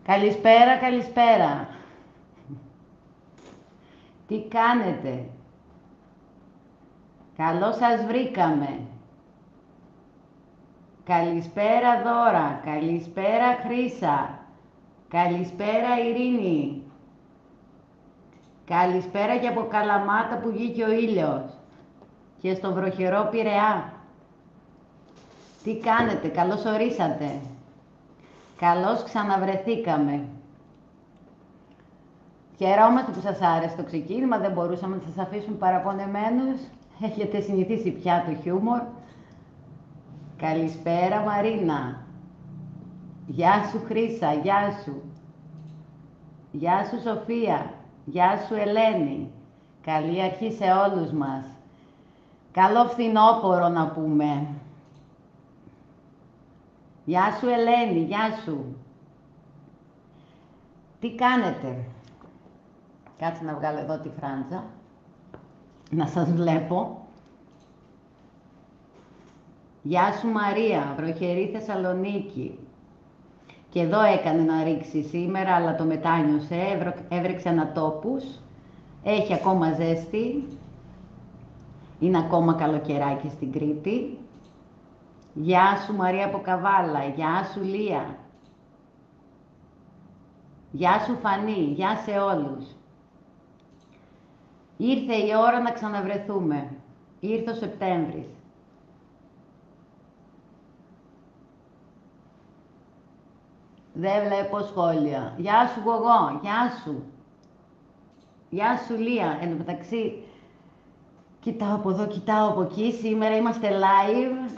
Καλησπέρα, καλησπέρα. Τι κάνετε? Καλώς σας βρήκαμε. Καλησπέρα Δώρα, καλησπέρα Χρύσα, καλησπέρα Ειρήνη. Καλησπέρα και από Καλαμάτα που βγήκε ο ήλιος και στο βροχερό Πειραιά. Τι κάνετε, καλώς ορίσατε. Καλώς ξαναβρεθήκαμε. Χαιρόμαστε που σας άρεσε το ξεκίνημα, δεν μπορούσαμε να σας αφήσουμε παραπονεμένους. Έχετε συνηθίσει πια το χιούμορ. Καλησπέρα Μαρίνα. Γεια σου Χρύσα, γεια σου. Γεια σου Σοφία. Γεια σου Ελένη. Καλή αρχή σε όλους μας. Καλό φθινόπωρο να πούμε. Γεια σου Ελένη, γεια σου. Τι κάνετε? Κάτσε να βγάλω εδώ τη φράντζα. Να σας βλέπω. Γεια σου Μαρία, βροχερή Θεσσαλονίκη. Και εδώ έκανε να ρίξει σήμερα, αλλά το μετάνιωσε, έβρεξε ανατόπους. Έχει ακόμα ζέστη. Είναι ακόμα καλοκαιράκι στην Κρήτη. Γεια σου Μαρία από Καβάλα, γεια σου Λία. Γεια σου Φανή, γεια σε όλους. Ήρθε η ώρα να ξαναβρεθούμε. Ήρθε ο Σεπτέμβρης. Δεν βλέπω σχόλια. Γεια σου Γογό, γεια σου. Γεια σου Λία. Εν τω μεταξύ, κοιτάω από εδώ, κοιτάω από εκεί. Σήμερα είμαστε live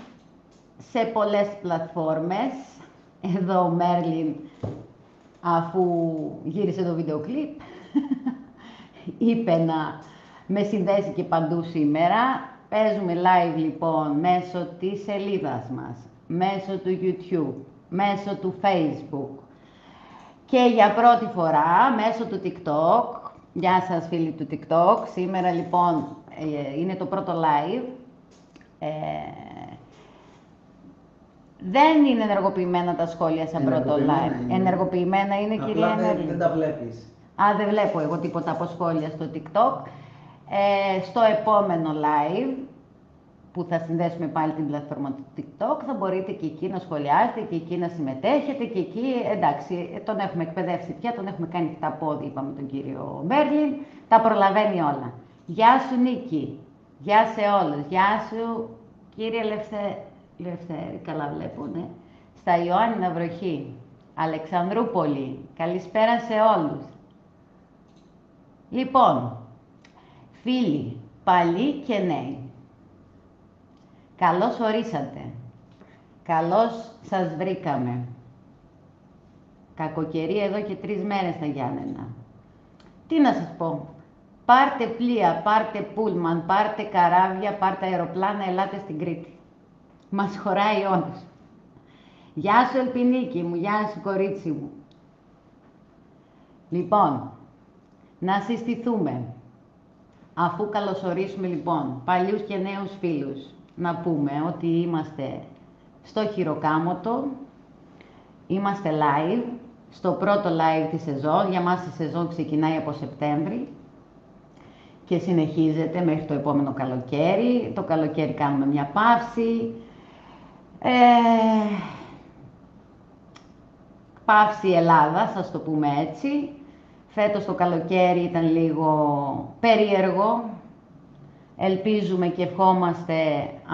σε πολλές πλατφόρμες. Εδώ ο Μέρλιν, αφού γύρισε το βίντεο κλιπ, είπε να με συνδέσει και παντού σήμερα. Παίζουμε live λοιπόν μέσω της σελίδας μας, μέσω του YouTube, μέσω του Facebook και για πρώτη φορά μέσω του TikTok. Γεια σας φίλοι του TikTok. Σήμερα λοιπόν είναι το πρώτο live. Δεν είναι ενεργοποιημένα τα σχόλια σαν πρώτο live. Ενεργοποιημένα είναι, κυρία Μέρλιν. Δεν τα βλέπεις. Α, δεν βλέπω εγώ τίποτα από σχόλια στο TikTok. Στο επόμενο live, που θα συνδέσουμε πάλι την πλατφόρμα του TikTok, θα μπορείτε και εκεί να σχολιάσετε και εκεί να συμμετέχετε και εκεί, εντάξει, τον έχουμε εκπαιδεύσει πια, τον έχουμε κάνει τα πόδια, είπαμε τον κύριο Μέρλιν, τα προλαβαίνει όλα. Γεια σου Νίκη, γεια σε όλους, γεια σου κύριε Λευθέρη, καλά βλέπω, ναι. Στα Ιωάννινα βροχή, Αλεξανδρούπολη, καλησπέρα σε όλους. Λοιπόν, φίλοι, παλιοί και νέοι, καλώς ορίσατε. Καλώς σας βρήκαμε. Κακοκαιρία εδώ και 3 μέρες στα Γιάννενα. Τι να σας πω. Πάρτε πλοία, πάρτε πούλμαν, πάρτε καράβια, πάρτε αεροπλάνα, ελάτε στην Κρήτη. Μας χωράει όντως. Γεια σου Ελπινίκη μου, γεια σου κορίτσι μου. Λοιπόν, να συστηθούμε. Αφού καλωσορίσουμε λοιπόν παλιούς και νέους φίλους, να πούμε ότι είμαστε στο Χειροκάμωτο, είμαστε live, στο πρώτο live της σεζόν. Για μας η σεζόν ξεκινάει από Σεπτέμβρη και συνεχίζεται μέχρι το επόμενο καλοκαίρι. Το καλοκαίρι κάνουμε μια παύση. Παύση Ελλάδα, σας το πούμε έτσι. Φέτος το καλοκαίρι ήταν λίγο περίεργο. Ελπίζουμε και ευχόμαστε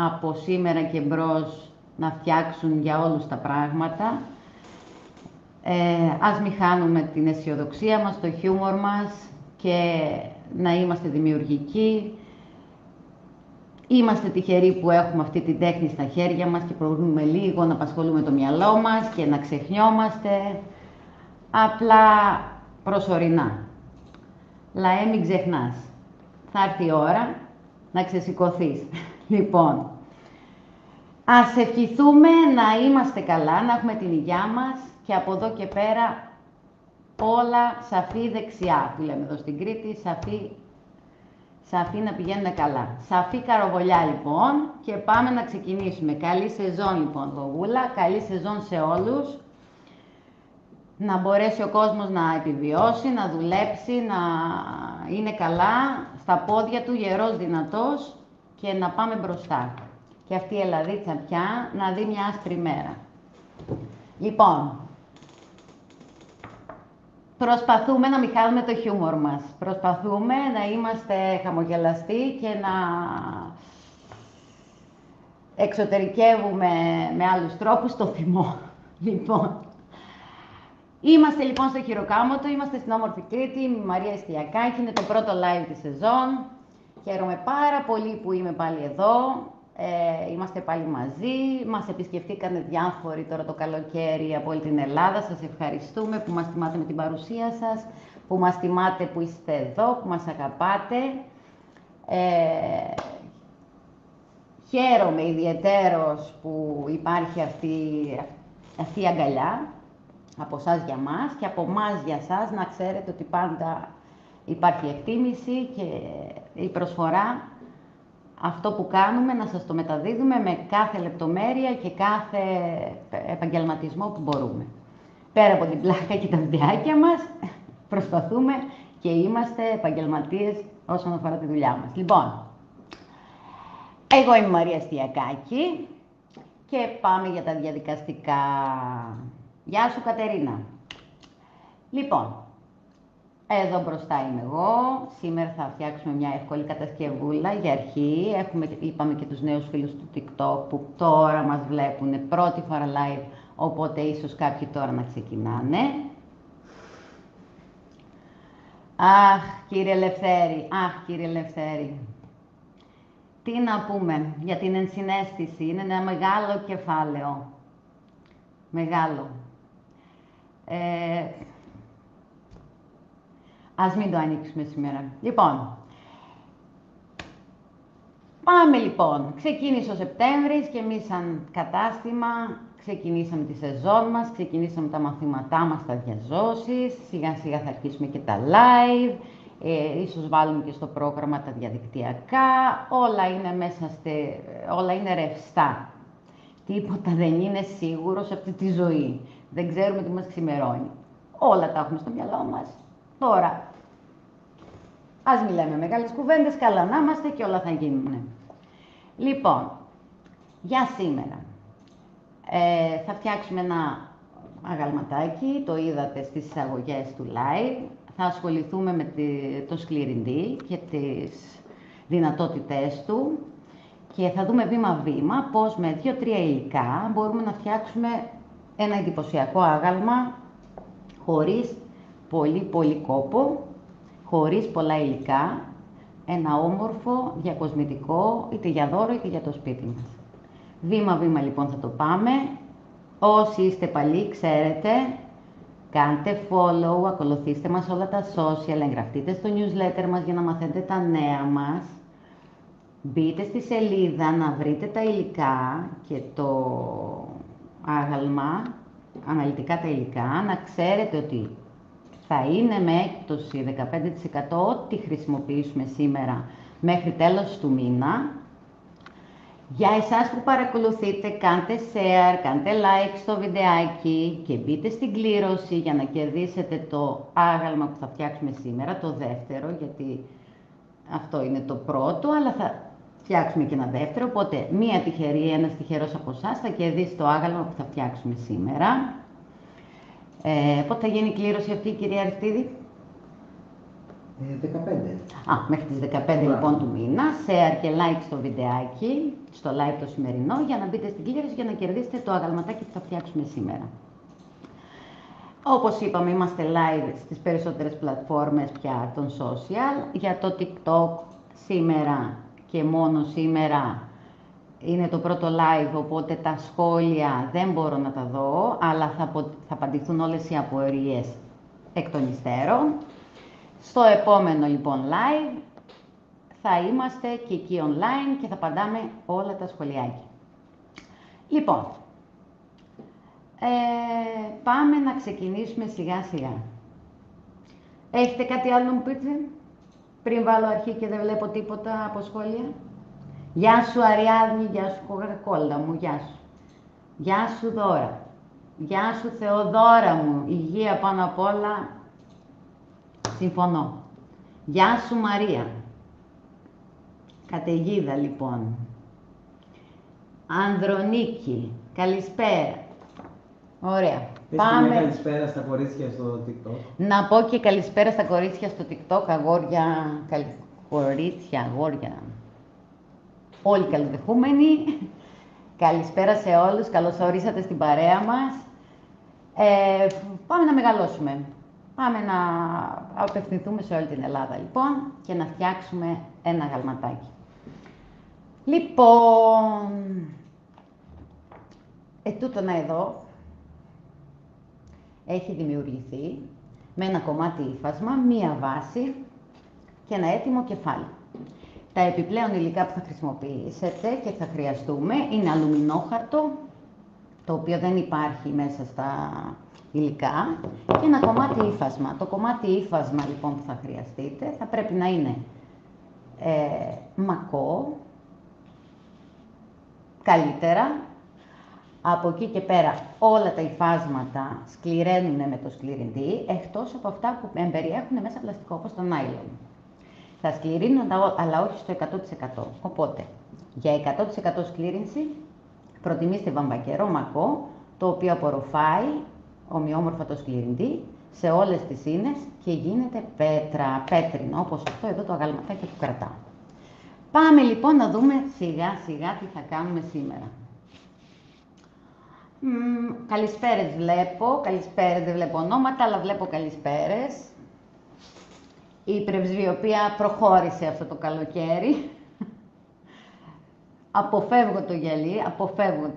από σήμερα και μπρος να φτιάξουν για όλους τα πράγματα. Ας μην χάνουμε την αισιοδοξία μας, το χιούμορ μας και να είμαστε δημιουργικοί. Είμαστε τυχεροί που έχουμε αυτή την τέχνη στα χέρια μας και μπορούμε λίγο να απασχολούμε το μυαλό μας και να ξεχνιόμαστε. Απλά προσωρινά. Λαέ, μην ξεχνάς. Θα έρθει η ώρα να ξεσηκωθείς. Λοιπόν, ας ευχηθούμε να είμαστε καλά, να έχουμε την υγειά μας και από εδώ και πέρα όλα σαφή δεξιά, που λέμε εδώ στην Κρήτη, σαφή να πηγαίνουν καλά. Σαφή καροβολιά λοιπόν και πάμε να ξεκινήσουμε. Καλή σεζόν λοιπόν Γογούλα, καλή σεζόν σε όλους. να μπορέσει ο κόσμος να επιβιώσει, να δουλέψει, να είναι καλά, στα πόδια του, γερός, δυνατός και να πάμε μπροστά. Και αυτή η Ελλαδίτσα πια να δει μια άσπρη μέρα. Λοιπόν, προσπαθούμε να μην χάνουμε το χιούμορ μας. Προσπαθούμε να είμαστε χαμογελαστοί και να εξωτερικεύουμε με άλλους τρόπους το θυμό. Λοιπόν, είμαστε λοιπόν στο Χειροκάμωτο, είμαστε στην όμορφη Κρήτη, η Μαρία Εστιακάκη, είναι το πρώτο live της σεζόν. Χαίρομαι πάρα πολύ που είμαι πάλι εδώ, είμαστε πάλι μαζί, μας επισκεφτήκανε διάφοροι τώρα το καλοκαίρι από όλη την Ελλάδα. Σας ευχαριστούμε που μας τιμάτε με την παρουσία σας, που μας τιμάτε που είστε εδώ, που μας αγαπάτε. Χαίρομαι ιδιαιτέρως που υπάρχει αυτή η αγκαλιά από εσάς για μας και από εμάς για σας, να ξέρετε ότι πάντα υπάρχει εκτίμηση και η προσφορά, αυτό που κάνουμε, να σας το μεταδίδουμε με κάθε λεπτομέρεια και κάθε επαγγελματισμό που μπορούμε. Πέρα από την πλάκα και τα βιντεάκια μας, προσπαθούμε και είμαστε επαγγελματίες όσον αφορά τη δουλειά μας. Λοιπόν, εγώ είμαι η Μαρία Εστιακάκη και πάμε για τα διαδικαστικά. Γεια σου Κατερίνα. Λοιπόν, εδώ μπροστά είμαι εγώ. Σήμερα θα φτιάξουμε μια εύκολη κατασκευούλα για αρχή. Είπαμε και τους νέους φίλους του TikTok που τώρα μας βλέπουν πρώτη φορά live, οπότε ίσως κάποιοι τώρα να ξεκινάνε. Αχ, κύριε Ελευθέρη. Τι να πούμε για την ενσυναίσθηση, είναι ένα μεγάλο κεφάλαιο. Μεγάλο. Ας μην το ανοίξουμε σήμερα. Λοιπόν, πάμε λοιπόν. Ξεκίνησε ο Σεπτέμβρης και εμείς σαν κατάστημα ξεκινήσαμε τη σεζόν μας, ξεκινήσαμε τα μαθήματά μας, τα διαζώσεις, σιγά σιγά θα αρχίσουμε και τα live, ίσως βάλουμε και στο πρόγραμμα τα διαδικτυακά, όλα είναι ρευστά. Τίποτα δεν είναι σίγουρο σε αυτή τη ζωή. Δεν ξέρουμε τι μας ξημερώνει. Όλα τα έχουμε στο μυαλό μας. Τώρα, ας μιλάμε μεγάλες κουβέντες, καλά να είμαστε και όλα θα γίνουν. Λοιπόν, για σήμερα θα φτιάξουμε ένα αγαλματάκι, το είδατε στις εισαγωγές του live. Θα ασχοληθούμε με το σκληρινδί και τις δυνατότητές του και θα δούμε βήμα-βήμα πώς με 2-3 υλικά μπορούμε να φτιάξουμε ένα εντυπωσιακό άγαλμα χωρίς πολύ κόπο, χωρίς πολλά υλικά, ένα όμορφο διακοσμητικό, είτε για δώρο είτε για το σπίτι μας. Βήμα-βήμα λοιπόν θα το πάμε. Όσοι είστε παλιοί ξέρετε, κάντε follow, ακολουθήστε μας όλα τα social, εγγραφτείτε στο newsletter μας για να μαθαίνετε τα νέα μας. Μπείτε στη σελίδα να βρείτε τα υλικά και το άγαλμα, αναλυτικά τα υλικά, να ξέρετε ότι θα είναι με έκπτωση 15% ό,τι χρησιμοποιήσουμε σήμερα μέχρι τέλος του μήνα. Για εσάς που παρακολουθείτε, κάντε share, κάντε like στο βιντεάκι και μπείτε στην κλήρωση για να κερδίσετε το άγαλμα που θα φτιάξουμε σήμερα, το δεύτερο, γιατί αυτό είναι το πρώτο, αλλά θα φτιάξουμε και ένα δεύτερο, οπότε μία τυχερή, ένας τυχερός από εσάς θα κερδίσει το άγαλμα που θα φτιάξουμε σήμερα. Πότε θα γίνει η κλήρωση αυτή, κυρία Αριστίδη? 15. Μέχρι τις 15 λοιπόν του μήνα, share και like στο βιντεάκι, στο live το σημερινό, για να μπείτε στην κλήρωση για να κερδίσετε το αγαλματάκι που θα φτιάξουμε σήμερα. Όπως είπαμε, είμαστε live στις περισσότερες πλατφόρμες πια των social. Για το TikTok σήμερα και μόνο σήμερα είναι το πρώτο live, οπότε τα σχόλια δεν μπορώ να τα δω, αλλά θα απαντηθούν όλες οι απορίες εκ των υστέρων. Στο επόμενο λοιπόν live θα είμαστε και εκεί online και θα απαντάμε όλα τα σχολιάκια. Λοιπόν, πάμε να ξεκινήσουμε σιγά σιγά. Έχετε κάτι άλλο να μου πείτε πριν βάλω αρχή και δεν βλέπω τίποτα από σχόλια? Γεια σου Αριάδνη, γεια σου Κοκακόλα μου, γεια σου. Γεια σου Δώρα. Γεια σου Θεοδόρα μου, υγεία πάνω απ' όλα, συμφωνώ. Γεια σου Μαρία. Καταιγίδα λοιπόν. Ανδρονίκη, καλησπέρα. Ωραία. Πάμε. Καλησπέρα στα κορίτσια στο TikTok. Να πω και καλησπέρα στα κορίτσια στο TikTok, αγόρια, κορίτσια, αγόρια. Όλοι καλοδεχούμενοι. Καλησπέρα σε όλους, καλώς ορίσατε στην παρέα μας. Πάμε να μεγαλώσουμε. Πάμε να απευθυνθούμε σε όλη την Ελλάδα λοιπόν και να φτιάξουμε ένα γαλματάκι. Λοιπόν, τούτο εδώ έχει δημιουργηθεί με ένα κομμάτι ύφασμα, μία βάση και ένα έτοιμο κεφάλι. Τα επιπλέον υλικά που θα χρησιμοποιήσετε και θα χρειαστούμε είναι αλουμινόχαρτο, το οποίο δεν υπάρχει μέσα στα υλικά, και ένα κομμάτι ύφασμα. Το κομμάτι ύφασμα λοιπόν που θα χρειαστείτε θα πρέπει να είναι μακό, καλύτερα. Από εκεί και πέρα όλα τα υφάσματα σκληραίνουν με το σκληρεντή, εκτός από αυτά που περιέχουν μέσα πλαστικό, όπως το νάιλον. Θα σκληρύνουν, αλλά όχι στο 100%. Οπότε, για 100% σκλήρινση, προτιμήστε βαμβακερό μακό, το οποίο απορροφάει ομοιόμορφα το σκληρεντή σε όλες τις ίνες και γίνεται πέτρινο, όπως αυτό εδώ το αγαλματάκι που κρατάω. Πάμε λοιπόν να δούμε σιγά σιγά τι θα κάνουμε σήμερα. Καλησπέρες βλέπω, καλησπέρες, δεν βλέπω ονόματα, αλλά βλέπω καλησπέρες. Η πρεσβειοπία προχώρησε αυτό το καλοκαίρι. Αποφεύγω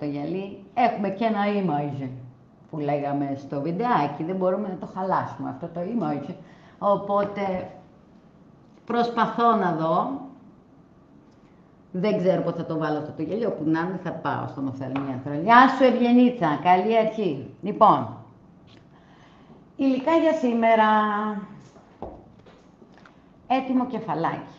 το γυαλί. Έχουμε και ένα image που λέγαμε στο βιντεάκι, δεν μπορούμε να το χαλάσουμε αυτό το image. Οπότε προσπαθώ να δω. Δεν ξέρω πότε θα το βάλω αυτό το γυαλί, όπου να είναι θα πάω στον οφθαλμίατρο. Γεια σου Ευγενίτσα, καλή αρχή. Λοιπόν, υλικά για σήμερα. Έτοιμο κεφαλάκι.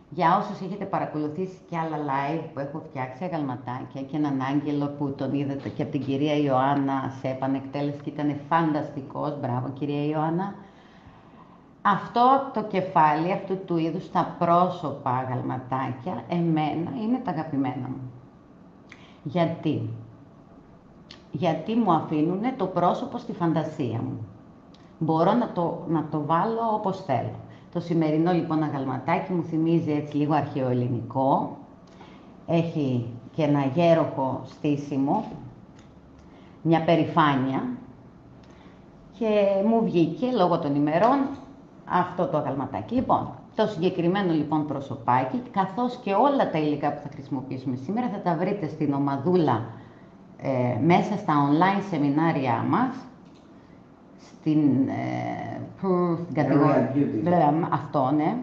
Για όσους έχετε παρακολουθήσει και άλλα live που έχω φτιάξει, αγαλματάκια και έναν άγγελο που τον είδατε και από την κυρία Ιωάννα σε επανεκτέλεση και ήταν φανταστικός, μπράβο κυρία Ιωάννα. Αυτό το κεφάλι, αυτού του είδους τα πρόσωπα αγαλματάκια, εμένα είναι τα αγαπημένα μου. Γιατί μου αφήνουν το πρόσωπο στη φαντασία μου. Μπορώ να το βάλω όπως θέλω. Το σημερινό λοιπόν αγαλματάκι μου θυμίζει έτσι λίγο αρχαιοελληνικό. Έχει και ένα γέροχο στήσιμο, μια περηφάνεια και μου βγήκε λόγω των ημερών αυτό το αγαλματάκι. Λοιπόν, το συγκεκριμένο λοιπόν προσωπάκι, καθώς και όλα τα υλικά που θα χρησιμοποιήσουμε σήμερα θα τα βρείτε στην ομαδούλα μέσα στα online σεμινάρια μας, στην κατηγορία, αυτό ναι,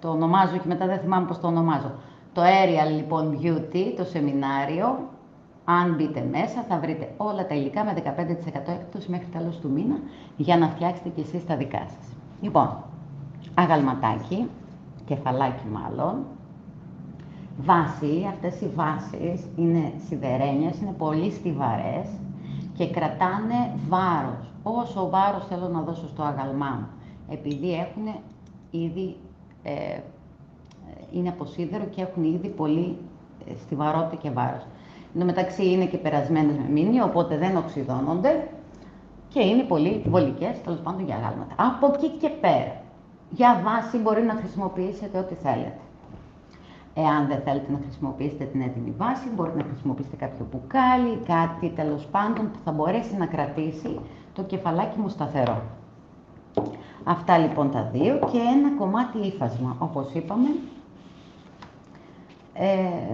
το ονομάζω και μετά δεν θυμάμαι πώς το ονομάζω. Το Aerial λοιπόν Beauty, το σεμινάριο, αν μπείτε μέσα θα βρείτε όλα τα υλικά με 15% έκπτωση μέχρι τέλος του μήνα για να φτιάξετε και εσείς τα δικά σας. Λοιπόν, αγαλματάκι, κεφαλάκι μάλλον, βάση, αυτές οι βάσεις είναι σιδερένιες, είναι πολύ στιβαρές και κρατάνε βάρος. Όσο βάρος θέλω να δώσω στο αγαλμά μου, επειδή έχουν ήδη, είναι από σίδερο και έχουν ήδη πολύ στιβαρότητα και βάρος. Εν τω μεταξύ είναι και περασμένες με μήνυ, οπότε δεν οξυδώνονται και είναι πολύ βολικές, τέλος πάντων για αγάλματα. Από εκεί και πέρα, για βάση μπορεί να χρησιμοποιήσετε ό,τι θέλετε. Εάν δεν θέλετε να χρησιμοποιήσετε την έτοιμη βάση, μπορείτε να χρησιμοποιήσετε κάποιο μπουκάλι, κάτι τέλος πάντων που θα μπορέσει να κρατήσει το κεφαλάκι μου σταθερό. Αυτά λοιπόν τα δύο και ένα κομμάτι ύφασμα, όπως είπαμε,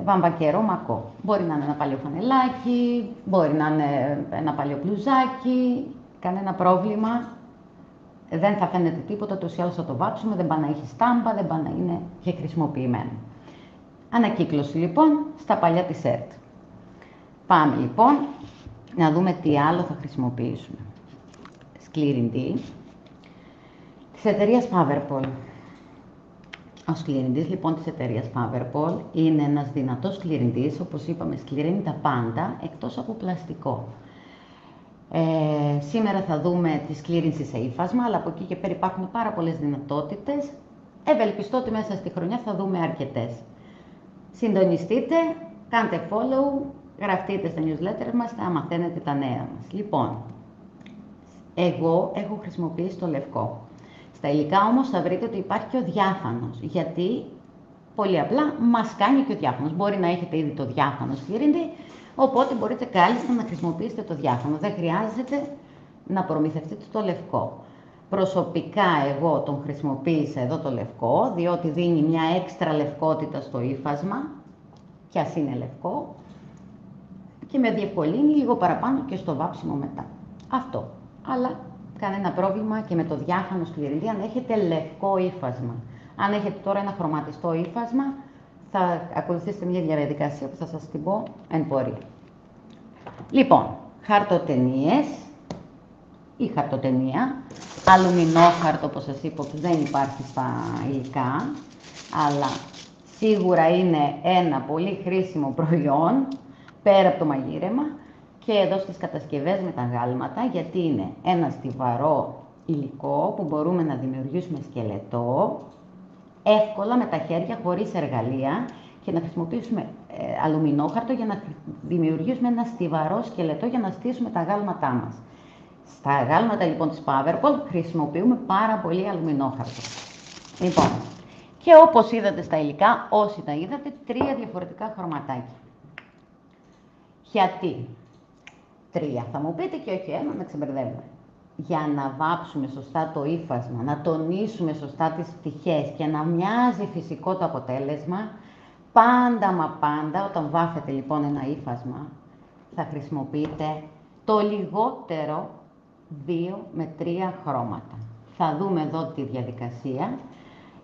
βαμβακερό μακό. Μπορεί να είναι ένα παλιό φανελάκι, μπορεί να είναι ένα παλιό μπλουζάκι, κανένα πρόβλημα. Δεν θα φαίνεται τίποτα, τους ή άλλως θα το βάψουμε, δεν πάει να έχει στάμπα, δεν πάει να είναι και χρησιμοποιημένο. Ανακύκλωση λοιπόν στα παλιά t-shirt. Πάμε λοιπόν να δούμε τι άλλο θα χρησιμοποιήσουμε. Σκληρεντή της εταιρείας Powerpol. Ο σκληρεντής λοιπόν της εταιρείας Powerpol είναι ένας δυνατός σκληρεντής, όπως είπαμε σκληραίνει τα πάντα εκτός από πλαστικό. Σήμερα θα δούμε τη σκλήρυνση σε ύφασμα, αλλά από εκεί και πέρα υπάρχουν πάρα πολλές δυνατότητες. Ευελπιστώ ότι μέσα στη χρονιά θα δούμε αρκετές. Συντονιστείτε, κάντε follow, γραφτείτε στα newsletter μας, θα μαθαίνετε τα νέα μας. Λοιπόν, εγώ έχω χρησιμοποιήσει το λευκό. Στα υλικά όμως θα βρείτε ότι υπάρχει και ο διάφανος, γιατί πολύ απλά μας κάνει και ο διάφανος. Μπορεί να έχετε ήδη το διάφανο σκλήριντη, οπότε μπορείτε κάλλιστα να χρησιμοποιήσετε το διάφανο. Δεν χρειάζεται να προμηθευτείτε το λευκό. Προσωπικά εγώ τον χρησιμοποίησα εδώ το λευκό, διότι δίνει μια έξτρα λευκότητα στο ύφασμα, κι ας είναι λευκό, και με διευκολύνει λίγο παραπάνω και στο βάψιμο μετά. Αυτό. Αλλά κανένα πρόβλημα και με το διάφανο σκληρινδί αν έχετε λευκό ύφασμα. Αν έχετε τώρα ένα χρωματιστό ύφασμα, θα ακολουθήσετε μια διαδικασία που θα σας την πω εν πορεία. Λοιπόν, χαρτοτενίες ή χαρτοτενία, αλουμινόχαρτο, όπως σας είπα, που δεν υπάρχει στα υλικά, αλλά σίγουρα είναι ένα πολύ χρήσιμο προϊόν, πέρα από το μαγείρεμα, και εδώ στις κατασκευές με τα γάλματα, γιατί είναι ένα στιβαρό υλικό που μπορούμε να δημιουργήσουμε σκελετό, εύκολα με τα χέρια, χωρίς εργαλεία, και να χρησιμοποιήσουμε αλουμινόχαρτο για να δημιουργήσουμε ένα στιβαρό σκελετό για να στήσουμε τα γάλματά μας. Στα γάλματα λοιπόν της Powerpole χρησιμοποιούμε πάρα πολύ αλουμινόχαρτο. Λοιπόν, και όπως είδατε στα υλικά, όσοι τα είδατε, 3 διαφορετικά χρωματάκια. Γιατί 3, θα μου πείτε, και όχι 1, να ξεμπερδεύουμε. Για να βάψουμε σωστά το ύφασμα, να τονίσουμε σωστά τις πτυχές και να μοιάζει φυσικό το αποτέλεσμα, πάντα μα πάντα, όταν βάφετε λοιπόν ένα ύφασμα, θα χρησιμοποιείτε το λιγότερο 2 με 3 χρώματα. Θα δούμε εδώ τη διαδικασία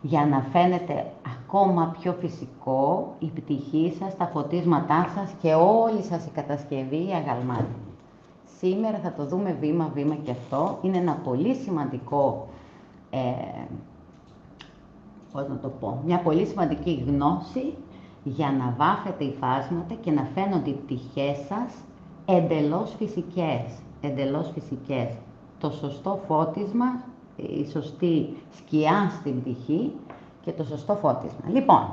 για να φαίνεται ακόμα πιο φυσικό η πτυχή σας, τα φωτίσματά σας και όλη σας η κατασκευή αγαλμάτη. Σήμερα θα το δούμε βήμα-βήμα και αυτό είναι ένα πολύ σημαντικό, πώς να το πω, μια πολύ σημαντική γνώση για να βάφετε υφάσματα και να φαίνονται οι πτυχές σας εντελώς φυσικές. Το σωστό φώτισμα, η σωστή σκιά στην πτυχή και το σωστό φώτισμα. Λοιπόν,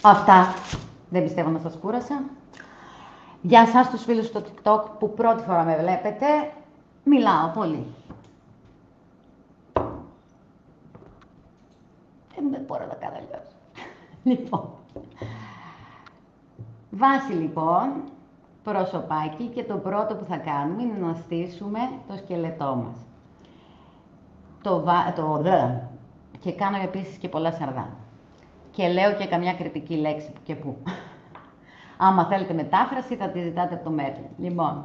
αυτά δεν πιστεύω να σας κούρασα. Για εσάς τους φίλους στο TikTok που πρώτη φορά με βλέπετε, μιλάω πολύ. Δεν μπορώ να κάνω αλλιώς. Λοιπόν, βάση λοιπόν, προσωπάκι, και το πρώτο που θα κάνουμε είναι να στήσουμε το σκελετό μας. Και κάνω επίσης και πολλά σαρδά. Και λέω και καμιά κριτική λέξη που και που. Άμα θέλετε μετάφραση θα τη ζητάτε από το Μέρλιν. Λοιπόν,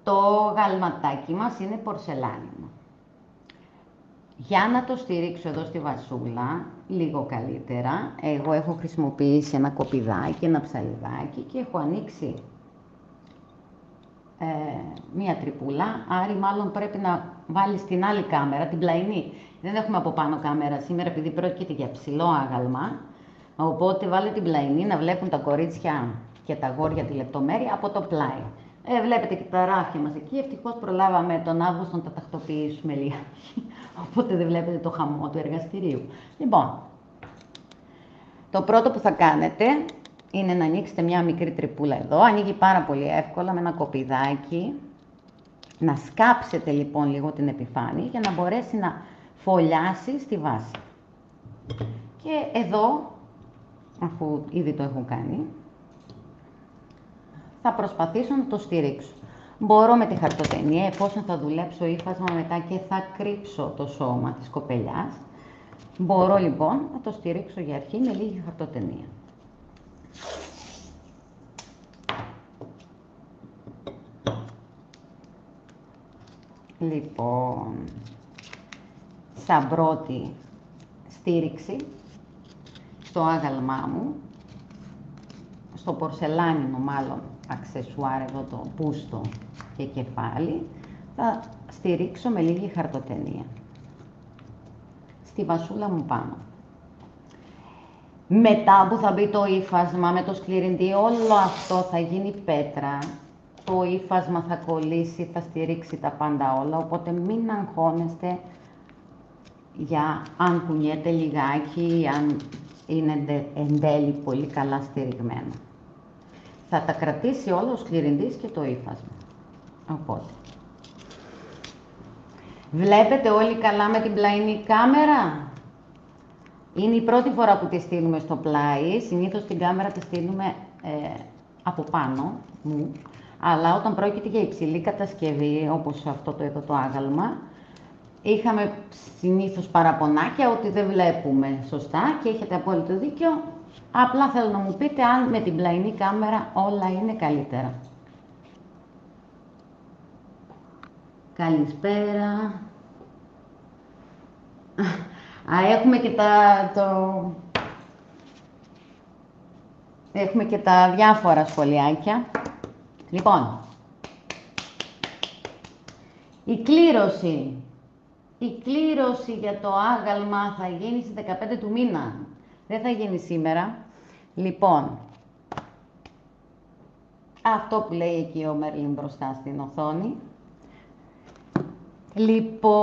το γαλματάκι μας είναι πορσελάνιμο. Για να το στηρίξω εδώ στη βασούλα, λίγο καλύτερα, εγώ έχω χρησιμοποιήσει ένα κοπιδάκι, ένα ψαλιδάκι και έχω ανοίξει μία τρυπούλα, άρα μάλλον πρέπει να βάλεις την άλλη κάμερα, την πλαϊνή. Δεν έχουμε από πάνω κάμερα σήμερα επειδή πρόκειται για ψηλό άγαλμα, οπότε βάλε την πλαϊνή να βλέπουν τα κορίτσια και τα αγόρια τη λεπτομέρεια από το πλάι. Βλέπετε και τα ράφια μας εκεί, ευτυχώς προλάβαμε τον Αύγουστο να τα τακτοποιήσουμε λίγα, οπότε δεν βλέπετε το χαμό του εργαστηρίου. Λοιπόν, το πρώτο που θα κάνετε είναι να ανοίξετε μια μικρή τρυπούλα εδώ, ανοίγει πάρα πολύ εύκολα με ένα κοπιδάκι, να σκάψετε λοιπόν λίγο την επιφάνεια για να μπορέσει να φωλιάσει στη βάση. Και εδώ, αφού ήδη το έχω κάνει, θα προσπαθήσω να το στηρίξω. Μπορώ με τη χαρτοτενία, εφόσον θα δουλέψω ύφασμα μετά και θα κρύψω το σώμα της κοπελιάς, μπορώ λοιπόν να το στηρίξω για αρχή με λίγη χαρτοτενία. Λοιπόν, σαν πρώτη στήριξη στο άγαλμά μου, στο πορσελάνινο μάλλον αξεσουάρ εδώ το πούστο και κεφάλι, θα στηρίξω με λίγη χαρτοτενία στη βασούλα μου πάνω. Μετά που θα μπει το ύφασμα με το σκληρυντή, όλο αυτό θα γίνει πέτρα. Το ύφασμα θα κολλήσει, θα στηρίξει τα πάντα όλα, οπότε μην αγχώνεστε για αν κουνιέται λιγάκι ή αν είναι εν τέλει πολύ καλά στηριγμένο. Θα τα κρατήσει όλο ο σκληρυντής και το ύφασμα. Οπότε. Βλέπετε όλοι καλά με την πλαϊνή κάμερα. Είναι η πρώτη φορά που τη στείλουμε στο πλάι. Συνήθως την κάμερα τη στείλουμε από πάνω μου. Αλλά όταν πρόκειται για υψηλή κατασκευή, όπως αυτό το εδώ το άγαλμα, είχαμε συνήθως παραπονάκια ότι δεν βλέπουμε σωστά και έχετε απόλυτο δίκιο. Απλά θέλω να μου πείτε αν με την πλαϊνή κάμερα όλα είναι καλύτερα. Καλησπέρα. Έχουμε και έχουμε και τα διάφορα σχολιάκια. Λοιπόν, η κλήρωση για το άγαλμα θα γίνει στις 15 του μήνα. Δεν θα γίνει σήμερα. Λοιπόν, αυτό που λέει εκεί ο Μέρλιν μπροστά στην οθόνη. Λοιπόν,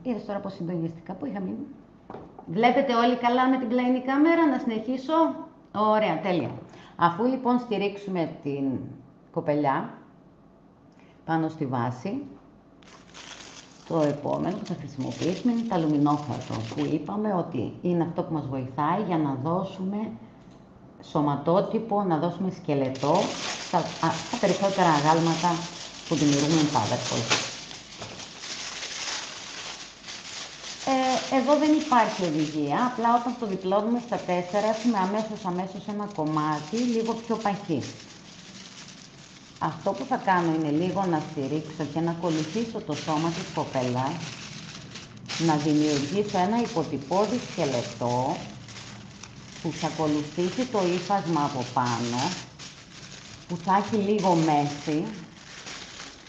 είδες τώρα πως συντονιστικά, πού είχα μείνει. Βλέπετε όλοι καλά με την πλαϊνή κάμερα, να συνεχίσω. Ωραία, τέλεια. Αφού λοιπόν στηρίξουμε την κοπελιά πάνω στη βάση, το επόμενο που θα χρησιμοποιήσουμε είναι το αλουμινόχαρτο, που είπαμε ότι είναι αυτό που μας βοηθάει για να δώσουμε σωματότυπο, να δώσουμε σκελετό στα περισσότερα αγάλματα που δημιουργούμε Powerpoint. Εδώ δεν υπάρχει οδηγία, απλά όταν το διπλώνουμε στα 4 έχουμε αμέσως ένα κομμάτι λίγο πιο παχύ. Αυτό που θα κάνω είναι λίγο να στηρίξω και να ακολουθήσω το σώμα της κοπέλας, να δημιουργήσω ένα υποτυπώδη σκελετό που θα ακολουθήσει το ύφασμα από πάνω, που θα έχει λίγο μέση,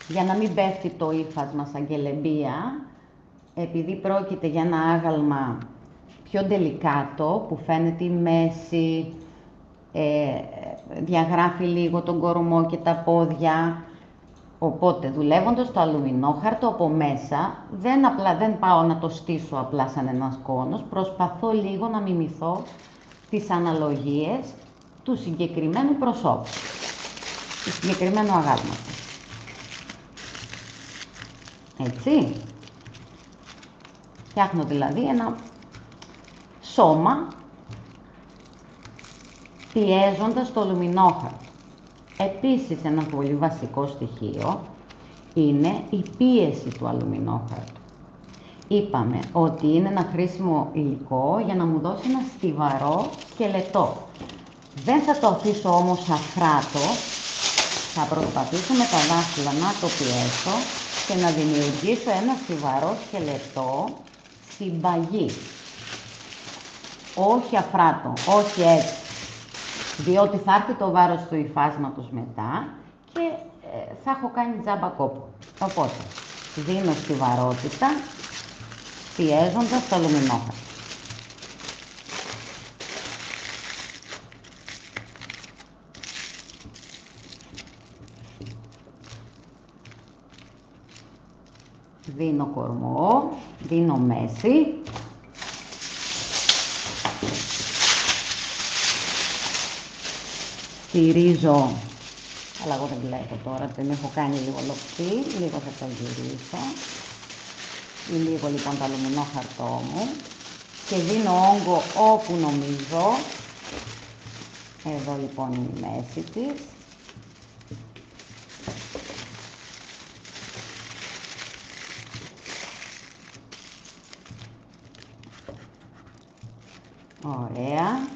για να μην πέφτει το ύφασμα σαν κελεμπία, επειδή πρόκειται για ένα άγαλμα πιο ντελικάτο, που φαίνεται η μέση, διαγράφει λίγο τον κορμό και τα πόδια. Οπότε, δουλεύοντας το αλουμινόχαρτο από μέσα, δεν πάω να το στήσω απλά σαν ένας κόνος, προσπαθώ λίγο να μιμηθώ τις αναλογίες του συγκεκριμένου προσώπου, του συγκεκριμένου αγάλματος. Έτσι. Φτιάχνω δηλαδή ένα σώμα πιέζοντας το αλουμινόχαρτο. Επίσης, ένα πολύ βασικό στοιχείο είναι η πίεση του αλουμινόχαρτου. Είπαμε ότι είναι ένα χρήσιμο υλικό για να μου δώσει ένα στιβαρό σκελετό. Δεν θα το αφήσω όμως αφράτο, θα προσπαθήσω με τα δάχτυλα να το πιέσω και να δημιουργήσω ένα στιβαρό σκελετό συμπαγή. Όχι αφράτο, όχι έτσι, διότι θα έρθει το βάρος του υφάσματος μετά και θα έχω κάνει τζάμπα κόπο. Οπότε, δίνω στιβαρότητα πιέζοντας το αλουμινόχαρτο. Δίνω κορμό, δίνω μέση. Στηρίζω, αλλά εγώ δεν βλέπω τώρα, δεν έχω κάνει λίγο λοξί, λίγο θα το γυρίσω. Λίγο λοιπόν το αλουμινόχαρτό μου και δίνω όγκο όπου νομίζω. Εδώ λοιπόν είναι η μέση της. Ωραία.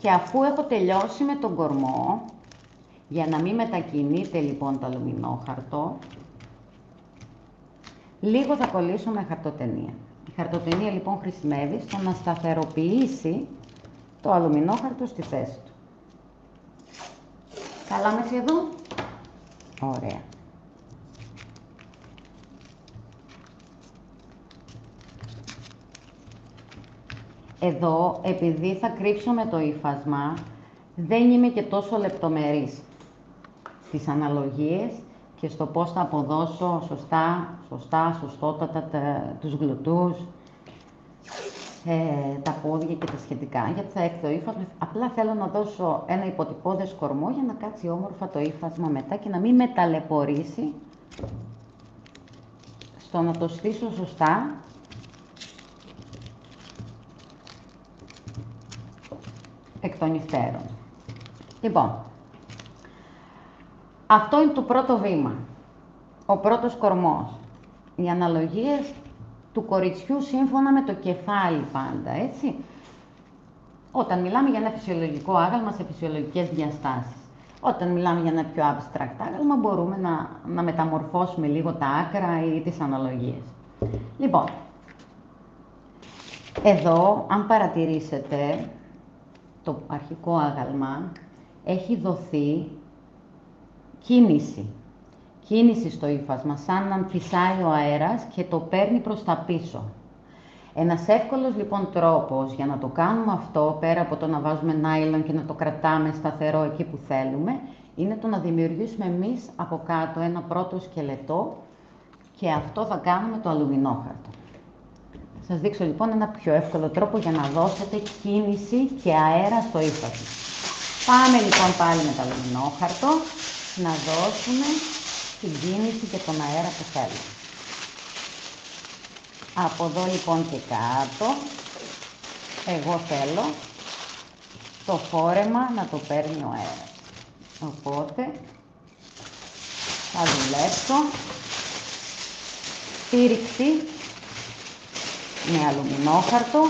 Και αφού έχω τελειώσει με τον κορμό, για να μην μετακινείται λοιπόν το αλουμινόχαρτο, λίγο θα κολλήσω με χαρτοτενία. Η χαρτοτενία λοιπόν χρησιμεύει στο να σταθεροποιήσει το αλουμινόχαρτο στη θέση του. Καλά μέχρι εδώ. Ωραία. εδώ, επειδή θα κρύψω με το ύφασμα, δεν είμαι και τόσο λεπτομερής στις αναλογίες και στο πώς θα αποδώσω σωστότατα τους γλωτούς, τα πόδια και τα σχετικά, γιατί θα έχει το ύφασμα. Απλά θέλω να δώσω ένα υποτυπώδες κορμό για να κάτσει όμορφα το ύφασμα μετά και να μην με ταλαιπωρήσει στο να το στήσω σωστά. Εκ των υστέρων. Λοιπόν, αυτό είναι το πρώτο βήμα. Ο πρώτος κορμός. Οι αναλογίες του κοριτσιού σύμφωνα με το κεφάλι πάντα, έτσι. Όταν μιλάμε για ένα φυσιολογικό άγαλμα σε φυσιολογικές διαστάσεις. Όταν μιλάμε για ένα πιο abstract άγαλμα μπορούμε να μεταμορφώσουμε λίγο τα άκρα ή τις αναλογίες. Λοιπόν, εδώ αν παρατηρήσετε το αρχικό άγαλμα έχει δοθεί κίνηση. Κίνηση στο ύφασμα, σαν να φυσάει ο αέρας και το παίρνει προς τα πίσω. Ένας εύκολος λοιπόν τρόπος για να το κάνουμε αυτό, πέρα από το να βάζουμε νάιλον και να το κρατάμε σταθερό εκεί που θέλουμε, είναι το να δημιουργήσουμε εμείς από κάτω ένα πρώτο σκελετό και αυτό θα κάνουμε το αλουμινόχαρτο. Θα σας δείξω λοιπόν ένα πιο εύκολο τρόπο για να δώσετε κίνηση και αέρα στο ύφασμα. Πάμε λοιπόν πάλι με το αλουμινόχαρτο να δώσουμε την κίνηση και τον αέρα που θέλουμε. Από εδώ λοιπόν και κάτω, εγώ θέλω το φόρεμα να το παίρνει ο αέρας. Οπότε θα δουλέψω στήριξη με αλουμινόχαρτο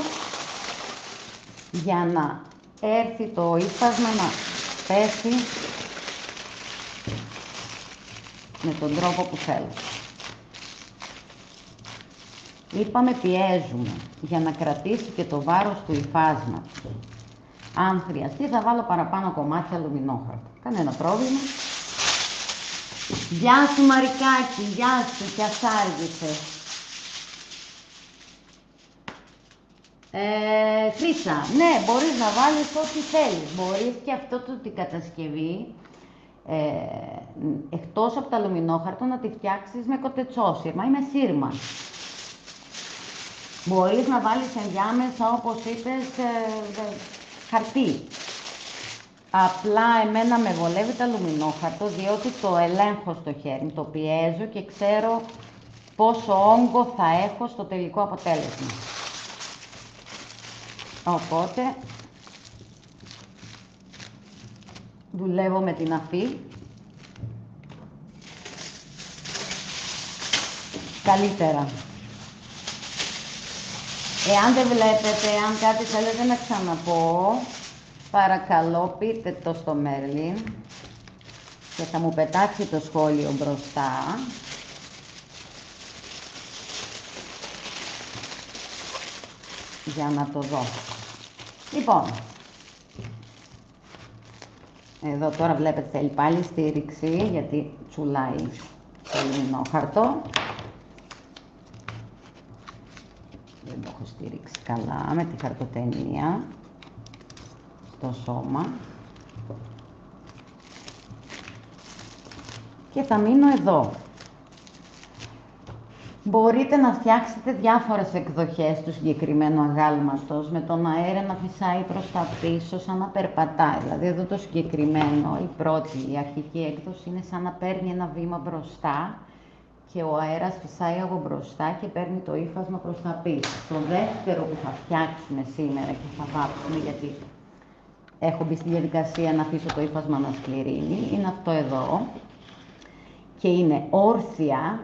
για να έρθει το ύφασμα να πέσει με τον τρόπο που θέλω. Είπαμε πιέζουμε για να κρατήσει και το βάρος του υφάσματος. Αν χρειαστεί θα βάλω παραπάνω κομμάτια αλουμινόχαρτο. Κανένα πρόβλημα. Γεια σου Μαρικάκη, γεια σου, κι ας άργησες. Χρύσα, ναι, μπορείς να βάλεις ό,τι θέλεις. Μπορείς και αυτό την κατασκευή, εκτός από το αλουμινόχαρτο, να τη φτιάξεις με κοτετσόσύρμα ή με σύρμα. Μπορείς να βάλεις ενδιάμεσα, όπως είπες, χαρτί. Απλά εμένα με βολεύει το αλουμινόχαρτο, διότι το ελέγχω στο χέρι, το πιέζω και ξέρω πόσο όγκο θα έχω στο τελικό αποτέλεσμα. Οπότε, δουλεύω με την αφή. Καλύτερα. Εάν δεν βλέπετε, αν κάτι θέλετε να ξαναπώ, παρακαλώ πείτε το στο Μέρλιν και θα μου πετάξει το σχόλιο μπροστά. Για να το δω. Λοιπόν, εδώ τώρα βλέπετε θέλει πάλι στήριξη γιατί τσουλάει το αλουμινόχαρτο. Δεν το έχω στήριξει καλά με τη χαρτοτενία στο σώμα. Και θα μείνω εδώ. Μπορείτε να φτιάξετε διάφορες εκδοχές του συγκεκριμένου αγάλματος με τον αέρα να φυσάει προς τα πίσω σαν να περπατάει. Δηλαδή εδώ το συγκεκριμένο, η πρώτη, η αρχική έκδοση είναι σαν να παίρνει ένα βήμα μπροστά και ο αέρας φυσάει από μπροστά και παίρνει το ύφασμα προς τα πίσω. Το δεύτερο που θα φτιάξουμε σήμερα και θα βάψουμε, γιατί έχω μπει στη διαδικασία να αφήσω το ύφασμα να σκληρύνει, είναι αυτό εδώ και είναι όρθια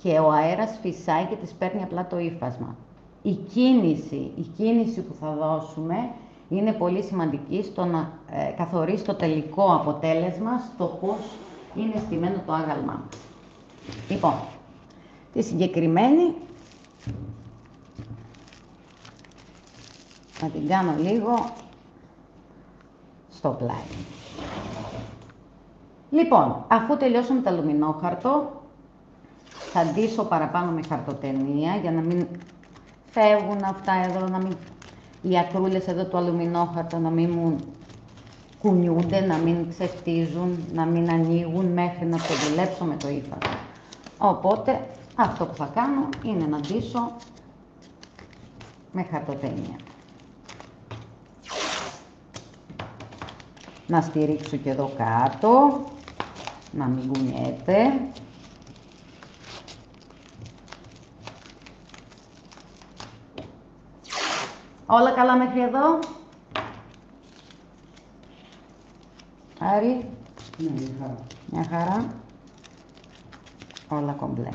και ο αέρας φυσάει και της παίρνει απλά το ύφασμα. Η κίνηση που θα δώσουμε είναι πολύ σημαντική στο να καθορίσει το τελικό αποτέλεσμα στο πώς είναι στημένο το άγαλμά. Λοιπόν, τη συγκεκριμένη θα την κάνω λίγο στο πλάι. Λοιπόν, αφού τελειώσαμε το αλουμινόχαρτο, θα ντύσω παραπάνω με χαρτοτενία για να μην φεύγουν αυτά εδώ, οι ακρούλες εδώ του αλουμινόχαρτο να μην μου κουνιούνται, να μην ξεφτίζουν, να μην ανοίγουν μέχρι να το δουλέψω με το ύφασμα. Οπότε αυτό που θα κάνω είναι να ντύσω με χαρτοτενία. Να στηρίξω και εδώ κάτω, να μην κουνιέται. Όλα καλά μέχρι εδώ. Άρη. Ναι, μια χαρά. Μια χαρά. Όλα κομπλέ.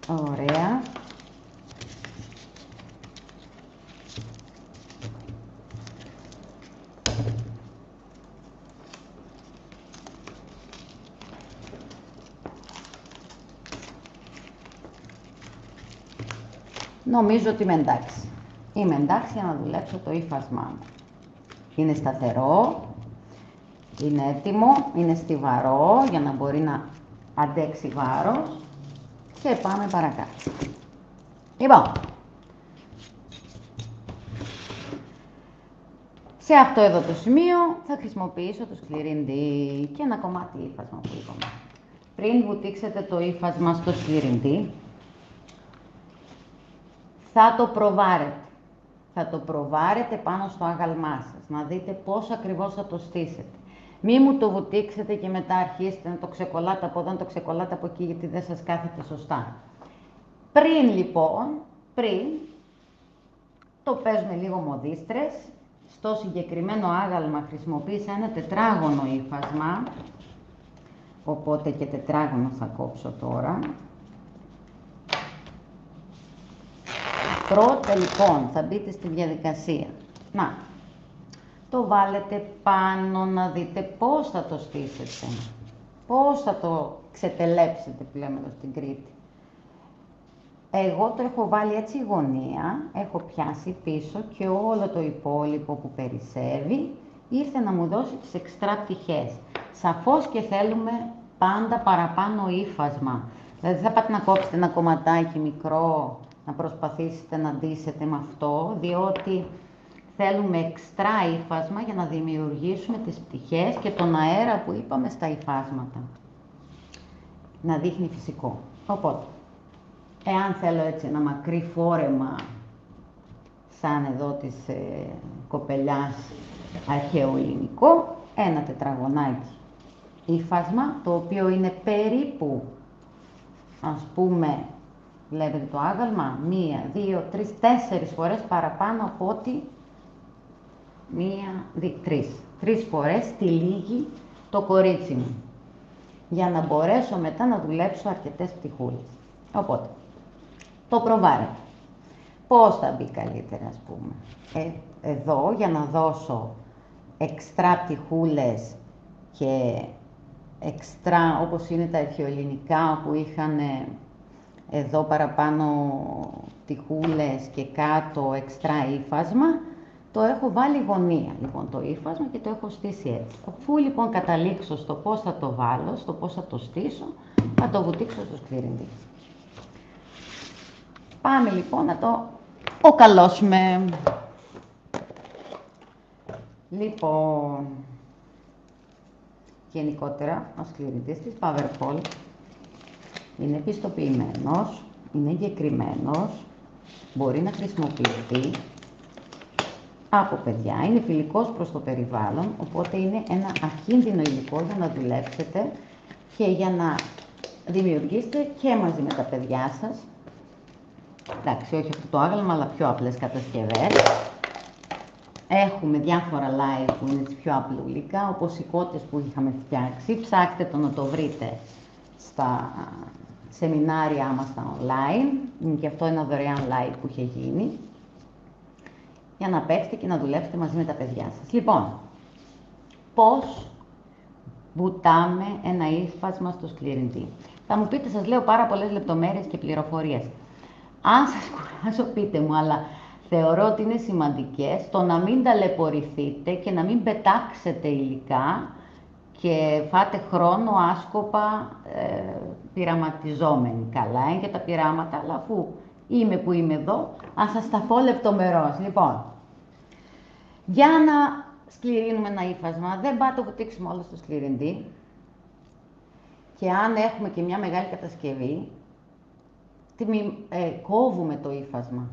Ωραία. Νομίζω ότι είμαι εντάξει. Είμαι εντάξει για να δουλέψω το ύφασμά μου. Είναι σταθερό, είναι έτοιμο, είναι στιβαρό για να μπορεί να αντέξει βάρος και πάμε παρακάτω. Λοιπόν, σε αυτό εδώ το σημείο θα χρησιμοποιήσω το σκληρίντι και ένα κομμάτι ύφασμα που είπαμε. Πριν βουτήξετε το ύφασμα στο σκληρίντι, θα το προβάρετε. Θα το προβάρετε πάνω στο άγαλμά σας, να δείτε πώς ακριβώς θα το στήσετε. Μη μου το βουτήξετε και μετά αρχίσετε να το ξεκολλάτε από εδώ, να το ξεκολλάτε από εκεί, γιατί δεν σας κάθεται σωστά. Πριν λοιπόν, το παίζουμε λίγο μοδίστρες. Στο συγκεκριμένο άγαλμα χρησιμοποίησα ένα τετράγωνο ύφασμα, οπότε και τετράγωνο θα κόψω τώρα. Πρώτα λοιπόν θα μπείτε στη διαδικασία. Να, το βάλετε πάνω να δείτε πώς θα το στήσετε. Πώς θα το ξετελέψετε που λέμε εδώ στην Κρήτη. Εγώ το έχω βάλει έτσι γωνία, έχω πιάσει πίσω και όλο το υπόλοιπο που περισσεύει ήρθε να μου δώσει τις εξτρά πτυχές. Σαφώς και θέλουμε πάντα παραπάνω ύφασμα. Δηλαδή θα πάτε να κόψετε ένα κομματάκι μικρό, να προσπαθήσετε να ντύσετε με αυτό, διότι θέλουμε εξτρά ύφασμα για να δημιουργήσουμε τις πτυχές και τον αέρα που είπαμε στα υφάσματα. Να δείχνει φυσικό. Οπότε, εάν θέλω έτσι ένα μακρύ φόρεμα, σαν εδώ της κοπελιάς αρχαιοελληνικό, ένα τετραγωνάκι ύφασμα, το οποίο είναι περίπου, ας πούμε, βλέπετε το άγαλμα, 1, 2, 3, 4 φορές παραπάνω από ότι 3 φορές τυλίγει το κορίτσι μου, για να μπορέσω μετά να δουλέψω αρκετές πτυχούλες. Οπότε, το προβάρετε. Πώς θα μπει καλύτερα, ας πούμε. Εδώ, για να δώσω εξτρά πτυχούλες και εξτρά, όπως είναι τα αρχαιοελληνικά που είχαν εδώ παραπάνω πτυχούλες και κάτω εξτρά ύφασμα, το έχω βάλει γωνία, λοιπόν, το ύφασμα και το έχω στήσει έτσι. Αφού λοιπόν καταλήξω στο πώς θα το βάλω, στο πώς θα το στήσω, θα το βουτήξω στο σκληρίντι. Πάμε λοιπόν να το οκαλώσουμε. Λοιπόν, γενικότερα ο σκληρινδής της Powerpole είναι πιστοποιημένος, είναι εγκεκριμένος, μπορεί να χρησιμοποιηθεί από παιδιά, είναι φιλικός προς το περιβάλλον, οπότε είναι ένα ακίνδυνο υλικό για να δουλέψετε και για να δημιουργήσετε και μαζί με τα παιδιά σας. Εντάξει, όχι αυτό το άγαλμα, αλλά πιο απλές κατασκευές. Έχουμε διάφορα live που είναι πιο απλούλικα, όπως οι κότες που είχαμε φτιάξει. Ψάξτε το να το βρείτε στα σεμινάρια μας στα online. Είναι και αυτό ένα δωρεάν live που είχε γίνει, για να παίξετε και να δουλέψετε μαζί με τα παιδιά σας. Λοιπόν, πώς βουτάμε ένα ύφασμα στο σκληρινδί. Θα μου πείτε, σας λέω πάρα πολλές λεπτομέρειες και πληροφορίες. Αν σας κουράζω, πείτε μου, αλλά Θεωρώ ότι είναι σημαντικές, το να μην ταλαιπωρηθείτε και να μην πετάξετε υλικά και φάτε χρόνο άσκοπα πειραματιζόμενοι. Καλά είναι και τα πειράματα, αλλά αφού είμαι που είμαι εδώ, ας σας τα πω λεπτομερώς. Λοιπόν, για να σκληρύνουμε ένα ύφασμα, δεν πάτε το βουτήξουμε όλο στο σκληρινδί και αν έχουμε και μια μεγάλη κατασκευή, κόβουμε το ύφασμα.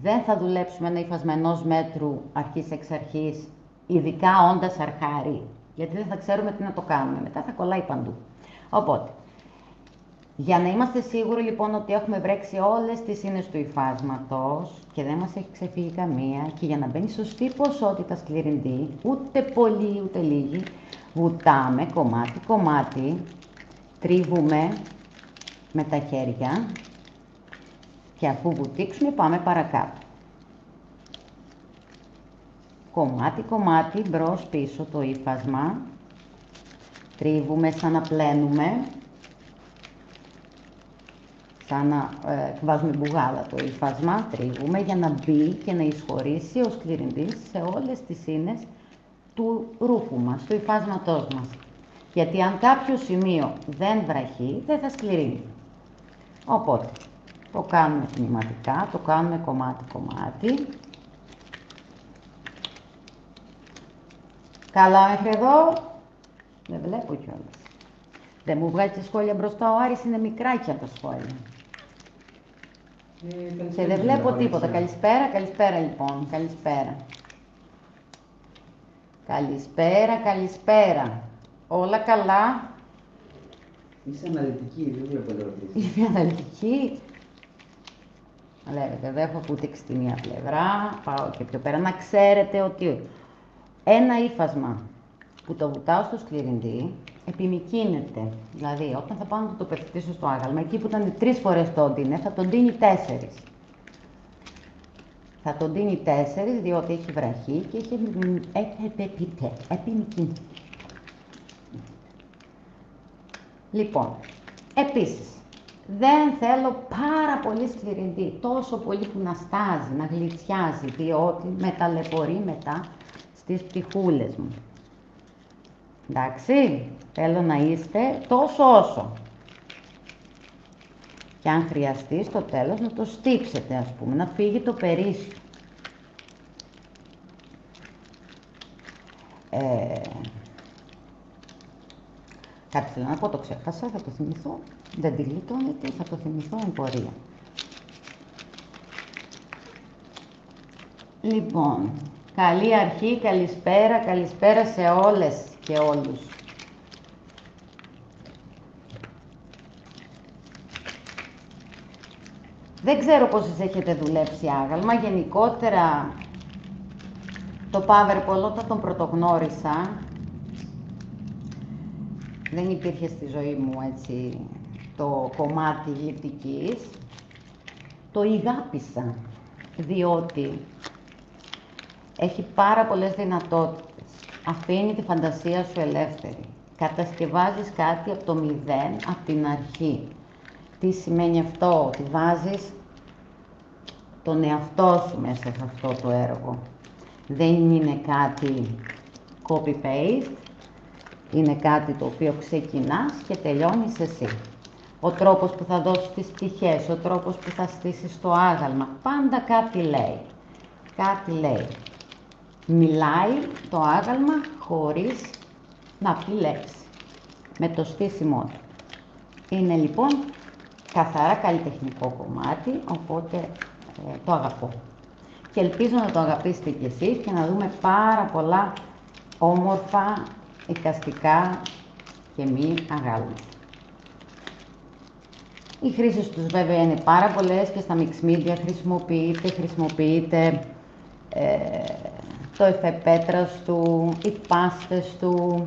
Δεν θα δουλέψουμε ένα ύφασμα 1 μέτρου αρχής εξ αρχής, ειδικά όντας αρχάρι, γιατί δεν θα ξέρουμε τι να το κάνουμε. Μετά θα κολλάει παντού. Οπότε, για να είμαστε σίγουροι λοιπόν ότι έχουμε βρέξει όλες τις ίνες του υφάσματος και δεν μας έχει ξεφύγει καμία και για να μπαίνει σωστή ποσότητα σκληρινδί, ούτε πολύ ούτε λίγη, βουτάμε κομμάτι, τρίβουμε με τα χέρια και αφού βουτήξουμε πάμε παρακάτω. Κομμάτι, μπρος πίσω το ύφασμα, τρίβουμε σαν να πλένουμε, σαν να βάζουμε μπουγάδα το ύφασμα, τρίβουμε για να μπει και να εισχωρήσει ο σκληρινδής σε όλες τις ίνες του ρούχου μας, του υφάσματός μας. Γιατί αν κάποιο σημείο δεν βραχεί, δεν θα σκληρύνει. Οπότε, το κάνουμε τμηματικά, το κάνουμε κομμάτι. Καλά μέχρι εδώ, δεν βλέπω κιόλας. Δεν μου βγάζει σχόλια μπροστά, ο Άρης είναι μικράκια τα σχόλια. Και δεν βλέπω τίποτα. Καλησπέρα λοιπόν, καλησπέρα. Όλα καλά. Είσαι αναλυτική, δεν βλέπω ερωτήσεις. Είμαι αναλυτική. Βλέπετε, εδώ έχω βούτυξει τη μία πλευρά, πάω και πιο πέρα. Να ξέρετε ότι ένα ύφασμα που το βουτάω στο σκληρινδί επιμικρύνεται. Δηλαδή, όταν θα πάω να το πεφτίσω στο άγαλμα, εκεί που ήταν 3 φορές το ντύνε, θα τον ντύνει 4. Θα τον ντύνει 4, διότι έχει βραχεί και έχει επιμικρυνθεί. Λοιπόν, επίσης, δεν θέλω πάρα πολύ σκληρινδί, τόσο πολύ που να στάζει, να γλυτσιάζει, διότι με ταλαιπωρεί μετά στις πτυχούλες μου. Εντάξει, θέλω να είστε τόσο όσο. Και αν χρειαστεί στο τέλος να το στύψετε, ας πούμε, να φύγει το περίσσιο. Κάτι θέλω να πω, το ξέχασα, θα το θυμηθώ. Δεν τη γλιτώνετε, θα το θυμηθώ εν πορεία. Λοιπόν, καλή αρχή, καλησπέρα σε όλες και όλους. Δεν ξέρω πόσες έχετε δουλέψει άγαλμα, γενικότερα το Powerball όταν τον πρωτογνώρισα, δεν υπήρχε στη ζωή μου έτσι το κομμάτι γλυπτικής, το ηγάπησα, διότι έχει πάρα πολλές δυνατότητες, αφήνει τη φαντασία σου ελεύθερη, κατασκευάζεις κάτι από το μηδέν, από την αρχή. Τι σημαίνει αυτό? Ότι βάζεις τον εαυτό σου μέσα σε αυτό το έργο. Δεν είναι κάτι copy-paste, είναι κάτι το οποίο ξεκινάς και τελειώνεις εσύ. Ο τρόπος που θα δώσεις τις πτυχές, ο τρόπος που θα στήσεις το άγαλμα, πάντα κάτι λέει. Κάτι λέει. Μιλάει το άγαλμα χωρίς να πει λέξη. Με το στήσιμό του. Είναι λοιπόν καθαρά καλλιτεχνικό κομμάτι, οπότε το αγαπώ. Και ελπίζω να το αγαπήσετε κι εσείς και να δούμε πάρα πολλά όμορφα, εικαστικά και μη αγάλματα. Οι χρήσεις τους βέβαια είναι πάρα πολλές και στα mix media χρησιμοποιείται το εφέ πέτρας του, οι πάστες του,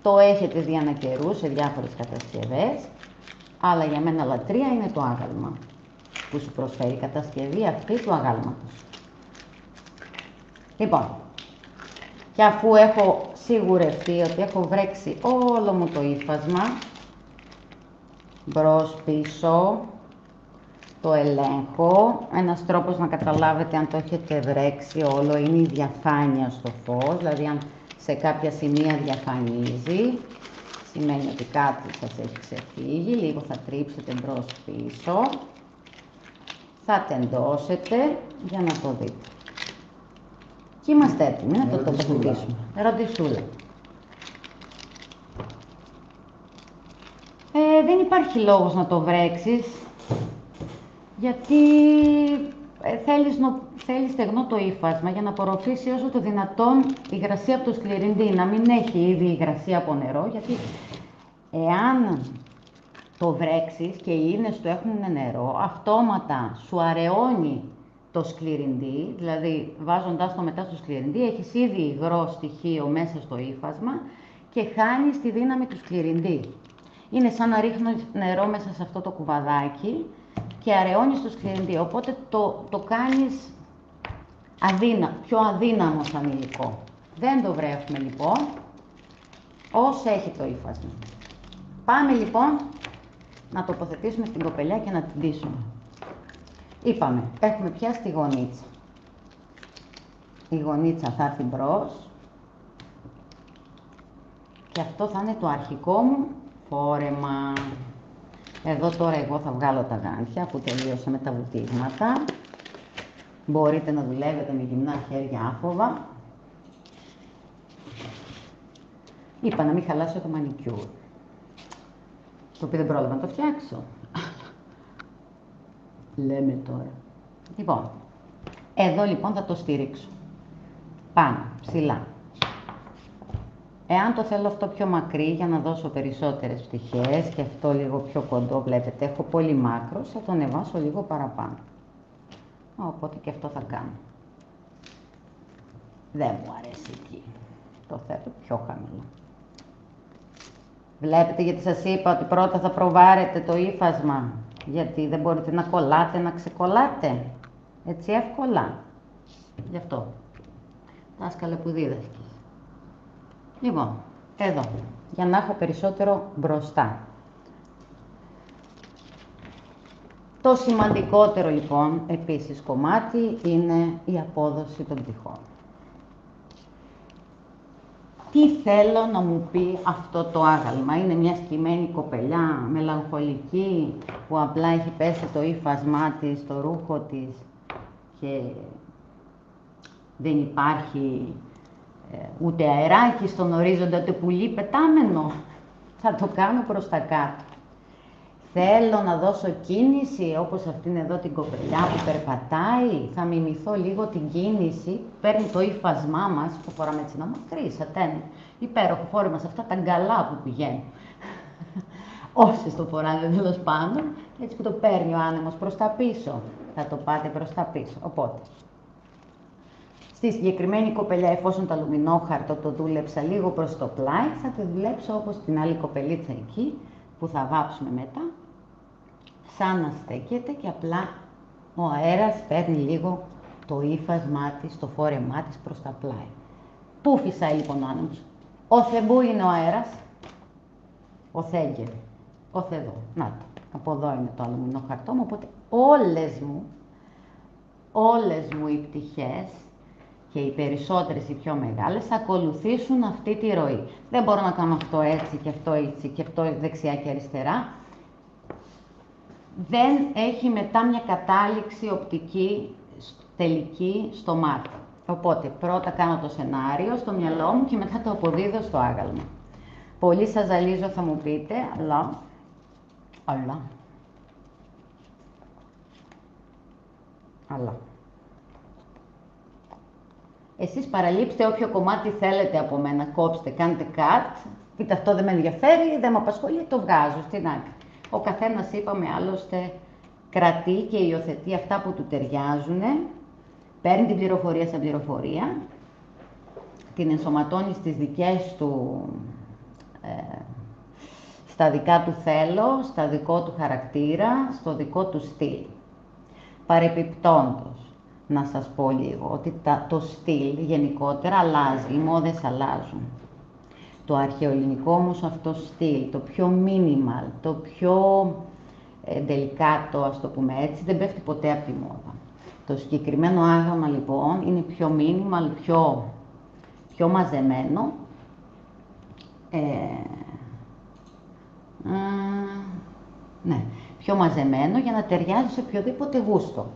το έχετε δει ανά καιρού σε διάφορες κατασκευές, αλλά για μένα λατρεία είναι το άγαλμα που σου προσφέρει η κατασκευή αυτή του αγάλματος. Λοιπόν, και αφού έχω σιγουρευτεί ότι έχω βρέξει όλο μου το ύφασμα, μπρος, πίσω, το ελέγχω. Ένας τρόπος να καταλάβετε αν το έχετε βρέξει όλο είναι η διαφάνεια στο φως, δηλαδή αν σε κάποια σημεία διαφανίζει, σημαίνει ότι κάτι σας έχει ξεφύγει, λίγο θα τρίψετε μπρος πίσω, θα τεντώσετε για να το δείτε. Και είμαστε έτοιμοι να το τοποθετήσουμε. Ερωτησούλα. Δεν υπάρχει λόγος να το βρέξεις, γιατί θέλει στεγνό το ύφασμα για να απορροφήσει όσο το δυνατόν υγρασία από το σκληρινδί, να μην έχει ήδη υγρασία από νερό, γιατί εάν το βρέξεις και οι ίνες του έχουν νερό, αυτόματα σου αραιώνει το σκληρινδί, δηλαδή βάζοντάς το μετά στο σκληρινδί, έχεις ήδη υγρό στοιχείο μέσα στο ύφασμα και χάνεις τη δύναμη του σκληρινδί. Είναι σαν να ρίχνω νερό μέσα σε αυτό το κουβαδάκι και αραιώνεις το σκληρινδί, οπότε το κάνεις πιο αδύναμο σαν υλικό. Δεν το βρέχουμε λοιπόν, όσο έχει το ύφασμα. Πάμε λοιπόν να τοποθετήσουμε στην κοπελιά και να την ντύσουμε. Είπαμε, έχουμε πιάσει τη γωνίτσα. Η γωνίτσα θα έρθει μπρος και αυτό θα είναι το αρχικό μου φόρεμα. Εδώ τώρα εγώ θα βγάλω τα γάντια που τελείωσα με τα βουτύγματα. Μπορείτε να δουλεύετε με γυμνά χέρια άφοβα. Είπα να μην χαλάσω το μανικιούρ, το οποίο δεν πρόλαβα να το φτιάξω. Λέμε τώρα. Λοιπόν, εδώ λοιπόν θα το στηρίξω. Πάνω, ψηλά. Εάν το θέλω αυτό πιο μακρύ για να δώσω περισσότερες πτυχές και αυτό λίγο πιο κοντό, βλέπετε, έχω πολύ μάκρος, θα το ανεβάσω λίγο παραπάνω. Οπότε και αυτό θα κάνω. Δεν μου αρέσει εκεί. Το θέτω πιο χαμηλό. Βλέπετε, γιατί σας είπα ότι πρώτα θα προβάρετε το ύφασμα, γιατί δεν μπορείτε να κολλάτε, να ξεκολλάτε έτσι εύκολα. Γι' αυτό. Δάσκαλε που δίδασκες. Λοιπόν, εδώ, για να έχω περισσότερο μπροστά. Το σημαντικότερο λοιπόν, επίσης κομμάτι, είναι η απόδοση των πτυχών. Τι θέλω να μου πει αυτό το άγαλμα? Είναι μια σκυμμένη κοπελιά, μελαγχολική, που απλά έχει πέσει το ύφασμά της, το ρούχο της και δεν υπάρχει ούτε αεράκι στον ορίζοντα, ούτε πουλί πετάμενο? Θα το κάνω προς τα κάτω. Θέλω να δώσω κίνηση, όπως αυτήν εδώ την κοπελιά που περπατάει. Θα μιμηθώ λίγο την κίνηση. Παίρνει το ύφασμά μας, το φοράμε έτσι να μακρύσατε. Υπέροχο φόρεμα σε αυτά τα γκαλά που πηγαίνουν. Όσες το φοράνε τέλος πάντων, έτσι που το παίρνει ο άνεμος προς τα πίσω. Θα το πάτε προς τα πίσω. Οπότε, στη συγκεκριμένη κοπελιά, εφόσον το αλουμινόχαρτο το δούλεψα λίγο προς το πλάι, θα το δουλέψω όπως την άλλη κοπελίτσα εκεί, που θα βάψουμε μετά, σαν να στέκεται και απλά ο αέρας παίρνει λίγο το ύφασμά της, το φόρεμά της προς τα πλάι. Πού φυσάει λοιπόν ο άνεμος? Οθεμπού είναι ο αέρας, οθέγγε, οθεδό. Να το, από εδώ είναι το αλουμινόχαρτό μου, οπότε όλες μου οι πτυχές και οι περισσότερες, οι πιο μεγάλες, θα ακολουθήσουν αυτή τη ροή. Δεν μπορώ να κάνω αυτό έτσι και αυτό έτσι και αυτό δεξιά και αριστερά. Δεν έχει μετά μια κατάληξη οπτική τελική στο μάτι. Οπότε πρώτα κάνω το σενάριο στο μυαλό μου και μετά το αποδίδω στο άγαλμα. Πολύ σας ζαλίζω, θα μου πείτε, αλλά. Εσείς παραλείψτε όποιο κομμάτι θέλετε από μένα, κόψτε, κάντε cut, πείτε αυτό δεν με ενδιαφέρει, δεν με απασχολεί, το βγάζω στην άκρη. Ο καθένας, είπαμε, άλλωστε κρατεί και υιοθετεί αυτά που του ταιριάζουν, παίρνει την πληροφορία σαν πληροφορία, την ενσωματώνει στις δικές του, στα δικά του θέλω, στα δικό του χαρακτήρα, στο δικό του στυλ. Παρεπιπτόντως, να σας πω λίγο ότι το στυλ γενικότερα αλλάζει, οι μόδες αλλάζουν. Το αρχαιοελληνικό όμως αυτό στυλ, το πιο minimal, το πιο ντελικάτο, ας το πούμε έτσι, δεν πέφτει ποτέ από τη μόδα. Το συγκεκριμένο άγαλμα λοιπόν είναι πιο minimal, πιο μαζεμένο. Ναι, πιο μαζεμένο για να ταιριάζει σε οποιοδήποτε γούστο.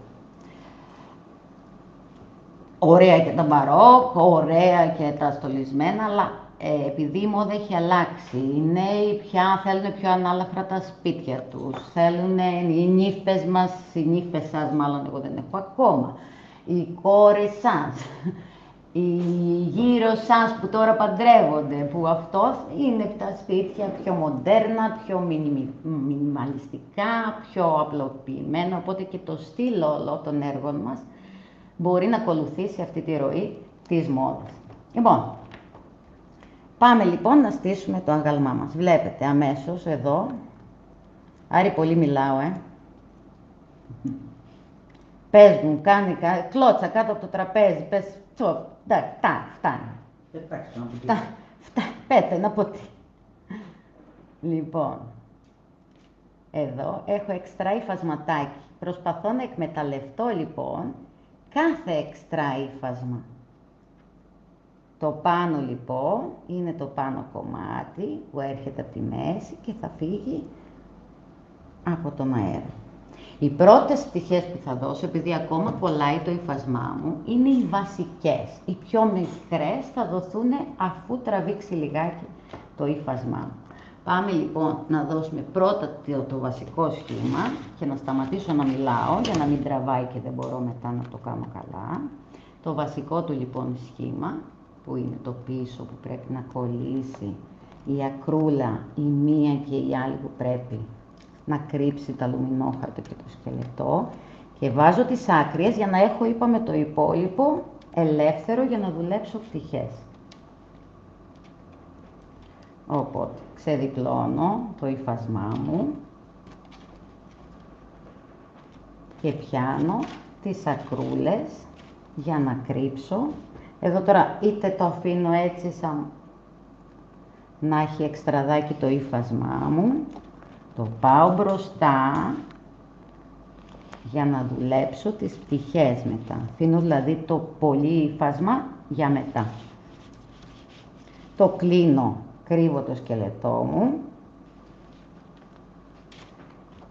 Ωραία και τα μπαρόκ, ωραία και τα στολισμένα, αλλά επειδή η μόδα έχει αλλάξει, οι νέοι πια θέλουν πιο ανάλαφρα τα σπίτια τους, θέλουν οι νύφες μας, οι νύφες σας μάλλον εγώ δεν έχω ακόμα, οι κόρες σας, οι γύρω σας που τώρα παντρεύονται, που αυτό είναι τα σπίτια πιο μοντέρνα, πιο μινιμαλιστικά, πιο απλοποιημένα, οπότε και το στυλ όλο των έργων μας μπορεί να ακολουθήσει αυτή τη ροή της μόδας. Λοιπόν, πάμε λοιπόν να στήσουμε το άγαλμά μας. Βλέπετε αμέσως εδώ, Άρη πολύ μιλάω, Πες μου, κάνει κλώτσα κάτω από το τραπέζι, πες, φτάνει. Πέτε να πω τι. Λοιπόν, εδώ έχω εξτρά υφασματάκι. Προσπαθώ να εκμεταλλευτώ λοιπόν κάθε εξτρά ύφασμα. Το πάνω λοιπόν είναι το πάνω κομμάτι που έρχεται από τη μέση και θα φύγει από τον αέρα. Οι πρώτες πτυχές που θα δώσω, επειδή ακόμα κολλάει το υφασμά μου, είναι οι βασικές. Οι πιο μικρές θα δοθούν αφού τραβήξει λιγάκι το υφασμά μου. Πάμε λοιπόν να δώσουμε πρώτα το βασικό σχήμα και να σταματήσω να μιλάω για να μην τραβάει και δεν μπορώ μετά να το κάνω καλά. Το βασικό του λοιπόν σχήμα, που είναι το πίσω που πρέπει να κολλήσει, η ακρούλα, η μία και η άλλη που πρέπει να κρύψει τα αλουμινόχαρτα και το σκελετό, και βάζω τις άκριες για να έχω, είπαμε, το υπόλοιπο ελεύθερο για να δουλέψω πτυχές. Οπότε ξεδιπλώνω το υφασμά μου και πιάνω τις ακρούλες για να κρύψω. Εδώ τώρα είτε το αφήνω έτσι σαν να έχει εξτραδάκι το υφασμά μου, το πάω μπροστά για να δουλέψω τις πτυχές μετά. Αφήνω δηλαδή το πολύ υφάσμα για μετά. Το κλείνω, κρύβω το σκελετό μου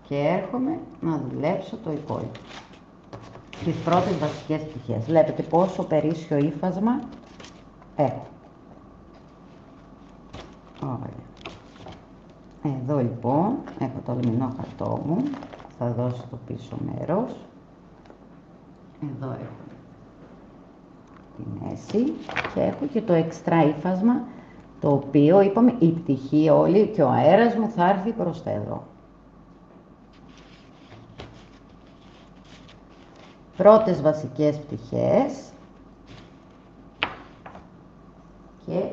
και έρχομαι να δουλέψω το υπόλοιπο. Τις πρώτες βασικές πτυχές. Βλέπετε πόσο περίσσιο ύφασμα έχω. Ωραία. Εδώ λοιπόν έχω το αλουμινόχαρτό μου, θα δώσω το πίσω μέρος. Εδώ έχω τη μέση και έχω και το εξτρά ύφασμα, το οποίο είπαμε η πτυχή όλη και ο αέρας μου θα έρθει προς τα εδώ. Πρώτες βασικές πτυχές και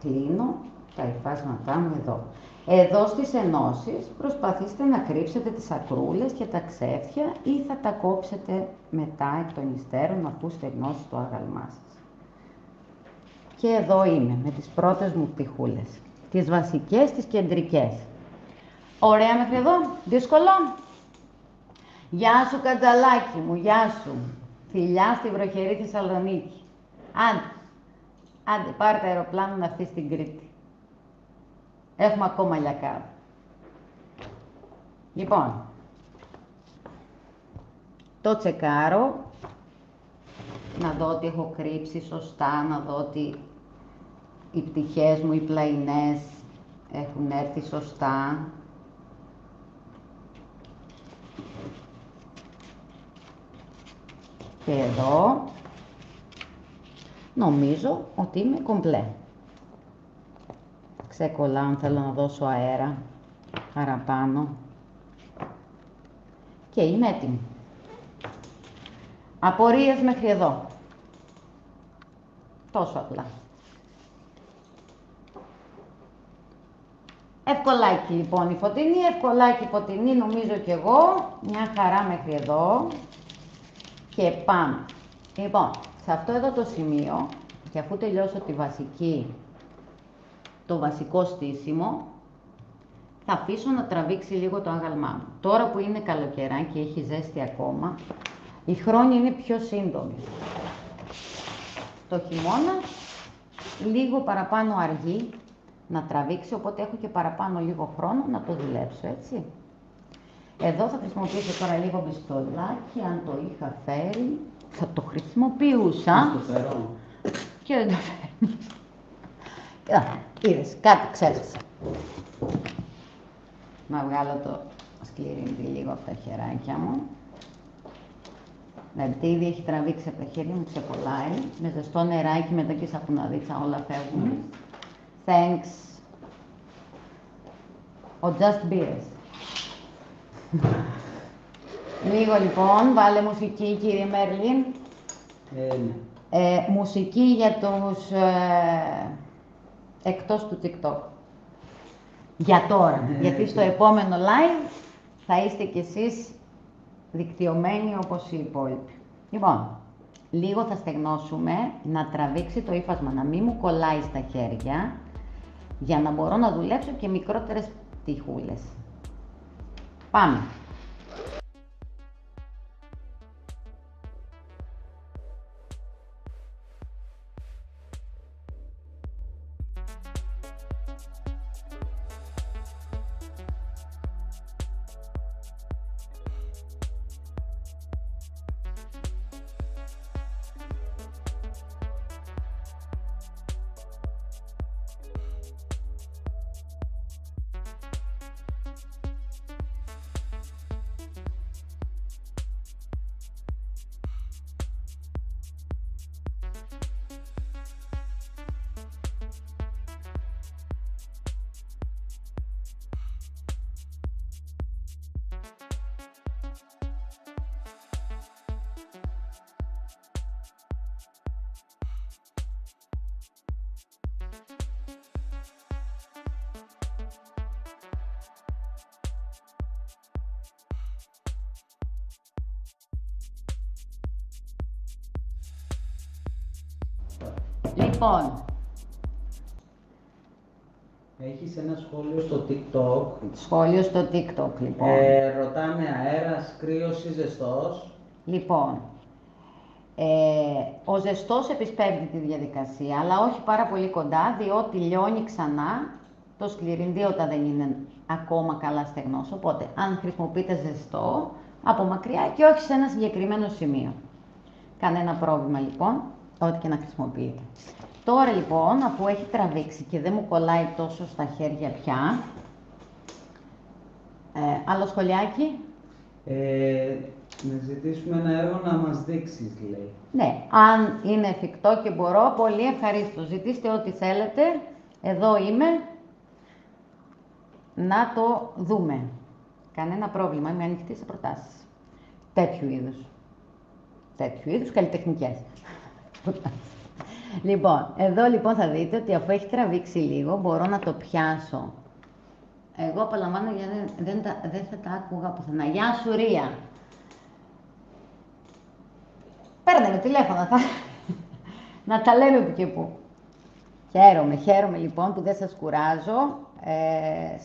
κλείνω τα υφάσματά μου εδώ. Εδώ στις ενώσεις προσπαθήστε να κρύψετε τις ακρούλες και τα ξέφτια ή θα τα κόψετε μετά εκ των υστέρων αφού στεγνώσει το άγαλμά σας. Και εδώ είμαι με τις πρώτες μου πτυχούλες. Τις βασικές, τις κεντρικές. Ωραία μέχρι εδώ, δύσκολο. Γεια σου Κατζαλάκι μου, γεια σου. Φιλιά στη βροχερή Θεσσαλονίκη. Άντε πάρε το αεροπλάνο να έρθει στην Κρήτη. Έχουμε ακόμα λιακά. Λοιπόν, το τσεκάρω, να δω ότι έχω κρύψει σωστά, να δω ότι οι πτυχές μου, οι πλαϊνές έχουν έρθει σωστά. Και εδώ νομίζω ότι είμαι κομπλέ. Ξεκολλάω αν θέλω να δώσω αέρα παραπάνω. Και είμαι έτοιμη. Απορίες μέχρι εδώ. Τόσο απλά. Ευκολάκι λοιπόν η φωτεινή, ευκολάκι η φωτεινή νομίζω κι εγώ. Μια χαρά μέχρι εδώ. Και πάμε. Λοιπόν, σε αυτό εδώ το σημείο, και αφού τελειώσω το βασικό στήσιμο, θα αφήσω να τραβήξει λίγο το άγαλμά μου. Τώρα που είναι καλοκαιράκι και έχει ζέστη ακόμα, η χρόνη είναι πιο σύντομη. Το χειμώνα λίγο παραπάνω αργεί να τραβήξει, οπότε έχω και παραπάνω λίγο χρόνο να το δουλέψω, έτσι. Εδώ θα χρησιμοποιήσω τώρα λίγο μπιστολάκι, αν το είχα φέρει, θα το χρησιμοποιούσα. Το φέρω. Και δεν το φέρνει. Είδες, κάτι ξέχασα. Να βγάλω το σκληρίντι λίγο από τα χεράκια μου. Δηλαδή ήδη έχει τραβήξει από τα χέρια μου, ξεκολλάει. Με ζεστό νεράκι, μετά και σαπουναδίτσα, όλα φεύγουν. Thanks. Ο Just Beers. Λίγο λοιπόν, βάλε μουσική κύριε Μέρλιν. Ναι. Μουσική για τους εκτός του TikTok. Για τώρα, γιατί στο επόμενο live θα είστε κι εσείς δικτυωμένοι όπως οι υπόλοιποι. Λοιπόν, λίγο θα στεγνώσουμε, να τραβήξει το ύφασμα, να μην μου κολλάει στα χέρια, για να μπορώ να δουλέψω και μικρότερες τυχούλες. Πάμε. Λοιπόν, Έχεις ένα σχόλιο στο TikTok. σχόλιο στο TikTok, λοιπόν. Ρωτάνε αέρας, κρύος ή ζεστός. Λοιπόν, ο ζεστός επισπεύδει τη διαδικασία, αλλά όχι πάρα πολύ κοντά, διότι λιώνει ξανά το σκληρίνδι όταν δεν είναι ακόμα καλά στεγνός. Οπότε, αν χρησιμοποιείτε ζεστό, από μακριά και όχι σε ένα συγκεκριμένο σημείο. Κανένα πρόβλημα λοιπόν, ό,τι και να χρησιμοποιείτε. Τώρα λοιπόν, αφού έχει τραβήξει και δεν μου κολλάει τόσο στα χέρια πια, άλλο σχολιάκι. Να ζητήσουμε ένα έργο να μας δείξεις, λέει. Ναι, αν είναι εφικτό και μπορώ, πολύ ευχαρίστως. Ζητήστε ό,τι θέλετε, εδώ είμαι, να το δούμε. Κανένα πρόβλημα, είμαι ανοιχτή σε προτάσεις. Τέτοιου είδους καλλιτεχνικές προτάσεις. Λοιπόν, εδώ λοιπόν θα δείτε ότι αφού έχει τραβήξει λίγο, μπορώ να το πιάσω. Εγώ απολαμβάνω γιατί δεν θα τα άκουγα πουθενά. Γεια σου Ρία. Παίρνε με τηλέφωνα, να τα λέμε που και που. Χαίρομαι λοιπόν που δεν σας κουράζω.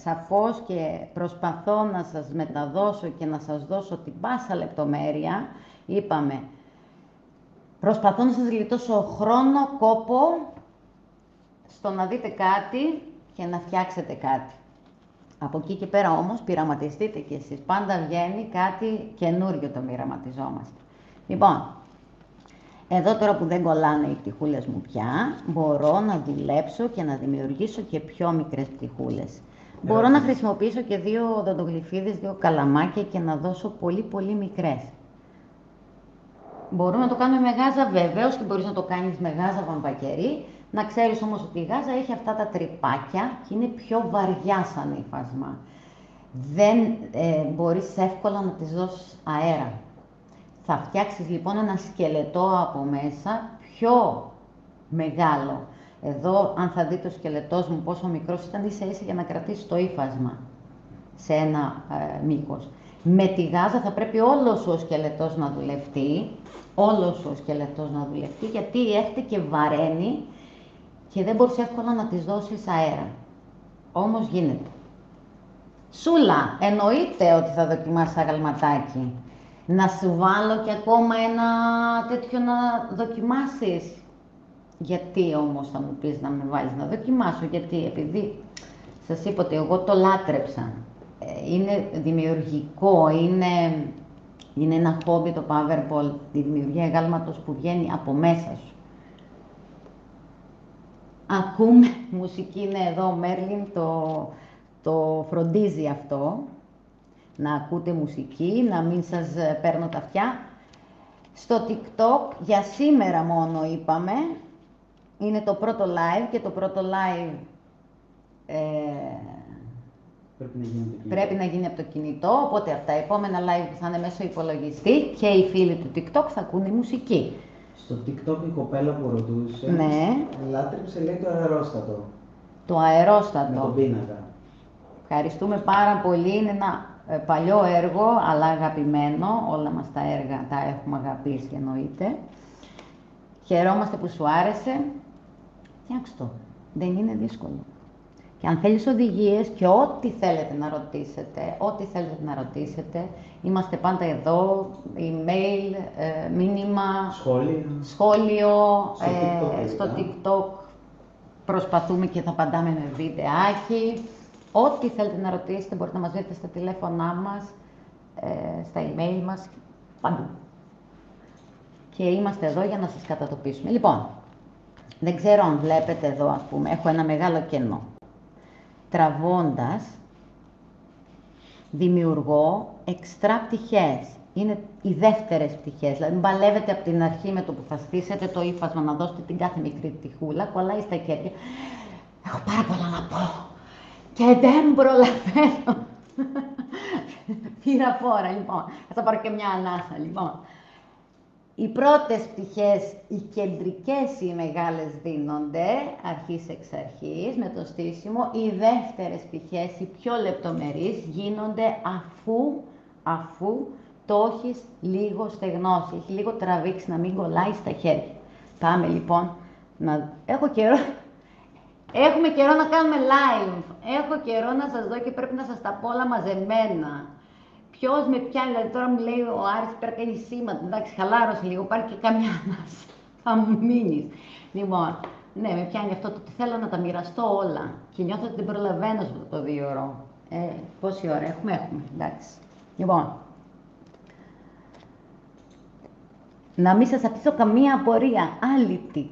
Σαφώς και προσπαθώ να σας μεταδώσω και να σας δώσω την πάσα λεπτομέρεια. Είπαμε, προσπαθώ να σας γλιτώσω χρόνο, κόπο, στο να δείτε κάτι και να φτιάξετε κάτι. Από εκεί και πέρα όμως πειραματιστείτε κι εσείς. Πάντα βγαίνει κάτι καινούριο, το πειραματιζόμαστε. Λοιπόν, εδώ τώρα που δεν κολλάνε οι πτυχούλες μου πια, μπορώ να δουλέψω και να δημιουργήσω και πιο μικρές πτυχούλες. Μπορώ να χρησιμοποιήσω και 2 οδοντογλυφίδες, 2 καλαμάκια και να δώσω πολύ μικρές. Μπορούμε να το κάνουμε με γάζα βεβαίως και μπορείς να το κάνεις με γάζα βαμβακερή. Να ξέρεις όμως ότι η γάζα έχει αυτά τα τρυπάκια και είναι πιο βαριά σαν ύφασμα. Δεν μπορείς εύκολα να της δώσεις αέρα. Θα φτιάξεις λοιπόν ένα σκελετό από μέσα πιο μεγάλο. Εδώ, αν θα δείτε το σκελετός μου πόσο μικρός ήταν, ίσα-ίσα για να κρατήσει το ύφασμα σε ένα μήκος. Με τη γάζα θα πρέπει όλος ο σκελετός να δουλευτεί, γιατί έρχεται και βαραίνει και δεν μπορείς εύκολα να της δώσεις αέρα. Όμως γίνεται. Σούλα, εννοείται ότι θα δοκιμάσεις αγαλματάκι. Να σου βάλω και ακόμα ένα τέτοιο να δοκιμάσεις. Γιατί όμως θα μου πεις να με βάλεις να δοκιμάσω, γιατί επειδή σας είπα ότι εγώ το λάτρεψα. Είναι δημιουργικό, είναι ένα χόμπι το Powerball, τη δημιουργία γάλματος που βγαίνει από μέσα σου. Ακούμε μουσική, είναι εδώ ο Μέρλιν, το φροντίζει αυτό, να ακούτε μουσική, να μην σας παίρνω τα αυτιά. Στο TikTok, για σήμερα μόνο είπαμε, είναι το πρώτο live και το πρώτο live πρέπει να γίνει από το κινητό, οπότε από τα επόμενα live που θα είναι μέσω υπολογιστή και οι φίλοι του TikTok θα ακούνε μουσική. Στο TikTok η κοπέλα που ρωτούσε, ναι, λάτρεψε, λέει, το αερόστατο. Το αερόστατο. Με τον πίνακα. Ευχαριστούμε πάρα πολύ. Είναι ένα παλιό έργο, αλλά αγαπημένο. Όλα μας τα έργα τα έχουμε αγαπήσει, εννοείται. Χαιρόμαστε που σου άρεσε. Φτιάξ' το. Δεν είναι δύσκολο. Και αν θέλεις οδηγίες και ό,τι θέλετε να ρωτήσετε, είμαστε πάντα εδώ, email, μήνυμα, σχόλιο, στο TikTok προσπαθούμε και θα απαντάμε με βιντεάκι. Ό,τι θέλετε να ρωτήσετε μπορείτε να μας βρείτε στα τηλέφωνά μας, στα email μας, παντού. Και είμαστε εδώ για να σας κατατοπίσουμε. Λοιπόν, δεν ξέρω αν βλέπετε εδώ, ας πούμε, έχω ένα μεγάλο κενό. Τραβώντας, δημιουργώ εξτρά πτυχές. Είναι οι δεύτερες πτυχές. Δηλαδή, μπαλεύετε από την αρχή με το που θα στήσετε το ύφασμα, να δώσετε την κάθε μικρή πτυχούλα, κολλάει στα χέρια. Έχω πάρα πολλά να πω και δεν προλαβαίνω. Πήρα φόρα, λοιπόν. Θα πάρω και μια ανάσα, λοιπόν. Οι πρώτες πτυχές, οι κεντρικές οι μεγάλες δίνονται αρχής εξ αρχής με το στήσιμο. Οι δεύτερες πτυχές, οι πιο λεπτομερείς, γίνονται αφού το έχεις λίγο στεγνώσει, έχει λίγο τραβήξει να μην κολλάει στα χέρια. Πάμε λοιπόν, έχουμε καιρό να κάνουμε live, έχω καιρό να σας δω και πρέπει να σας τα πω όλα μαζεμένα. Ποιος με πιάνει, δηλαδή τώρα μου λέει ο Άρης πρέπει να κάνει σήματα, εντάξει χαλάρωσε λίγο, πάρει και καμιά ανάσα, θα μου μείνεις. Λοιπόν, ναι, με πιάνει αυτό το ότι θέλω να τα μοιραστώ όλα και νιώθω ότι δεν προλαβαίνω σε αυτό το 2 ώρο. Πόση ώρα έχουμε, εντάξει. Λοιπόν, να μην σας αφήσω καμία απορία, άλυτη.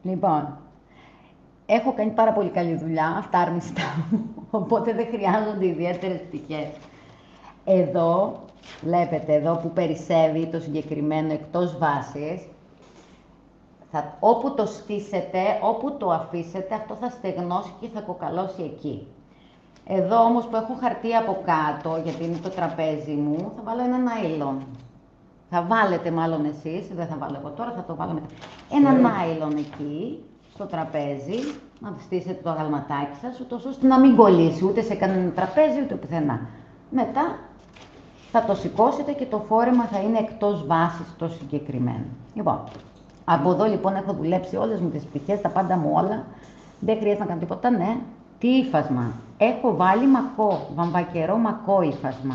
Λοιπόν, έχω κάνει πάρα πολύ καλή δουλειά, αυτάρμιστα μου, οπότε δεν χρειάζονται ιδιαίτερες πτυχές. Εδώ, βλέπετε εδώ που περισσεύει το συγκεκριμένο εκτός βάσης, όπου το στήσετε, όπου το αφήσετε, αυτό θα στεγνώσει και θα κοκαλώσει εκεί. Εδώ όμως που έχω χαρτί από κάτω, γιατί είναι το τραπέζι μου, θα βάλω ένα νάιλον. Θα βάλετε μάλλον εσείς, δεν θα βάλω εγώ τώρα, θα το βάλω μετά. Ένα νάιλον εκεί, στο τραπέζι, να στήσετε το αγαλματάκι σας, ούτως ώστε να μην κολλήσει ούτε σε κανένα τραπέζι, ούτε πουθενά. Μετά θα το σηκώσετε και το φόρεμα θα είναι εκτός βάσης το συγκεκριμένο. Λοιπόν, από εδώ λοιπόν έχω δουλέψει όλες μου τις πτυχές, τα πάντα μου όλα. Δεν χρειάζεται να κάνω τίποτα, ναι. Τι ύφασμα. Έχω βάλει μακό, βαμβακερό μακό ύφασμα.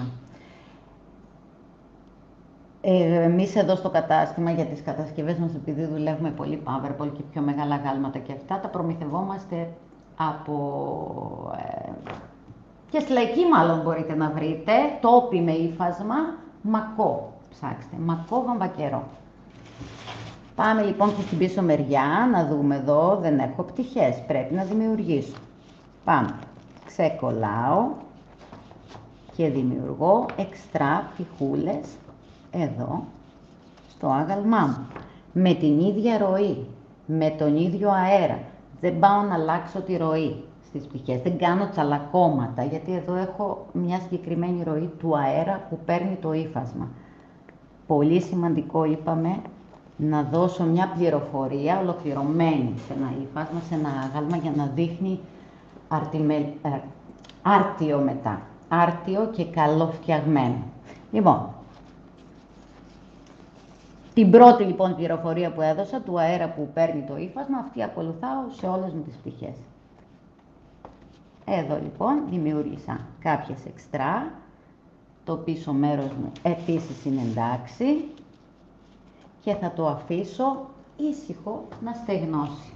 Εμείς εδώ στο κατάστημα για τις κατασκευές μας, επειδή δουλεύουμε πολύ Powerball και πιο μεγάλα γάλματα και αυτά, τα προμηθευόμαστε από... και στη Λαϊκή μάλλον μπορείτε να βρείτε, τόπι με ύφασμα, μακό, ψάξτε, μακό βαμβακερό. Πάμε λοιπόν και στην πίσω μεριά, να δούμε εδώ, δεν έχω πτυχές, πρέπει να δημιουργήσω. Πάμε, ξεκολλάω και δημιουργώ εξτρά πτυχούλες εδώ, στο άγαλμά μου, με την ίδια ροή, με τον ίδιο αέρα. Δεν πάω να αλλάξω τη ροή στις πτυχές, δεν κάνω τσαλακώματα, γιατί εδώ έχω μια συγκεκριμένη ροή του αέρα που παίρνει το ύφασμα. Πολύ σημαντικό, είπαμε, να δώσω μια πληροφορία ολοκληρωμένη σε ένα ύφασμα, σε ένα άγαλμα, για να δείχνει άρτιο μετά, άρτιο και καλοφτιαγμένο. Λοιπόν, την πρώτη λοιπόν πληροφορία που έδωσα, του αέρα που παίρνει το ύφασμα, αυτή ακολουθάω σε όλες μου τις πτυχές. Εδώ λοιπόν δημιούργησα κάποιες εξτρά. Το πίσω μέρος μου επίσης είναι εντάξει. Και θα το αφήσω ήσυχο να στεγνώσει.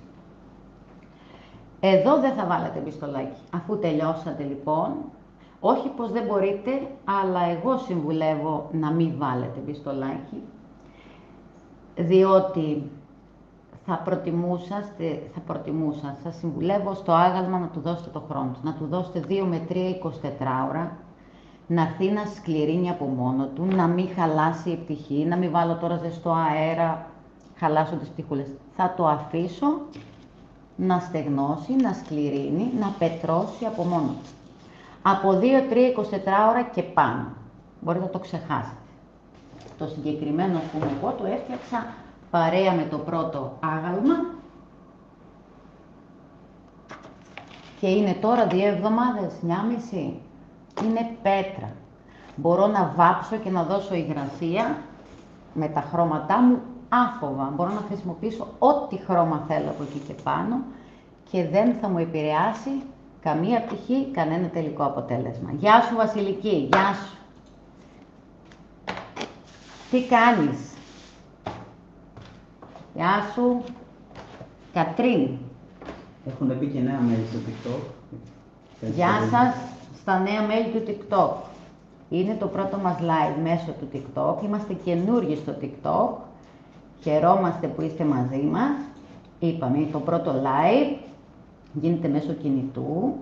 Εδώ δεν θα βάλετε πιστολάκι. Αφού τελειώσατε λοιπόν, όχι πως δεν μπορείτε, αλλά εγώ συμβουλεύω να μην βάλετε πιστολάκι, διότι σας συμβουλεύω στο άγαλμα να του δώσετε το χρόνο του, να του δώσετε 2 με 3, 24 ώρα, να έρθει να σκληρύνει από μόνο του, να μην χαλάσει η πτυχή, να μην βάλω τώρα ζεστό αέρα, χαλάσω τις πτυχούλες. Θα το αφήσω να στεγνώσει, να σκληρύνει, να πετρώσει από μόνο του. Από 2, 3, 24 ώρα και πάνω. Μπορείτε να το ξεχάσετε. Το συγκεκριμένο, ας πούμε, εγώ το έφτιαξα παρέα με το πρώτο άγαλμα και είναι τώρα 2 εβδομάδες, 1,5. Είναι πέτρα. Μπορώ να βάψω και να δώσω υγρασία με τα χρώματά μου άφοβα. Μπορώ να χρησιμοποιήσω ό,τι χρώμα θέλω από εκεί και πάνω και δεν θα μου επηρεάσει καμία πτυχή, κανένα τελικό αποτέλεσμα. Γεια σου Βασιλική, γεια σου. Τι κάνεις? Γεια σου Κατρίν. Έχουν πει και νέα μέλη στο TikTok. Γεια σας στα νέα μέλη του TikTok. Είναι το πρώτο μας live μέσω του TikTok. Είμαστε καινούργοι στο TikTok. Χαιρόμαστε που είστε μαζί μας. Είπαμε, το πρώτο live γίνεται μέσω κινητού.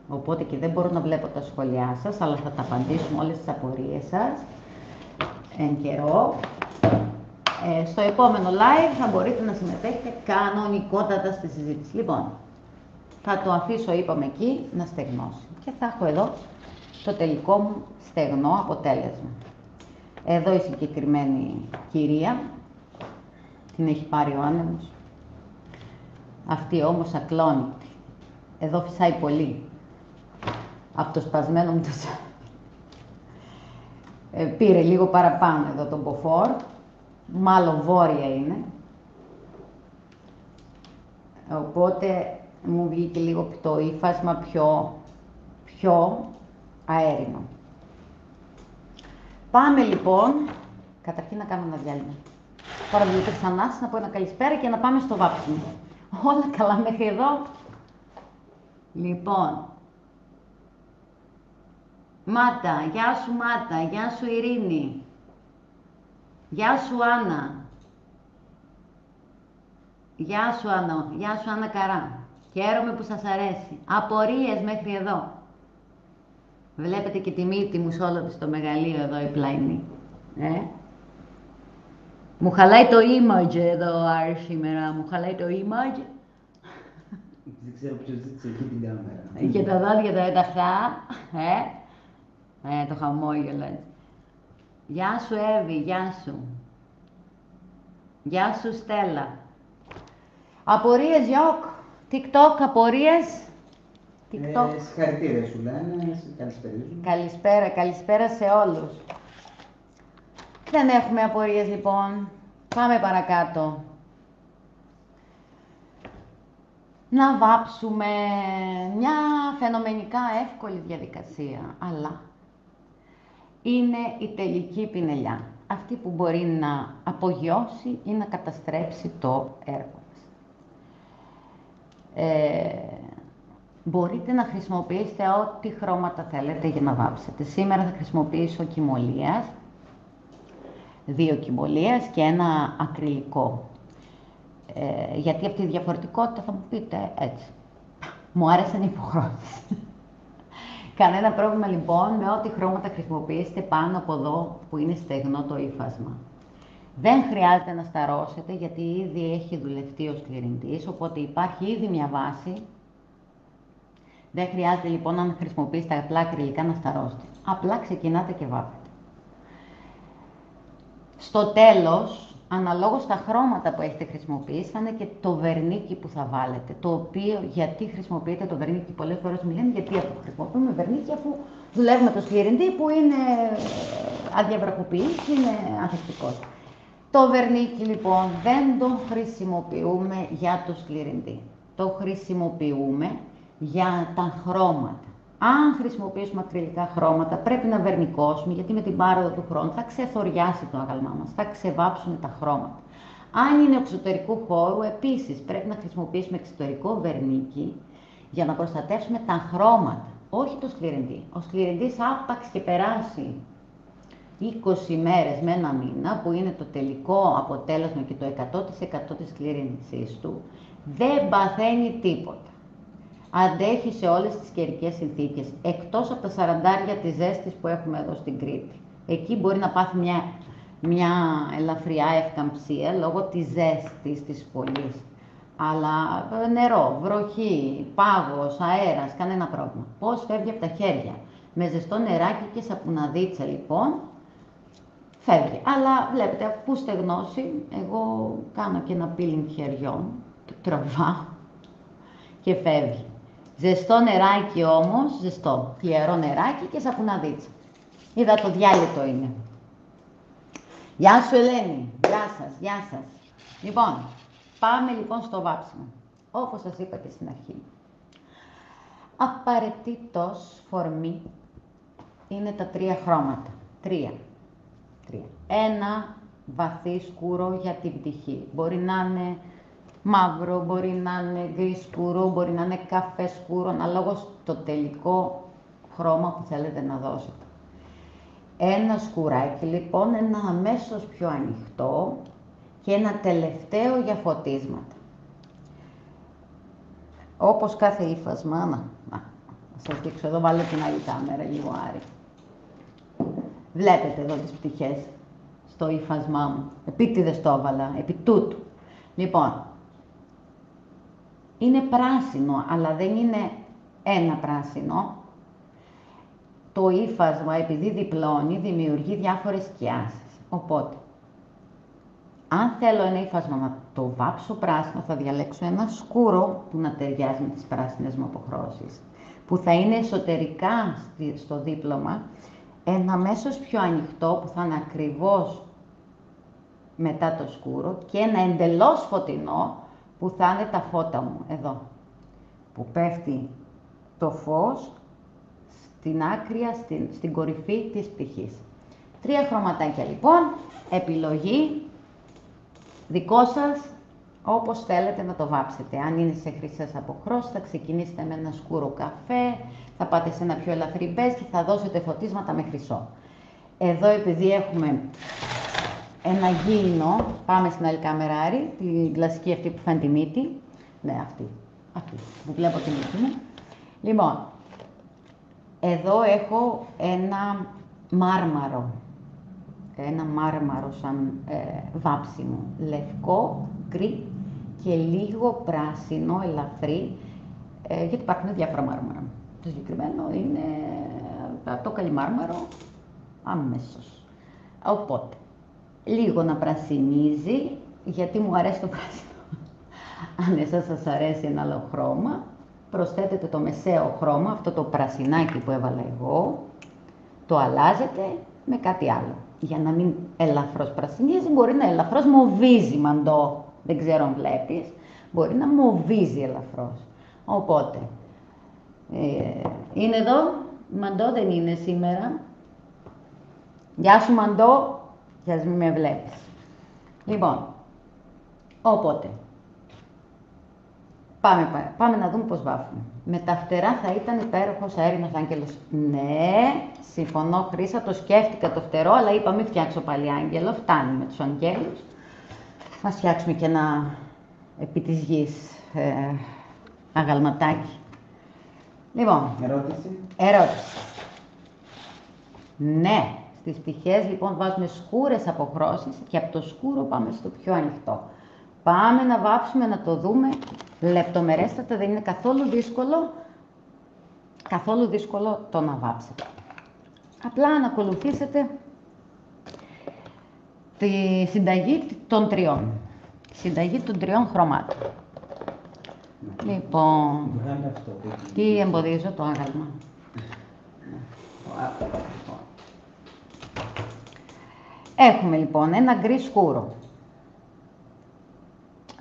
Οπότε και δεν μπορώ να βλέπω τα σχόλιά σας, αλλά θα τα απαντήσουμε όλες τις απορίες σας εν καιρό. Στο επόμενο live θα μπορείτε να συμμετέχετε κανονικότατα στη συζήτηση. Λοιπόν, θα το αφήσω, είπαμε, εκεί να στεγνώσει. Και θα έχω εδώ το τελικό μου στεγνό αποτέλεσμα. Εδώ η συγκεκριμένη κυρία, την έχει πάρει ο άνεμος. Αυτή όμως ακλόνητη. Εδώ φυσάει πολύ. Από το σπασμένο μου το πήρε λίγο παραπάνω εδώ τον μποφόρ. Μάλλον βόρεια είναι. Οπότε μου βγήκε λίγο το ύφασμα πιο αέρινο. Πάμε λοιπόν, καταρχήν να κάνουμε ένα διάλειμμα. Τώρα βγήκε ξανά, να πω ένα καλησπέρα και να πάμε στο βάψιμο. Όλα καλά μέχρι εδώ. Λοιπόν, Μάτα, γεια σου Μάτα, γεια σου Ειρήνη. Γεια σου Άννα. Γεια σου Άννα, γεια σου Άννα Καρά. Χαίρομαι που σας αρέσει. Απορίες μέχρι εδώ. Βλέπετε και τη μύτη μου σε όλο το μεγαλείο εδώ η πλαϊνή. Μου χαλάει το image εδώ Άρη σήμερα. Μου χαλάει το image. Δεν ξέρω ποιος ζήτησε εκεί την κάμερα. Και τα δόντια τα έταχτα. Το χαμόγελο έτσι. Γεια σου Εύη, γεια σου. Γεια σου Στέλλα. Απορίες Γιώκ, TikTok, απορίες. TikTok. Συγχαρητήρια σου λένε, καλησπέριζουν. Καλησπέρα, καλησπέρα σε όλους. Δεν έχουμε απορίες λοιπόν. Πάμε παρακάτω. Να βάψουμε μια φαινομενικά εύκολη διαδικασία, αλλά είναι η τελική πινελιά. Αυτή που μπορεί να απογειώσει ή να καταστρέψει το έργο μας. Μπορείτε να χρησιμοποιήσετε ό,τι χρώματα θέλετε για να βάψετε. Σήμερα θα χρησιμοποιήσω κυμολίας, 2 κυμολίας και ένα ακριλικό. Γιατί αυτή η διαφορετικότητα θα μου πείτε έτσι. Μου άρεσαν οι υποχρώσεις. Κανένα πρόβλημα λοιπόν με ό,τι χρώματα χρησιμοποιήσετε πάνω από εδώ που είναι στεγνό το ύφασμα. Δεν χρειάζεται να σταρώσετε γιατί ήδη έχει δουλευτεί ο σκληρυντής, οπότε υπάρχει ήδη μια βάση. Δεν χρειάζεται λοιπόν να χρησιμοποιήσετε απλά ακριλικά να σταρώσετε. Απλά ξεκινάτε και βάφετε. Στο τέλος, αναλόγως στα χρώματα που έχετε χρησιμοποιήσει, θα είναι και το βερνίκι που θα βάλετε. Το οποίο, γιατί χρησιμοποιείτε το βερνίκι, πολλές φορές μου λένε γιατί χρησιμοποιούμε βερνίκι αφού δουλεύουμε το σκληρυντή που είναι αδιαβραχοποιής και είναι ανθεκτικός. Το βερνίκι λοιπόν δεν το χρησιμοποιούμε για το σκληρυντή. Το χρησιμοποιούμε για τα χρώματα. Αν χρησιμοποιήσουμε ακριλικά χρώματα, πρέπει να βερνικώσουμε, γιατί με την πάροδο του χρόνου θα ξεθοριάσει το άγαλμά μας, θα ξεβάψουν τα χρώματα. Αν είναι εξωτερικού χώρου, επίσης πρέπει να χρησιμοποιήσουμε εξωτερικό βερνίκι για να προστατεύσουμε τα χρώματα, όχι το σκληρεντή. Ο σκληρεντής άπαξ και περάσει 20 μέρες με ένα μήνα, που είναι το τελικό αποτέλεσμα και το 100% της σκληρίνησής του, δεν παθαίνει τίποτα. Αντέχει σε όλες τις καιρικές συνθήκες, εκτός από τα 40 της ζέστης που έχουμε εδώ στην Κρήτη. Εκεί μπορεί να πάθει μια ελαφριά ευκαμψία λόγω της ζέστης της φωλής. Αλλά νερό, βροχή, πάγος, αέρας, κανένα πρόβλημα. Πώς φεύγει από τα χέρια? Με ζεστό νεράκι και σαπουναδίτσα λοιπόν, φεύγει. Αλλά βλέπετε, αφού στεγνώσει, εγώ κάνω και ένα peeling χεριών, το τραβάω και φεύγει. Ζεστό νεράκι όμως, ζεστό, χλιαρό νεράκι και σαπουναδίτσα. Είδα το διάλειτο είναι. Γεια σου Ελένη, γεια σας, γεια σας. Λοιπόν, πάμε λοιπόν στο βάψιμο. Όπως σας είπα και στην αρχή. Απαραίτητος φορμή είναι τα 3 χρώματα. 3. Ένα βαθύ σκούρο για την πτυχή. Μπορεί να είναι μαύρο, μπορεί να είναι γκρι σκούρο, μπορεί να είναι καφέ σκούρο, αναλόγως το τελικό χρώμα που θέλετε να δώσετε. Ένα σκουράκι λοιπόν, ένα αμέσως πιο ανοιχτό και ένα τελευταίο για φωτίσματα. Όπως κάθε ύφασμα, να σας δείξω εδώ, βάλω την άλλη κάμερα λίγο Άρη. Βλέπετε εδώ τις πτυχές στο ύφασμά μου, επίτηδες το έβαλα, επί τούτου. Λοιπόν, είναι πράσινο, αλλά δεν είναι ένα πράσινο. Το ύφασμα, επειδή διπλώνει, δημιουργεί διάφορες σκιάσεις. Οπότε, αν θέλω ένα ύφασμα να το βάψω πράσινο, θα διαλέξω ένα σκούρο που να ταιριάζει με τις πράσινες μου αποχρώσεις, που θα είναι εσωτερικά στο δίπλωμα, ένα αμέσως πιο ανοιχτό που θα είναι ακριβώς μετά το σκούρο και ένα εντελώς φωτεινό που θα είναι τα φώτα μου, εδώ, που πέφτει το φως στην άκρια, στην κορυφή της πτυχής. 3 χρωματάκια λοιπόν, επιλογή δικό σας, όπως θέλετε να το βάψετε. Αν είναι σε χρυσές αποχρώσεις, θα ξεκινήσετε με ένα σκούρο καφέ, θα πάτε σε ένα πιο ελαφρύ μπέζ και θα δώσετε φωτίσματα με χρυσό. Εδώ επειδή έχουμε ένα γήινο, πάμε στην άλλη κάμερα Άρη, την κλασική αυτή που φάνει τη μύτη. Ναι, αυτή που βλέπω τη μύτη μου. Λοιπόν, εδώ έχω ένα μάρμαρο σαν βάψιμο, λευκό, γκρι και λίγο πράσινο, ελαφρύ, γιατί υπάρχουν διάφορα μάρμαρα. Το συγκεκριμένο είναι το καλυμάρμαρο άμεσος. Οπότε, λίγο να πρασινίζει, γιατί μου αρέσει το πράσινο. Αν εσάς σας αρέσει ένα άλλο χρώμα, προσθέτετε το μεσαίο χρώμα, αυτό το πρασινάκι που έβαλα εγώ, το αλλάζετε με κάτι άλλο. Για να μην ελαφρώς πρασινίζει, μπορεί να ελαφρώς μοβίζει μαντό, δεν ξέρω αν βλέπεις, μπορεί να μοβίζει ελαφρώς. Οπότε, είναι εδώ, μαντό δεν είναι σήμερα. Γεια σου μαντό, κι ας μην με βλέπεις. Λοιπόν, οπότε, πάμε να δούμε πώς βάφουμε. Με τα φτερά θα ήταν υπέροχος αέρινος άγγελος. Ναι, συμφωνώ Χρύσα, το σκέφτηκα το φτερό, αλλά είπα μην φτιάξω πάλι άγγελο, φτάνει με τους αγγέλους. Ας φτιάξουμε και ένα επί της γης αγαλματάκι. Λοιπόν, ερώτηση. Ναι, στις πτυχές λοιπόν βάζουμε σκούρες αποχρώσεις και από το σκούρο πάμε στο πιο ανοιχτό. Πάμε να βάψουμε, να το δούμε λεπτομερέστατα, δεν είναι καθόλου δύσκολο το να βάψετε. Απλά να ακολουθήσετε τη συνταγή των 3. Συνταγή των 3 χρωμάτων. Λοιπόν, τι εμποδίζω το άγαλμα. Έχουμε λοιπόν ένα γκρι σκούρο.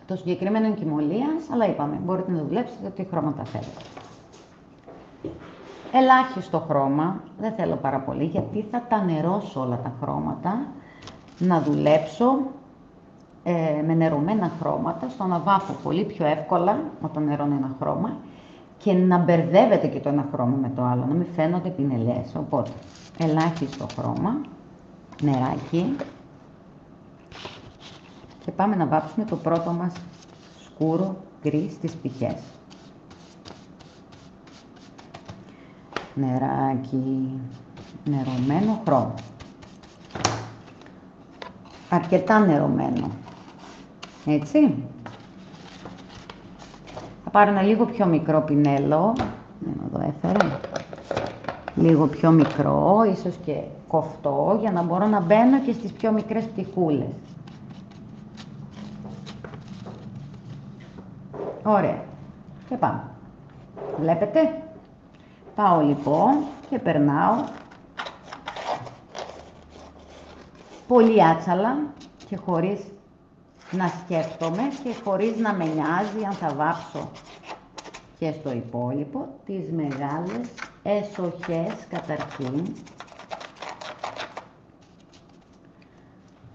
Το συγκεκριμένο είναι κοιμωλίας, αλλά είπαμε, μπορείτε να δουλέψετε ό,τι χρώματα θέλετε. Ελάχιστο χρώμα, δεν θέλω πάρα πολύ, γιατί θα τα νερώσω όλα τα χρώματα. Να δουλέψω με νερωμένα χρώματα, στο να βάφω πολύ πιο εύκολα όταν νερώνω ένα χρώμα και να μπερδεύεται και το ένα χρώμα με το άλλο, να μην φαίνονται πινελιές. Οπότε, ελάχιστο χρώμα, νεράκι και πάμε να βάψουμε το πρώτο μας σκούρο γκρι στις πτυχές. Νεράκι, νερωμένο χρώμα. Αρκετά νερωμένο. Έτσι. Θα πάρω ένα λίγο πιο μικρό πινέλο. Εδώ έφερα. Λίγο πιο μικρό, ίσως και κοφτό, για να μπορώ να μπαίνω και στις πιο μικρές πτυχούλες. Ωραία. Και πάμε. Βλέπετε. Πάω λοιπόν και περνάω πολύ άτσαλα και χωρίς να σκέφτομαι και χωρίς να με νοιάζει αν θα βάψω και στο υπόλοιπο τις μεγάλες εσοχές καταρχήν.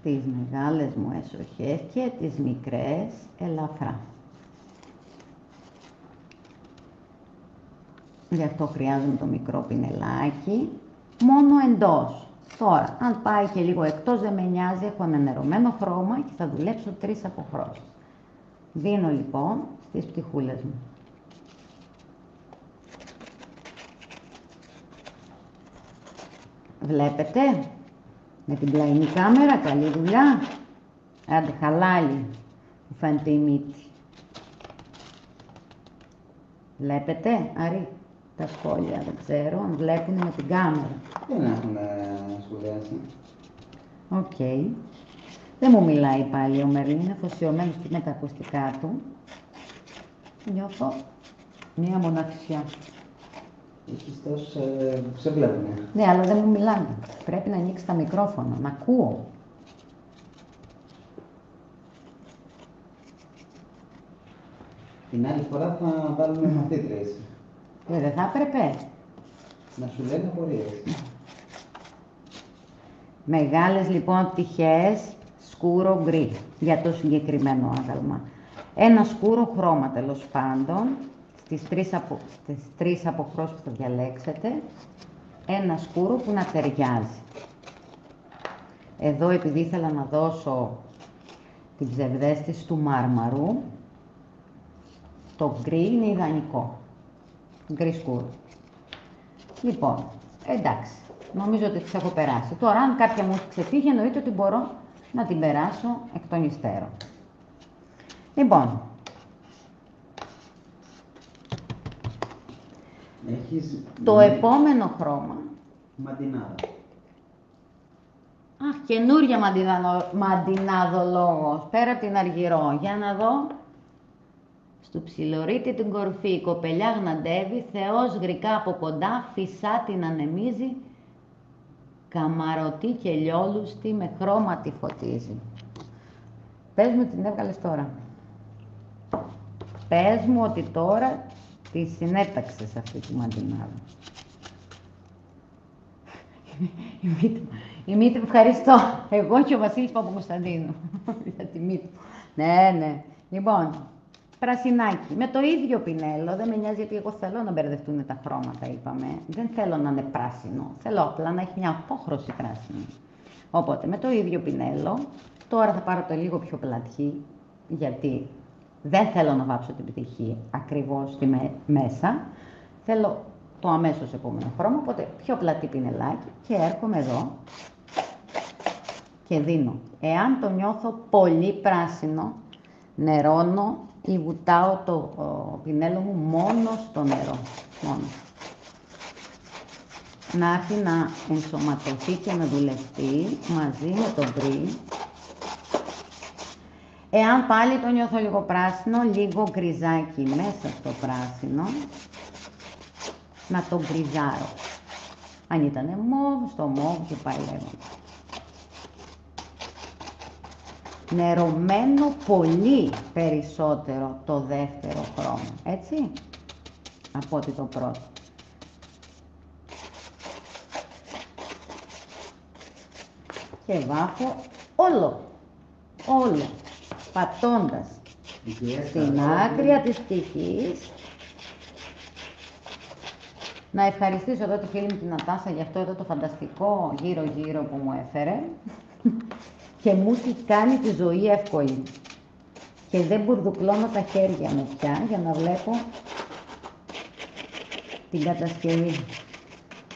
Τις μεγάλες μου εσοχές και τις μικρές ελαφρά. Γι' αυτό χρειάζομαι το μικρό πινελάκι, μόνο εντός. Τώρα, αν πάει και λίγο εκτός δεν με νοιάζει, έχω ένα νερωμένο χρώμα και θα δουλέψω 3 αποχρώσεις. Δίνω λοιπόν στις πτυχούλες μου. Βλέπετε, με την πλαϊνή κάμερα, καλή δουλειά. Άντε χαλάλι, μου φαίνεται η μύτη. Βλέπετε, Άρη, τα σχόλια, δεν ξέρω αν βλέπουν με την κάμερα. Δεν έχουν σχολιάσει. Οκ. Δεν μου μιλάει πάλι ο Μερλίν, είναι αφοσιωμένος με τα ακουστικά του. Νιώθω μία μοναξιά. Έχεις τόσο... σε βλέπουνε. Ναι, αλλά δεν μου μιλάνε. Πρέπει να ανοίξει τα μικρόφωνα, να ακούω. Την άλλη φορά θα βάλουμε μαθήτρες. Δεν θα έπρεπε. Να σου λένε απορίες. Μεγάλες λοιπόν πτυχές, σκούρο γκρι, για το συγκεκριμένο άγαλμα. Ένα σκούρο χρώμα τέλος πάντων, στις τρεις αποχρώσεις που θα διαλέξετε, ένα σκούρο που να ταιριάζει. Εδώ επειδή ήθελα να δώσω την ψευδαίσθηση του μάρμαρου, το γκρι είναι ιδανικό. Γκρι σκούρο. Λοιπόν, εντάξει, νομίζω ότι τις έχω περάσει. Τώρα, αν κάποια μου έχει ξεφύγει, εννοείται ότι μπορώ να την περάσω εκ των υστέρων. Λοιπόν, Έχεις... το επόμενο χρώμα. Μαντινάδα. Αχ, καινούρια μαντινάδο πέρα από την Αργυρό. Για να δω. Στου ψιλορίτη την κορφή, η κοπελιά γναντεύει, Θεός γρικά από κοντά, φυσά την ανεμίζει, καμαρωτή και λιόλουστη με χρώμα τη φωτίζει. Πες μου την έβγαλες τώρα. Πες μου ότι τώρα τη συνέταξες αυτή τη μαντινάδα. Η μύτη μου, ευχαριστώ. Εγώ και ο Βασίλης Παπακοσταντίνου. Για τη μύτη μου. Ναι. Λοιπόν, πρασινάκι. Με το ίδιο πινέλο, δεν με νοιάζει γιατί εγώ θέλω να μπερδευτούν τα χρώματα, είπαμε. Δεν θέλω να είναι πράσινο. Θέλω απλά να έχει μια απόχρωση πράσινη. Οπότε, με το ίδιο πινέλο, τώρα θα πάρω το λίγο πιο πλατή, γιατί δεν θέλω να βάψω την πτυχή ακριβώς μέσα. Θέλω το αμέσως επόμενο χρώμα, οπότε πιο πλατή πινελάκι και έρχομαι εδώ και δίνω. Εάν το νιώθω πολύ πράσινο, νερώνω ή βουτάω το πινέλο μου μόνο στο νερό. Μόνο. Να έρθει να ενσωματωθεί και να δουλευτεί μαζί με το γκρι. Εάν πάλι το νιώθω λίγο πράσινο, λίγο γκριζάκι μέσα στο πράσινο, να το γκριζάρω. Αν ήταν μόβ, στο μόβ και πάει λέγοντα. Νερωμένο πολύ περισσότερο το δεύτερο χρώμα, έτσι, από ότι το πρώτο. και βάφω όλο, πατώντας στην άκρη της πτυχής. Να ευχαριστήσω εδώ τη φίλη μου την Νατάσα για αυτό εδώ το φανταστικό γύρω-γύρω που μου έφερε και μου έχει κάνει τη ζωή εύκολη. Και δεν μπουρδουκλώνω τα χέρια μου πια για να βλέπω την κατασκευή.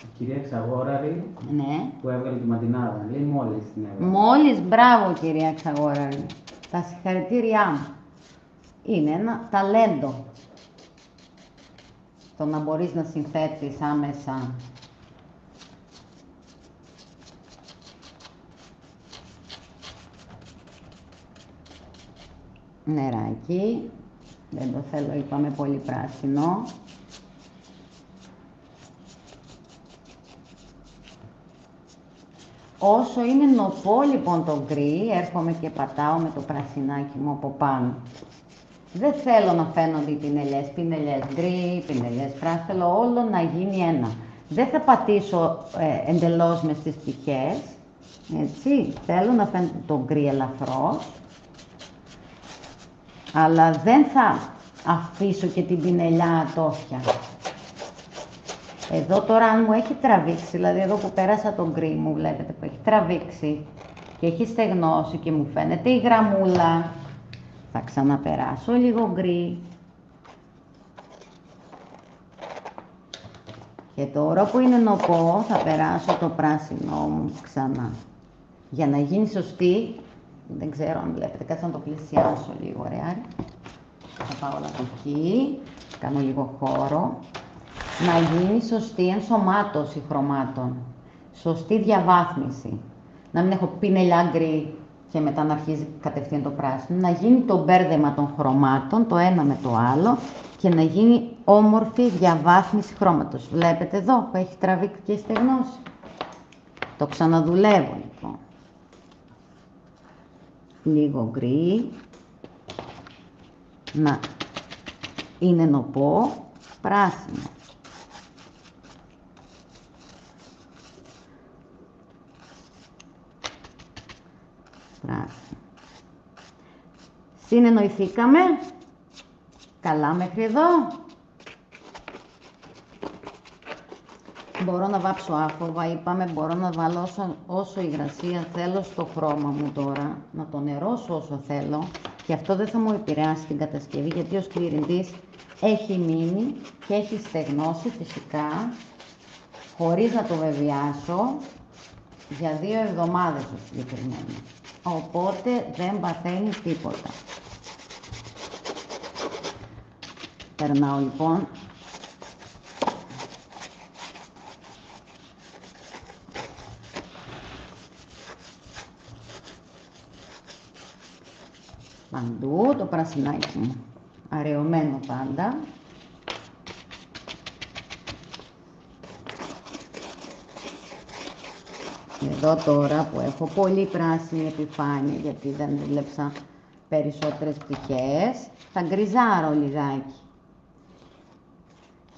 Η κυρία Ξαγόραρη, Ναι. που έβγαλε τη ματινάδα, λέει μόλις την έβγαλε. Μόλις, μπράβο κυρία Ξαγόραρη. Τα συγχαρητήριά μου. Είναι ένα ταλέντο το να μπορείς να συνθέτεις άμεσα νεράκι. Δεν το θέλω, είπαμε, πολύ πράσινο. Όσο είναι νοπό λοιπόν το γκρι, έρχομαι και πατάω με το πρασινάκι μου από πάνω. Δεν θέλω να φαίνονται οι πινελιές γκρι, πινελιές πράσινο, θέλω όλο να γίνει ένα. Δεν θα πατήσω εντελώς μες στις πτυχές, έτσι, θέλω να φαίνεται το γκρι ελαφρώς, αλλά δεν θα αφήσω και την πινελιά ατόφια. Εδώ τώρα αν μου έχει τραβήξει, δηλαδή εδώ που πέρασα το γκρι μου, βλέπετε που έχει τραβήξει και έχει στεγνώσει και μου φαίνεται η γραμμούλα, θα ξαναπεράσω λίγο γκρι. Και τώρα που είναι νοπό θα περάσω το πράσινό μου ξανά. Για να γίνει σωστή, δεν ξέρω αν βλέπετε, κάτσε να το πλησιάσω λίγο, ωραία. Θα πάω όλα από εκεί, κάνω λίγο χώρο. Να γίνει σωστή ενσωμάτωση χρωμάτων, σωστή διαβάθμιση. Να μην έχω πινελιά γκρι και μετά να αρχίζει κατευθείαν το πράσινο. Να γίνει το μπέρδεμα των χρωμάτων, το ένα με το άλλο και να γίνει όμορφη διαβάθμιση χρώματος. Βλέπετε εδώ που έχει τραβήξει και στεγνώσει. Το ξαναδουλεύω λοιπόν. Λίγο γκρι. Να είναι νοπό, πράσινο. Συνεννοηθήκαμε. Καλά μέχρι εδώ. Μπορώ να βάψω άφοβα, είπαμε, μπορώ να βάλω όσο υγρασία θέλω στο χρώμα μου τώρα, να το νερώσω όσο θέλω και αυτό δεν θα μου επηρεάσει την κατασκευή γιατί ο σκληρυντής έχει μείνει και έχει στεγνώσει φυσικά χωρίς να το βεβαιάσω για 2 εβδομάδες το συγκεκριμένο. Οπότε δεν παθαίνει τίποτα. Περνάω λοιπόν παντού το πρασινάκι μου, αραιωμένο πάντα. Εδώ τώρα που έχω πολύ πράσινη επιφάνεια γιατί δεν δούλεψα περισσότερες πτυχές, θα γκριζάρω λιγάκι.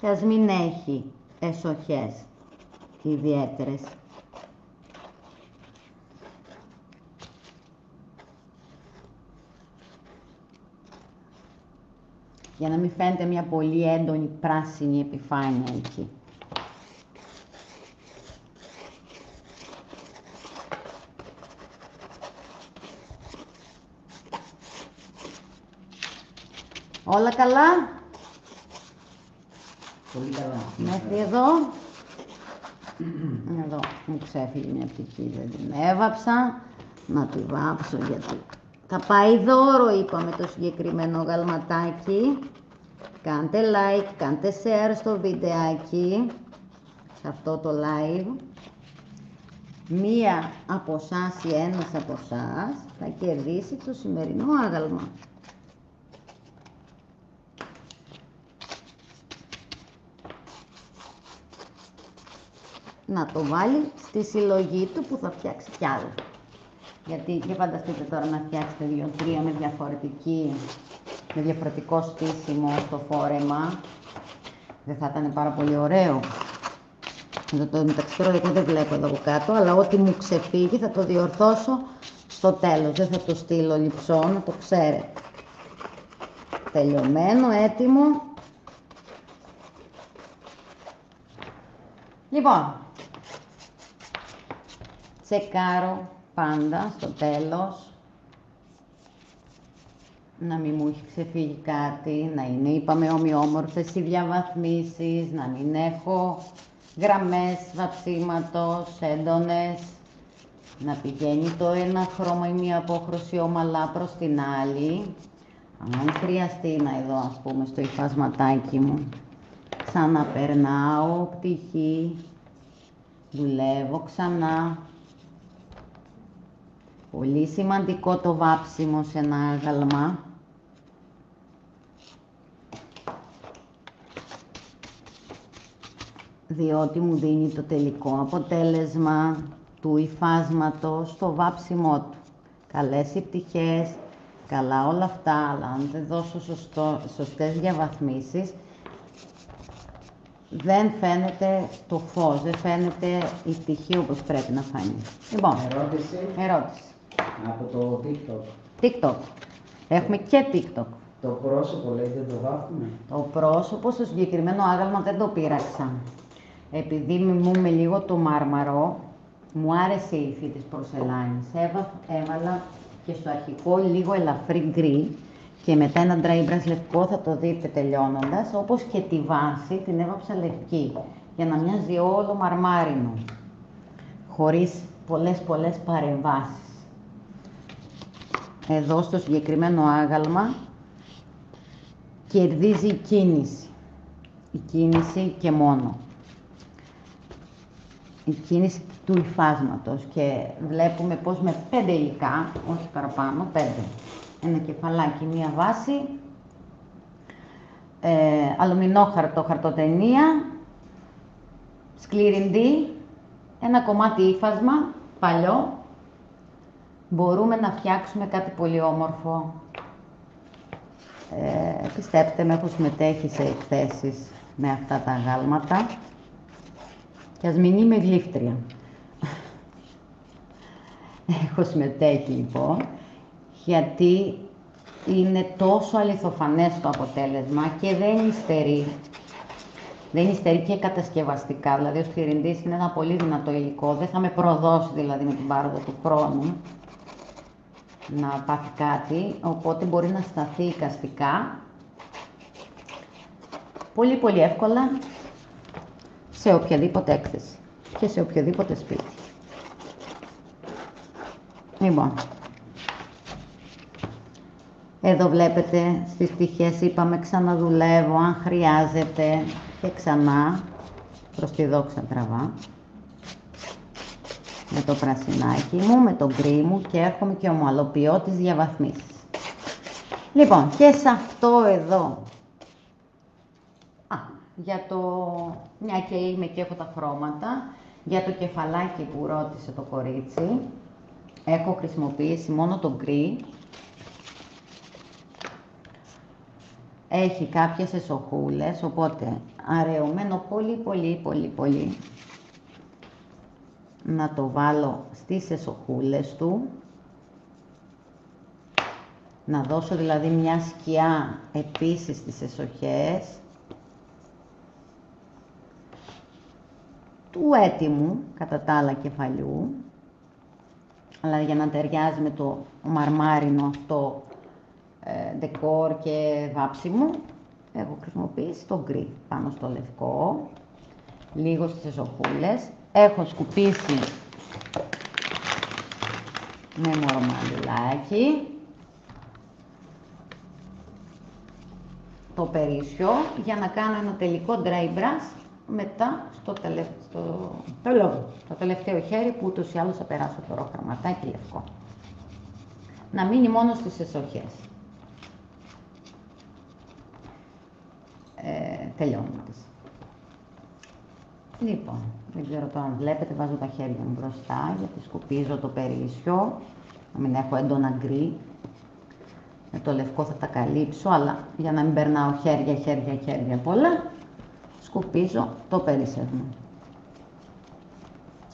Και ας μην έχει εσοχές ιδιαίτερες. Για να μην φαίνεται μια πολύ έντονη πράσινη επιφάνεια εκεί. Όλα καλά. Πολύ καλά. Μέχρι εδώ. Εδώ μου ξέφυγε μια πτυχή, δεν την έβαψα. Να τη βάψω γιατί θα πάει δώρο, είπαμε, το συγκεκριμένο γαλματάκι. Κάντε like, κάντε share στο βιντεάκι, σε αυτό το live. Μία από εσάς ή ένας από εσάς θα κερδίσει το σημερινό άγαλμα. Να το βάλει στη συλλογή του που θα φτιάξει κι άλλο. Γιατί και φανταστείτε τώρα να φτιάξετε 2-3 με διαφορετικό στήσιμο στο φόρεμα. Δεν θα ήταν πάρα πολύ ωραίο. μεταξύ τώρα δεν βλέπω εδώ από κάτω, αλλά ό,τι μου ξεφύγει θα το διορθώσω στο τέλος. Δεν θα το στείλω λιψό, να το ξέρετε. Τελειωμένο, έτοιμο. Λοιπόν, τσεκάρω πάντα στο τέλος να μην μου έχει ξεφύγει κάτι, να είναι, είπαμε, ομοιόμορφες οι διαβαθμίσεις, να μην έχω γραμμές βαψίματος έντονες, να πηγαίνει το ένα χρώμα ή μία απόχρωση ομαλά προς την άλλη. Αν χρειαστεί να εδώ, ας πούμε, στο υφασματάκι μου, ξαναπερνάω πτυχή, δουλεύω ξανά. Πολύ σημαντικό το βάψιμο σε ένα άγαλμα. Διότι μου δίνει το τελικό αποτέλεσμα του υφάσματος στο βάψιμό του. Καλές οι πτυχές, καλά όλα αυτά, αλλά αν δεν δώσω σωστές διαβαθμίσεις, δεν φαίνεται το φως, δεν φαίνεται η πτυχή όπως πρέπει να φανεί. Λοιπόν, ερώτηση. Από το TikTok. TikTok. Έχουμε και TikTok. Το πρόσωπο, λέει, δεν το βάφουμε. Το πρόσωπο στο συγκεκριμένο άγαλμα δεν το πείραξα. Επειδή μιμούμε λίγο το μάρμαρο, μου άρεσε η υφή της πορσελάνης. Έβαλα και στο αρχικό λίγο ελαφρύ γκρι και μετά ένα dry brush λευκό, θα το δείτε τελειώνοντας, όπως και τη βάση την έβαψα λευκή, για να μοιάζει όλο μαρμάρινο, χωρίς πολλές παρεμβάσεις. Εδώ στο συγκεκριμένο άγαλμα κερδίζει η κίνηση και μόνο. Η κίνηση του υφάσματος και βλέπουμε πως με 5 υλικά, όχι παραπάνω, 5. Ένα κεφαλάκι, μία βάση, αλουμινόχαρτο, χαρτοτενία, σκληρινδί, ένα κομμάτι ύφασμα, παλιό. Μπορούμε να φτιάξουμε κάτι πολύ όμορφο. Πιστέψτε με, έχω συμμετέχει σε εκθέσεις με αυτά τα αγάλματα και ας μην είμαι γλύφτρια. Έχω συμμετέχει λοιπόν, γιατί είναι τόσο αληθοφανές το αποτέλεσμα και δεν υστερεί. Δεν υστερεί και κατασκευαστικά, δηλαδή ο σκληρινδής είναι ένα πολύ δυνατό υλικό, δεν θα με προδώσει δηλαδή με την πάροδο του χρόνου να πάθει κάτι, οπότε μπορεί να σταθεί εικαστικά πολύ εύκολα σε οποιαδήποτε έκθεση και σε οποιοδήποτε σπίτι. Λοιπόν, εδώ βλέπετε στις πτυχές είπαμε ξαναδουλεύω αν χρειάζεται και ξανά προς τη δόξα τραβά με το πρασινάκι μου, με το γκρι μου και έρχομαι και ομαλοποιώ τις διαβαθμίσεις. Λοιπόν, και σε αυτό εδώ, μια και είμαι και έχω τα χρώματα, για το κεφαλάκι που ρώτησε το κορίτσι, έχω χρησιμοποιήσει μόνο το γκρι. Έχει κάποιες εσωχούλες, οπότε αραιωμένο πολύ να το βάλω στις εσωχούλες του, να δώσω δηλαδή μια σκιά επίσης στις εσωχές του έτοιμου κατά τα άλλα κεφαλιού, αλλά για να ταιριάζει με το μαρμάρινο αυτό ντεκόρ και βάψιμο, έχω χρησιμοποιήσει το γκρι πάνω στο λευκό, λίγο στις εσωχούλες. Έχω σκουπίσει με μορομαντιλάκι το περίσσιο για να κάνω ένα τελικό dry brush μετά στο τελευταίο χέρι που ούτως ή άλλως θα περάσω το ροζ χρωματάκι λευκό. Να μείνει μόνο στις εσωχές. Τελειώνοντας. Λοιπόν, δεν ξέρω τώρα αν βλέπετε, βάζω τα χέρια μου μπροστά γιατί σκουπίζω το περίσσιο, να μην έχω έντονα γκρι. Με το λευκό θα τα καλύψω, αλλά για να μην περνάω χέρια πολλά, σκουπίζω το περίσσιο μου.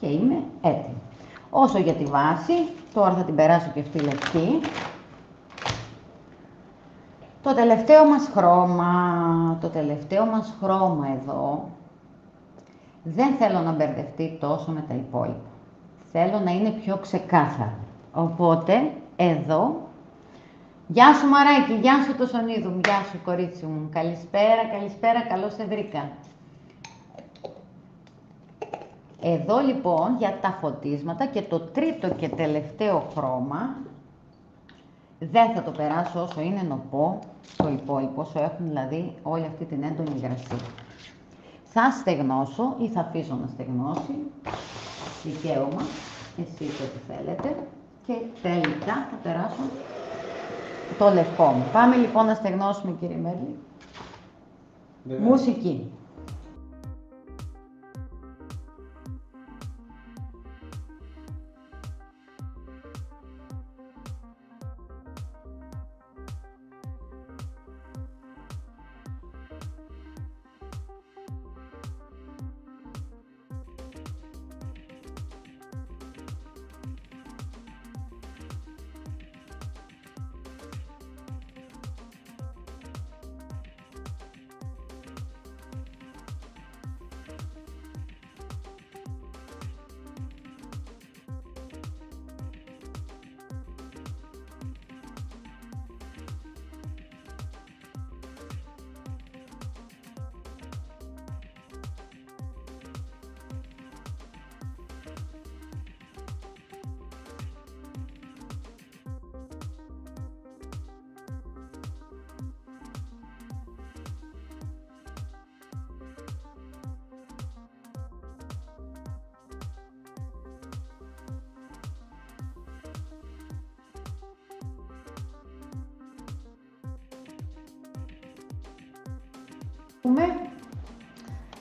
και είμαι έτοιμη. Όσο για τη βάση, τώρα θα την περάσω και αυτή λευκή. Το τελευταίο μας χρώμα εδώ, δεν θέλω να μπερδευτεί τόσο με τα υπόλοιπα. Θέλω να είναι πιο ξεκάθαρο. Οπότε, εδώ, γεια σου Μαράκι, γεια σου το Σονίδου μου, γεια σου κορίτσι μου, καλησπέρα, καλώς σε βρήκα. Εδώ λοιπόν για τα φωτίσματα και το τρίτο και τελευταίο χρώμα, δεν θα το περάσω όσο είναι νοπό το υπόλοιπο, όσο έχουν δηλαδή όλη αυτή την έντονη υγρασία. Θα στεγνώσω ή θα αφήσω να στεγνώσει, δικαίωμα, εσείς ό,τι θέλετε, και τελικά θα περάσω το λευκό μου. Πάμε λοιπόν να στεγνώσουμε, κύριε Μέρλη. Μουσική.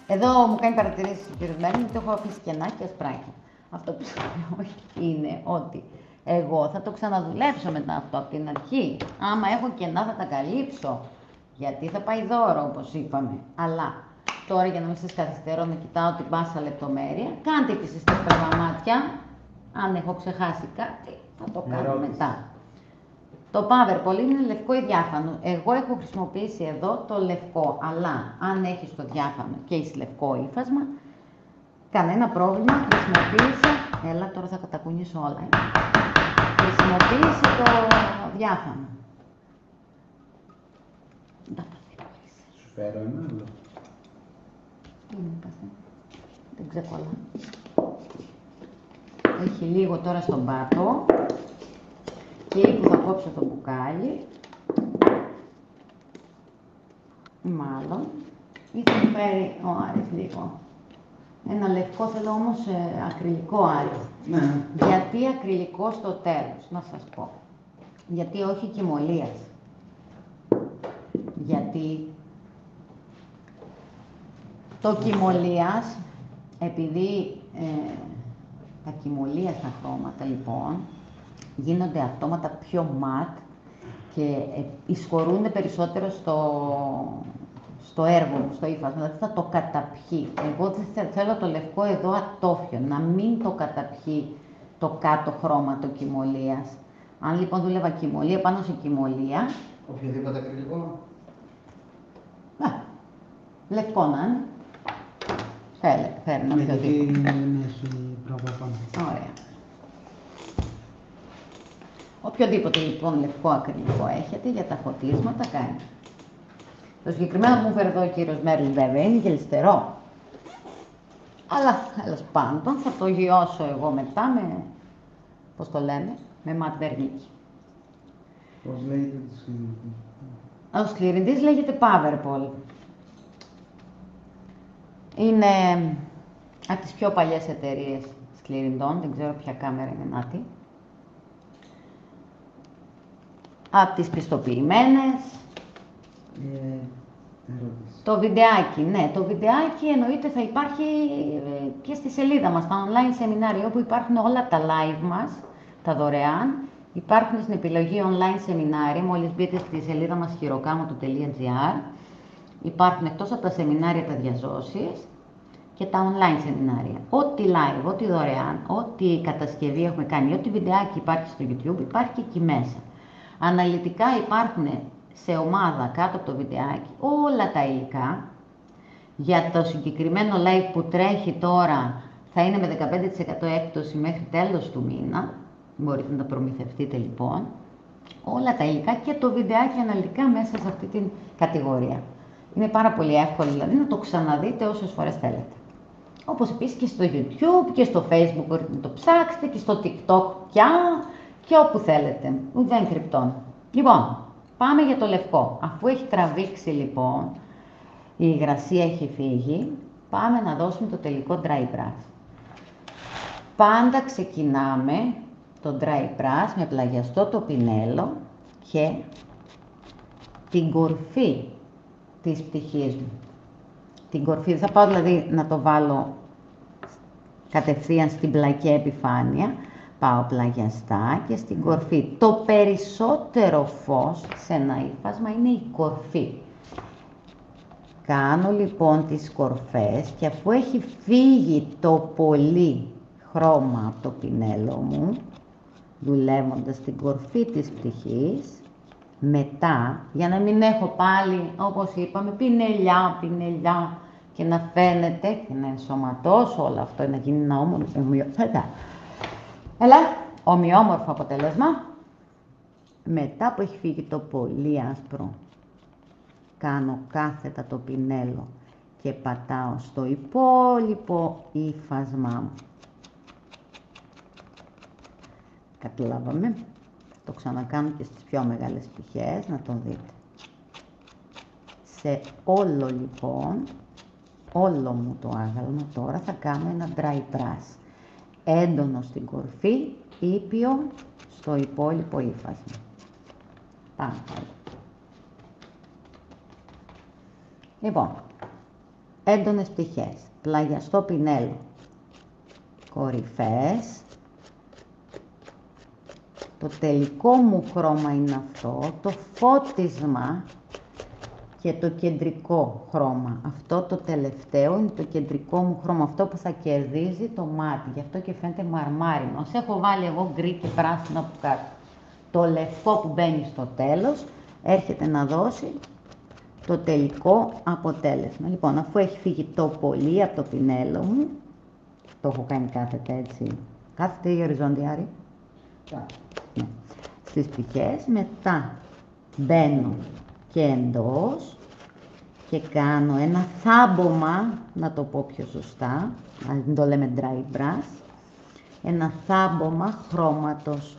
Εδώ μου κάνει παρατηρήσεις ο κύριος Μέρλιν, το έχω αφήσει κενά και ασπράκια. Αυτό που σου λέω είναι ότι εγώ θα το ξαναδουλέψω μετά αυτό από την αρχή. Άμα έχω κενά θα τα καλύψω, γιατί θα πάει δώρο όπως είπαμε. Αλλά τώρα για να μην σας καθυστερώ να κοιτάω την πάσα λεπτομέρεια, κάντε και εσείς τα στραβαμάτια. Αν έχω ξεχάσει κάτι θα το κάνω μετά. Το Powerpol είναι λευκό ή διάφανο. Εγώ έχω χρησιμοποιήσει εδώ το λευκό, αλλά αν έχεις το διάφανο και έχεις λευκό ύφασμα, κανένα πρόβλημα, χρησιμοποίησε, έλα τώρα θα κατακουνήσω όλα, χρησιμοποίησε το διάφανο. Σου φέρω ένα άλλο. Δεν ξεκολλά. Έχει λίγο τώρα στον πάτο. Και που θα κόψω το μπουκάλι, μάλλον, ή θα μου φέρει ο Άρης λίγο. Ένα λευκό, θέλω όμως ακριλικό, Άρη. Ναι. Γιατί ακριλικό στο τέλος, να σας πω. Γιατί όχι κυμολίας. Γιατί το κυμολίας, επειδή τα κυμολία στα χρώματα λοιπόν, γίνονται αυτόματα πιο ματ και εισχωρούν περισσότερο στο έργο μου, στο ύφασμα, δηλαδή θα το καταπιεί. Εγώ δεν θέλω το λευκό εδώ ατόφιο, να μην το καταπιεί το κάτω χρώμα το κυμολίας. Αν λοιπόν δούλευα κυμολία πάνω σε κυμολία... Οποιοδήποτε ακριλικό. Λευκό να είναι. Φέρνει οποιοδήποτε. Δεν έχει πρόβλημα. Ωραία. Οποιοδήποτε λοιπόν λευκό ακριλικό έχετε για τα φωτίσματα κάνει. Το συγκεκριμένο που μου φέρει εδώ ο κύριος Μέρλιν βέβαια είναι γελιστερό. Αλλά τέλος πάντων θα το γιώσω εγώ μετά με, πώς το λέμε, με ματ βερνίκι. Πώς λέγεται το σκληρητή? Ο σκληρητής λέγεται Powerpol. Είναι από τις πιο παλιές εταιρείες σκληρητών, δεν ξέρω ποια κάμερα είναι νάτι. Από τις πιστοποιημένες. Το βιντεάκι, ναι, το βιντεάκι εννοείται θα υπάρχει και στη σελίδα μας, τα online σεμινάρια, όπου υπάρχουν όλα τα live μας, τα δωρεάν. Υπάρχουν στην επιλογή online σεμινάρια, μόλις μπείτε στη σελίδα μας χειροκάμωτο.gr. Υπάρχουν εκτός από τα σεμινάρια τα διαζώσεις και τα online σεμινάρια. Ό,τι live, ό,τι δωρεάν, ό,τι κατασκευή έχουμε κάνει, ό,τι βιντεάκι υπάρχει στο YouTube, υπάρχει και εκεί μέσα. Αναλυτικά υπάρχουν σε ομάδα κάτω από το βιντεάκι όλα τα υλικά. Για το συγκεκριμένο live που τρέχει τώρα θα είναι με 15% έκπτωση μέχρι τέλος του μήνα. Μπορείτε να τα προμηθευτείτε λοιπόν. Όλα τα υλικά και το βιντεάκι αναλυτικά μέσα σε αυτή την κατηγορία. Είναι πάρα πολύ εύκολο δηλαδή να το ξαναδείτε όσες φορές θέλετε. Όπως επίσης και στο YouTube και στο Facebook μπορείτε να το ψάξετε και στο TikTok πια και όπου θέλετε. Δεν κρυπτών. Λοιπόν, πάμε για το λευκό. Αφού έχει τραβήξει λοιπόν, η υγρασία έχει φύγει, πάμε να δώσουμε το τελικό dry brush. Πάντα ξεκινάμε το dry brush με πλαγιαστό το πινέλο και την κορφή της πτυχής μου. Την κορφή, θα πάω δηλαδή να το βάλω κατευθείαν στην πλακέ επιφάνεια, πάω πλαγιαστά και στην κορφή. Το περισσότερο φως σε ένα ύφασμα είναι η κορφή. Κάνω λοιπόν τις κορφές και αφού έχει φύγει το πολύ χρώμα από το πινέλο μου, δουλεύοντας την κορφή της πτυχής, μετά, για να μην έχω πάλι, όπως είπαμε, πινελιά και να φαίνεται και να ενσωματώσω όλο αυτό, να γίνει ένα ομοιόμορφο αποτέλεσμα. Μετά που έχει φύγει το πολύ άσπρο, κάνω κάθετα το πινέλο και πατάω στο υπόλοιπο ύφασμά μου. Καταλάβαμε. Το ξανακάνω και στις πιο μεγάλες πτυχές, να το δείτε. Σε όλο λοιπόν, όλο μου το άγαλμα τώρα θα κάνω ένα dry brush. Έντονο στην κορφή, ήπιο στο υπόλοιπο ύφασμα. Πάμε πάλι. Λοιπόν, έντονες πτυχές, πλαγιαστό πινέλο, κορυφές. Το τελικό μου χρώμα είναι αυτό, το φώτισμα και το κεντρικό χρώμα. Αυτό το τελευταίο είναι το κεντρικό μου χρώμα, αυτό που θα κερδίζει το μάτι. Γι' αυτό και φαίνεται μαρμάρινο. Ως έχω βάλει εγώ γκρι και πράσινο από κάτω. Το λευκό που μπαίνει στο τέλος έρχεται να δώσει το τελικό αποτέλεσμα. Λοιπόν, αφού έχει φύγει το πολύ από το πινέλο μου, το έχω κάνει κάθετα έτσι, κάθετα ή οριζόντια, ναι, στις πτυχές, μετά μπαίνω και εντός και κάνω ένα θάμπομα, να το πω πιο σωστά, αν το λέμε dry brush, ένα θάμπομα χρώματος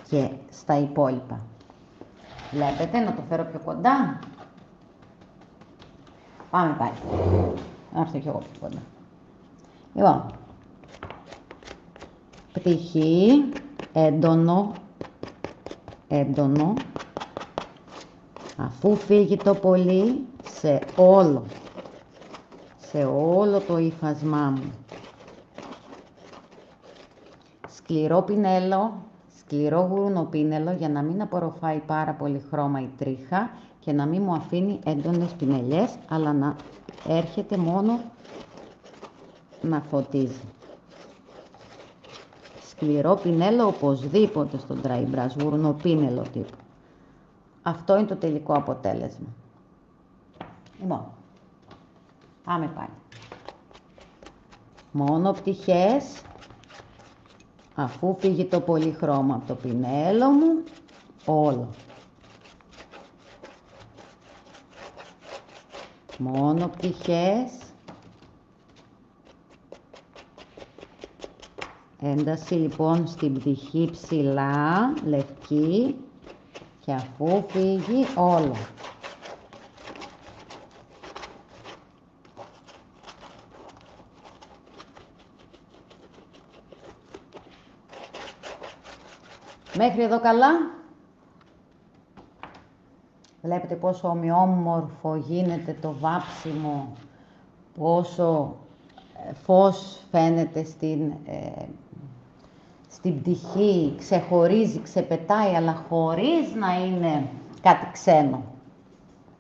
και στα υπόλοιπα. Βλέπετε, να το φέρω πιο κοντά. Πάμε πάλι. Να έρθω και εγώ πιο κοντά. Λοιπόν, πτυχή, έντονο, αφού φύγει το πολύ, σε όλο το ύφασμά μου. Σκληρό πινέλο, σκληρό γουρουνοπίνελο για να μην απορροφάει πάρα πολύ χρώμα η τρίχα και να μην μου αφήνει έντονες πινελιές, αλλά να έρχεται μόνο να φωτίζει. Σκληρό πινέλο οπωσδήποτε στο dry brush, γουρουνοπίνελο τύπου. Αυτό είναι το τελικό αποτέλεσμα. Λοιπόν, πάμε πάλι. Μόνο πτυχές, αφού φύγει το πολύ χρώμα από το πινέλο μου, όλο. Μόνο πτυχές, ένταση λοιπόν στην πτυχή ψηλά, λευκή, και αφού φύγει όλο. Μέχρι εδώ καλά. Βλέπετε πόσο ομοιόμορφο γίνεται το βάψιμο, πόσο φως φαίνεται στην πτυχή, ξεχωρίζει, ξεπετάει, αλλά χωρίς να είναι κάτι ξένο.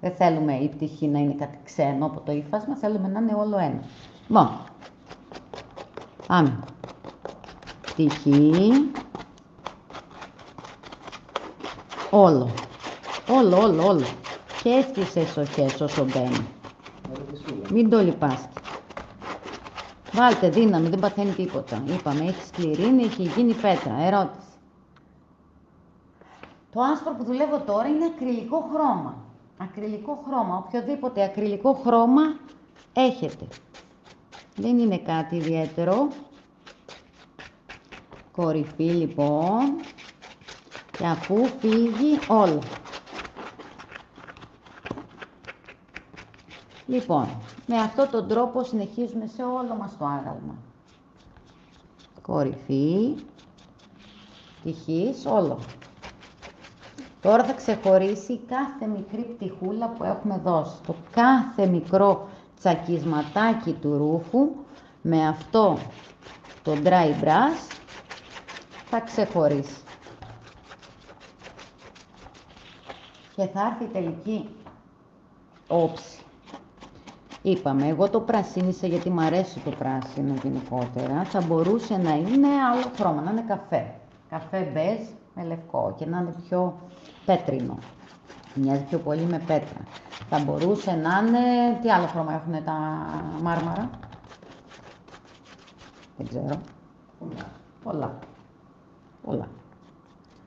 Δεν θέλουμε η πτυχή να είναι κάτι ξένο από το ύφασμα, θέλουμε να είναι όλο ένα. Λοιπόν, πάμε. Πτυχή. Όλο. Όλο. Και στις εσοχές όσο μπαίνει. Μην το λυπάστε. Βάλτε δύναμη, δεν παθαίνει τίποτα. Είπαμε, έχει σκληρίνη, έχει γίνει πέτρα. Ερώτηση. Το άσπρο που δουλεύω τώρα είναι ακριλικό χρώμα. Ακριλικό χρώμα, οποιοδήποτε ακριλικό χρώμα έχετε. Δεν είναι κάτι ιδιαίτερο. Κορυφή λοιπόν. Και αφού φύγει όλο. Λοιπόν, με αυτόν τον τρόπο συνεχίζουμε σε όλο μας το άγαλμα. Κορυφή, τυχής, όλο. Τώρα θα ξεχωρίσει κάθε μικρή πτυχούλα που έχουμε δώσει. Το κάθε μικρό τσακισματάκι του ρούχου με αυτό το dry brush θα ξεχωρίσει. Και θα έρθει η τελική όψη. Είπαμε, εγώ το πρασίνισα γιατί μου αρέσει το πράσινο γενικότερα. Θα μπορούσε να είναι άλλο χρώμα, να είναι καφέ. Καφέ μπέζ με λευκό και να είναι πιο πέτρινο. Μοιάζει πιο πολύ με πέτρα. Θα μπορούσε να είναι... Τι άλλο χρώμα έχουν τα μάρμαρα? Δεν ξέρω. Πολλά.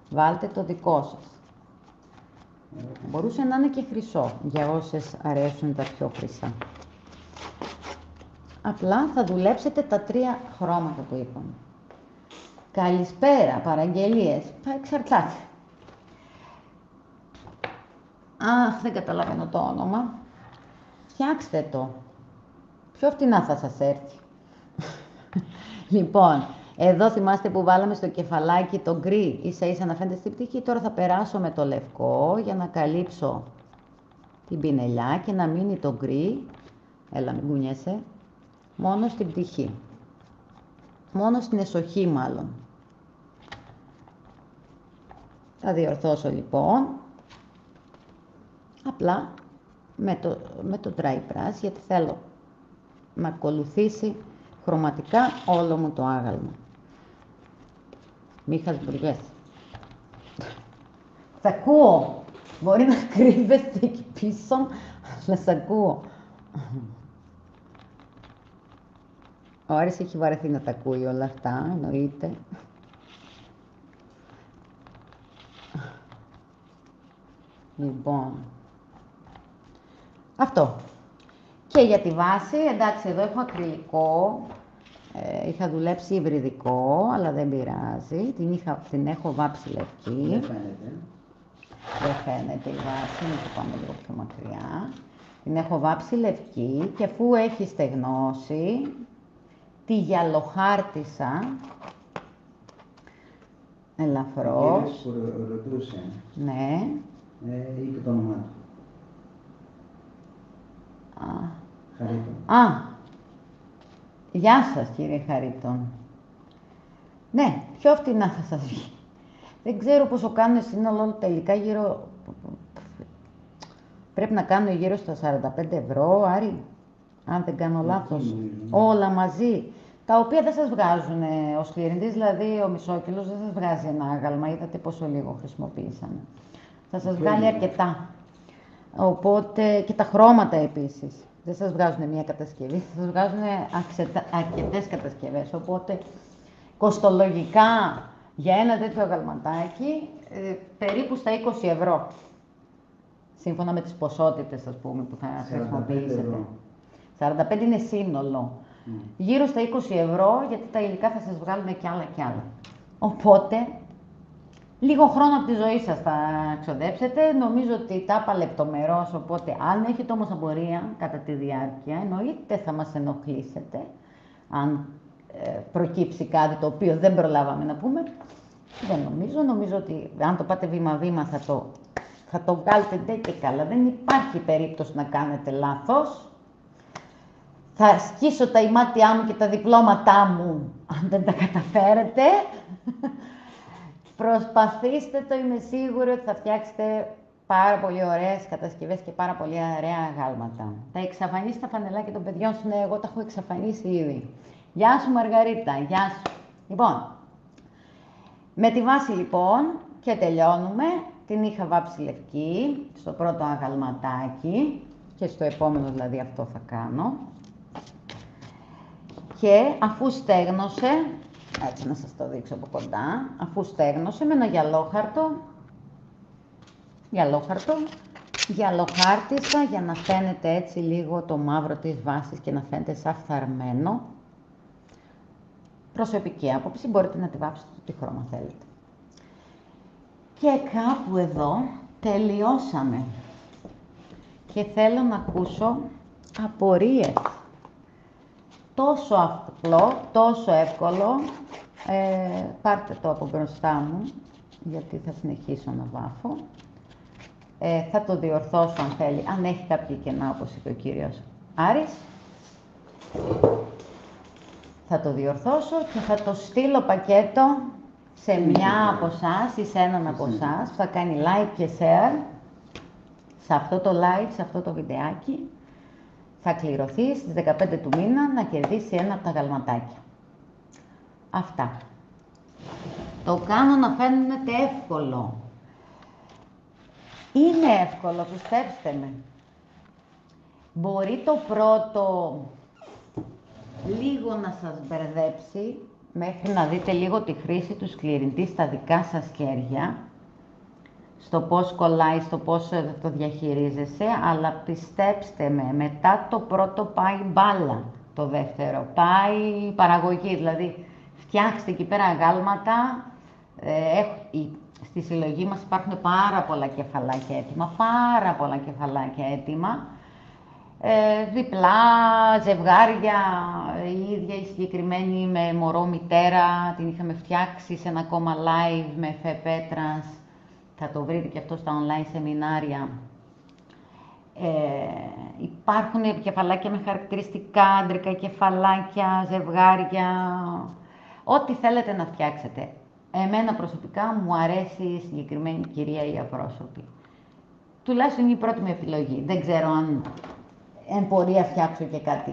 Βάλτε το δικό σας. Μπορούσε να είναι και χρυσό, για όσες αρέσουν τα πιο χρυσά. Απλά θα δουλέψετε τα 3 χρώματα που είπαμε. Καλησπέρα, παραγγελίες, θα εξαρτάται. Αχ, δεν καταλαβαίνω το όνομα. Φτιάξτε το. Πιο φτηνά θα σας έρθει. Λοιπόν, εδώ θυμάστε που βάλαμε στο κεφαλάκι το γκρι, ίσα να φαίνεται στην πτυχή. Τώρα θα περάσω με το λευκό για να καλύψω την πινελιά και να μείνει το γκρι. Έλα, μην κουνιέσαι. Μόνο στην πτυχή. Μόνο στην εσοχή μάλλον. Θα διορθώσω λοιπόν. Απλά με το dry brush, γιατί θέλω να ακολουθήσει χρωματικά όλο μου το άγαλμα. Μη χασμπουργές. Σ' ακούω. Μπορεί να κρύβεστε εκεί πίσω, αλλά σ' ακούω. Ο Άρης έχει βαρεθεί να τα ακούει όλα αυτά, εννοείται. Λοιπόν, αυτό. Και για τη βάση, εντάξει, εδώ έχω ακριλικό, είχα δουλέψει υβριδικό, αλλά δεν πειράζει, την έχω βάψει λευκή. Δεν φαίνεται η βάση, να το πάμε λίγο πιο μακριά. Την έχω βάψει λευκή και αφού έχει στεγνώσει, τη γυαλοχάρτισα ελαφρώς. Που ρωτούσε, ναι. είπε το όνομά του. Χαρίτων. Γεια σας κύριε Χαρίτων. Ναι, πιο φτηνά θα σας βγει. Δεν ξέρω πόσο κάνουν σύνολο τελικά γύρω... Πρέπει να κάνω γύρω στα 45 ευρώ, Άρη, αν δεν κάνω λάθος. Όλα μαζί. Τα οποία δεν σας βγάζουν ως κληρεντής, δηλαδή ο μισόκιλος δεν σας βγάζει ένα άγαλμα. Είδατε πόσο λίγο χρησιμοποίησαμε. Θα σας βγάλει αρκετά. Οπότε και τα χρώματα επίσης. Δεν σας βγάζουν μία κατασκευή, θα σας βγάζουν αρκετές κατασκευές. Οπότε κοστολογικά για ένα τέτοιο αγαλματάκι περίπου στα 20 ευρώ. Σύμφωνα με τις ποσότητες, ας πούμε, που θα χρησιμοποιήσετε. 45 είναι σύνολο. Γύρω στα 20 ευρώ, γιατί τα υλικά θα σας βγάλουν κι άλλα κι άλλα. Οπότε, λίγο χρόνο από τη ζωή σας θα ξοδέψετε. Νομίζω ότι τα είπα λεπτομερώς, οπότε αν έχετε όμως απορία κατά τη διάρκεια, εννοείται θα μας ενοχλήσετε. Αν προκύψει κάτι το οποίο δεν προλάβαμε να πούμε, δεν νομίζω ότι αν το πάτε βήμα-βήμα θα το βγάλετε ντε και καλά. Δεν υπάρχει περίπτωση να κάνετε λάθος. Θα σκίσω τα ημάτια μου και τα διπλώματά μου, αν δεν τα καταφέρετε. Προσπαθήστε το, είμαι σίγουρη ότι θα φτιάξετε πάρα πολύ ωραίες κατασκευές και πάρα πολύ ωραία αγάλματα. Θα εξαφανίσει τα φανελάκια των παιδιών σου, ναι, εγώ τα έχω εξαφανίσει ήδη. Γεια σου Μαργαρίτα, γεια σου. Λοιπόν, με τη βάση λοιπόν και τελειώνουμε. Την είχα βάψει λευκή στο πρώτο αγαλματάκι και στο επόμενο δηλαδή αυτό θα κάνω. Και αφού στέγνωσε, έτσι να σας το δείξω από κοντά, αφού στέγνωσε με ένα γυαλοχάρτισα για να φαίνεται έτσι λίγο το μαύρο της βάσης και να φαίνεται σαν φθαρμένο. Προσωπική άποψη, μπορείτε να τη βάψετε ό,τι χρώμα θέλετε. Και κάπου εδώ τελειώσαμε. Και θέλω να ακούσω απορίες. Τόσο απλό, τόσο εύκολο. Πάρτε το από μπροστά μου, γιατί θα συνεχίσω να βάφω. Θα το διορθώσω αν θέλει, αν έχει κάποια κενά, όπως είπε ο κύριος Άρης. Θα το διορθώσω και θα το στείλω πακέτο σε μια από εσάς ή σε έναν από εσάς που θα κάνει like και share σε αυτό το live, σε αυτό το βιντεάκι. Θα κληρωθεί στις 15 του μήνα να κερδίσει ένα από τα γαλματάκια. Αυτά. Το κάνω να φαίνεται εύκολο. Είναι εύκολο, πιστέψτε με. Μπορεί το πρώτο λίγο να σας μπερδέψει, μέχρι να δείτε λίγο τη χρήση του σκληριντή στα δικά σας χέρια, στο πώς κολλάει, στο πώς το διαχειρίζεσαι, αλλά πιστέψτε με, μετά το πρώτο πάει μπάλα, το δεύτερο πάει παραγωγή, δηλαδή φτιάξτε εκεί πέρα αγάλματα, στη συλλογή μας υπάρχουν πάρα πολλά κεφαλάκια έτοιμα, διπλά, ζευγάρια, η ίδια η συγκεκριμένη με μωρό μητέρα, την είχαμε φτιάξει σε ένα ακόμα live με Εφέ Πέτρας, θα το βρείτε και αυτό στα online σεμινάρια. Υπάρχουν κεφαλάκια με χαρακτηριστικά, άντρικα κεφαλάκια, ζευγάρια, ό,τι θέλετε να φτιάξετε. Εμένα προσωπικά μου αρέσει η συγκεκριμένη κυρία η απρόσωπη. Τουλάχιστον είναι η πρώτη μου επιλογή. Δεν ξέρω αν εν πορεία φτιάξω και κάτι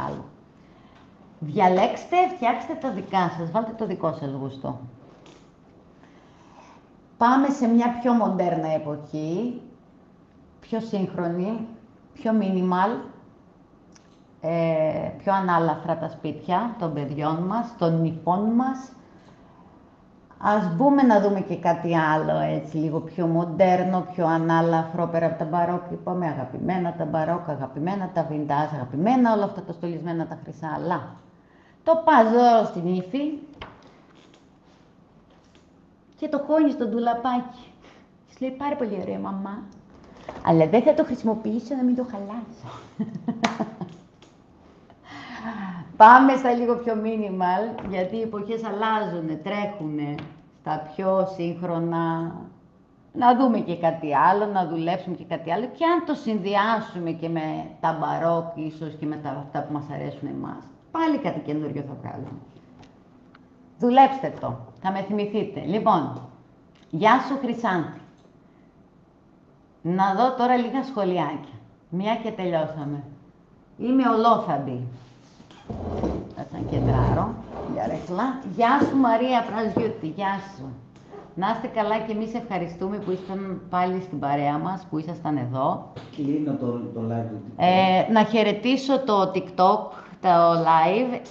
άλλο. Διαλέξτε, φτιάξτε τα δικά σας, βάλτε το δικό σας γούστο. Πάμε σε μια πιο μοντέρνα εποχή, πιο σύγχρονη, πιο minimal, πιο ανάλαφρα τα σπίτια των παιδιών μας, των νηπών μας. Ας μπούμε να δούμε και κάτι άλλο, έτσι, λίγο πιο μοντέρνο, πιο ανάλαφρο, πέρα από τα μπαρόκ. Είπαμε αγαπημένα τα μπαρόκ, αγαπημένα τα βιντάζ, αγαπημένα όλα αυτά τα στολισμένα τα χρυσά, αλλά το παζόρο στην ύφη και το χώνει στο ντουλαπάκι. Της λέει πάρα πολύ ωραία μαμά, αλλά δεν θα το χρησιμοποιήσω να μην το χαλάσω. Πάμε στα λίγο πιο minimal, γιατί οι εποχές αλλάζουν, τρέχουν στα πιο σύγχρονα. Να δούμε και κάτι άλλο, να δουλέψουμε και κάτι άλλο και αν το συνδυάσουμε και με τα μπαρόκ ίσως και με αυτά που μας αρέσουν εμάς. Πάλι κάτι καινούριο θα βγάλουμε. Δουλέψτε το, θα με θυμηθείτε. Λοιπόν, γεια σου Χρυσάνθη. Να δω τώρα λίγα σχολιάκια. Μια και τελειώσαμε. Είμαι ολόφαντη. Θα σαν κεντράρω. Γεια σου Μαρία Πραζιούτη, γεια σου. Να είστε καλά και εμείς ευχαριστούμε που ήσασταν πάλι στην παρέα μας, που ήσασταν εδώ. Κλείνω το live του TikTok. Να χαιρετήσω το TikTok, το live.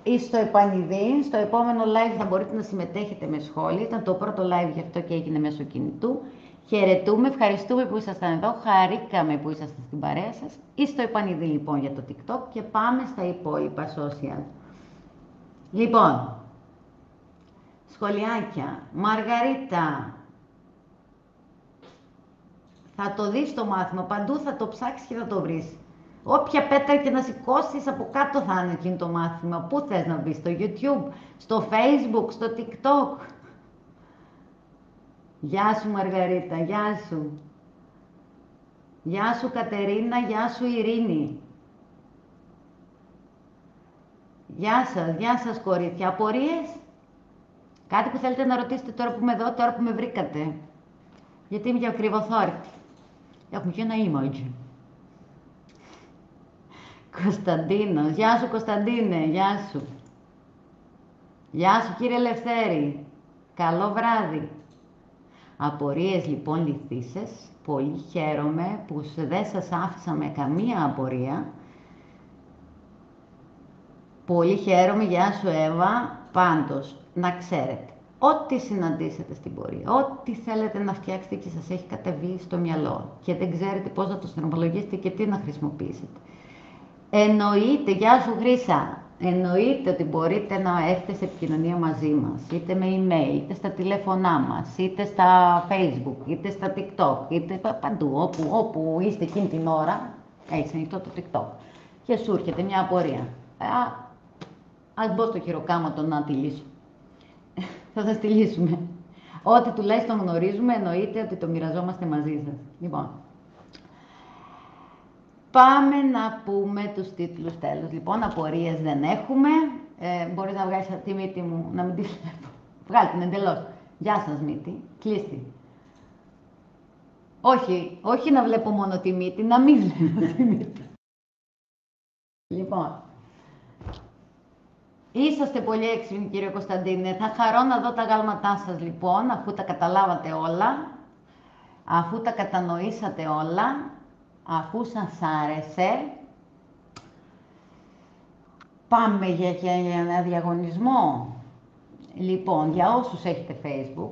Ή στο επανειδή, στο επόμενο live θα μπορείτε να συμμετέχετε με σχόλια. Ήταν το πρώτο live, γι' αυτό και έγινε μέσω κινητού. Χαιρετούμε, ευχαριστούμε που ήσασταν εδώ, χαρήκαμε που ήσασταν στην παρέα σας. Ή στο επανειδή λοιπόν για το TikTok και πάμε στα υπόλοιπα social. Λοιπόν, σχολιάκια. Μαργαρίτα, θα το δεις το μάθημα, παντού θα το ψάξεις και θα το βρεις. Όποια πέτρα και να σηκώσεις από κάτω θα είναι εκείνο το μάθημα. Πού θες να μπεις, στο YouTube, στο Facebook, στο TikTok. Γεια σου Μαργαρίτα, γεια σου. Γεια σου Κατερίνα, γεια σου Ειρήνη. Γεια σας κορίτσια. Απορίες? Κάτι που θέλετε να ρωτήσετε τώρα που είμαι εδώ, τώρα που με βρήκατε? Γιατί είμαι και ακριβοθόρυκτη. Έχουμε και ένα emoji. Κωνσταντίνος, γεια σου Κωνσταντίνε, γεια σου. Γεια σου κύριε Ελευθέρη, καλό βράδυ. Απορίες λοιπόν λυθήσες, πολύ χαίρομαι που δεν σας άφησα με καμία απορία. Πολύ χαίρομαι, γεια σου Εύα, πάντως να ξέρετε, ό,τι συναντήσετε στην πορεία, ό,τι θέλετε να φτιάξετε και σας έχει κατεβεί στο μυαλό και δεν ξέρετε πώς να το συνομολογήσετε και τι να χρησιμοποιήσετε. Εννοείται, γεια σου Χρύσα, εννοείται ότι μπορείτε να έρθετε σε επικοινωνία μαζί μας, είτε με email, είτε στα τηλέφωνά μας, είτε στα Facebook, είτε στα TikTok, είτε παντού, όπου είστε εκείνη την ώρα, έχεις ανοιχτό το TikTok και σου έρχεται μια απορία. Ας μπω στο χειροκάματο να τη λύσω. Θα σας τη λύσουμε. Ό,τι τουλάχιστον γνωρίζουμε, εννοείται ότι το μοιραζόμαστε μαζί σας. Λοιπόν, πάμε να πούμε τους τίτλους τέλος. Λοιπόν, απορίες δεν έχουμε. Μπορείς να βγάλεις τη μύτη μου, να μην τη βλέπω. Βγάλει την εντελώς. Γεια σας μύτη, κλείστη. Όχι να βλέπω μόνο τη μύτη, να μην βλέπω τη μύτη. Λοιπόν, είσαστε πολύ έξυπνοι κύριε Κωνσταντίνε. Θα χαρώ να δω τα γάλματά σας λοιπόν, αφού τα καταλάβατε όλα, αφού τα κατανοήσατε όλα, αφού σας άρεσε. Πάμε για ένα διαγωνισμό. Λοιπόν, για όσους έχετε Facebook,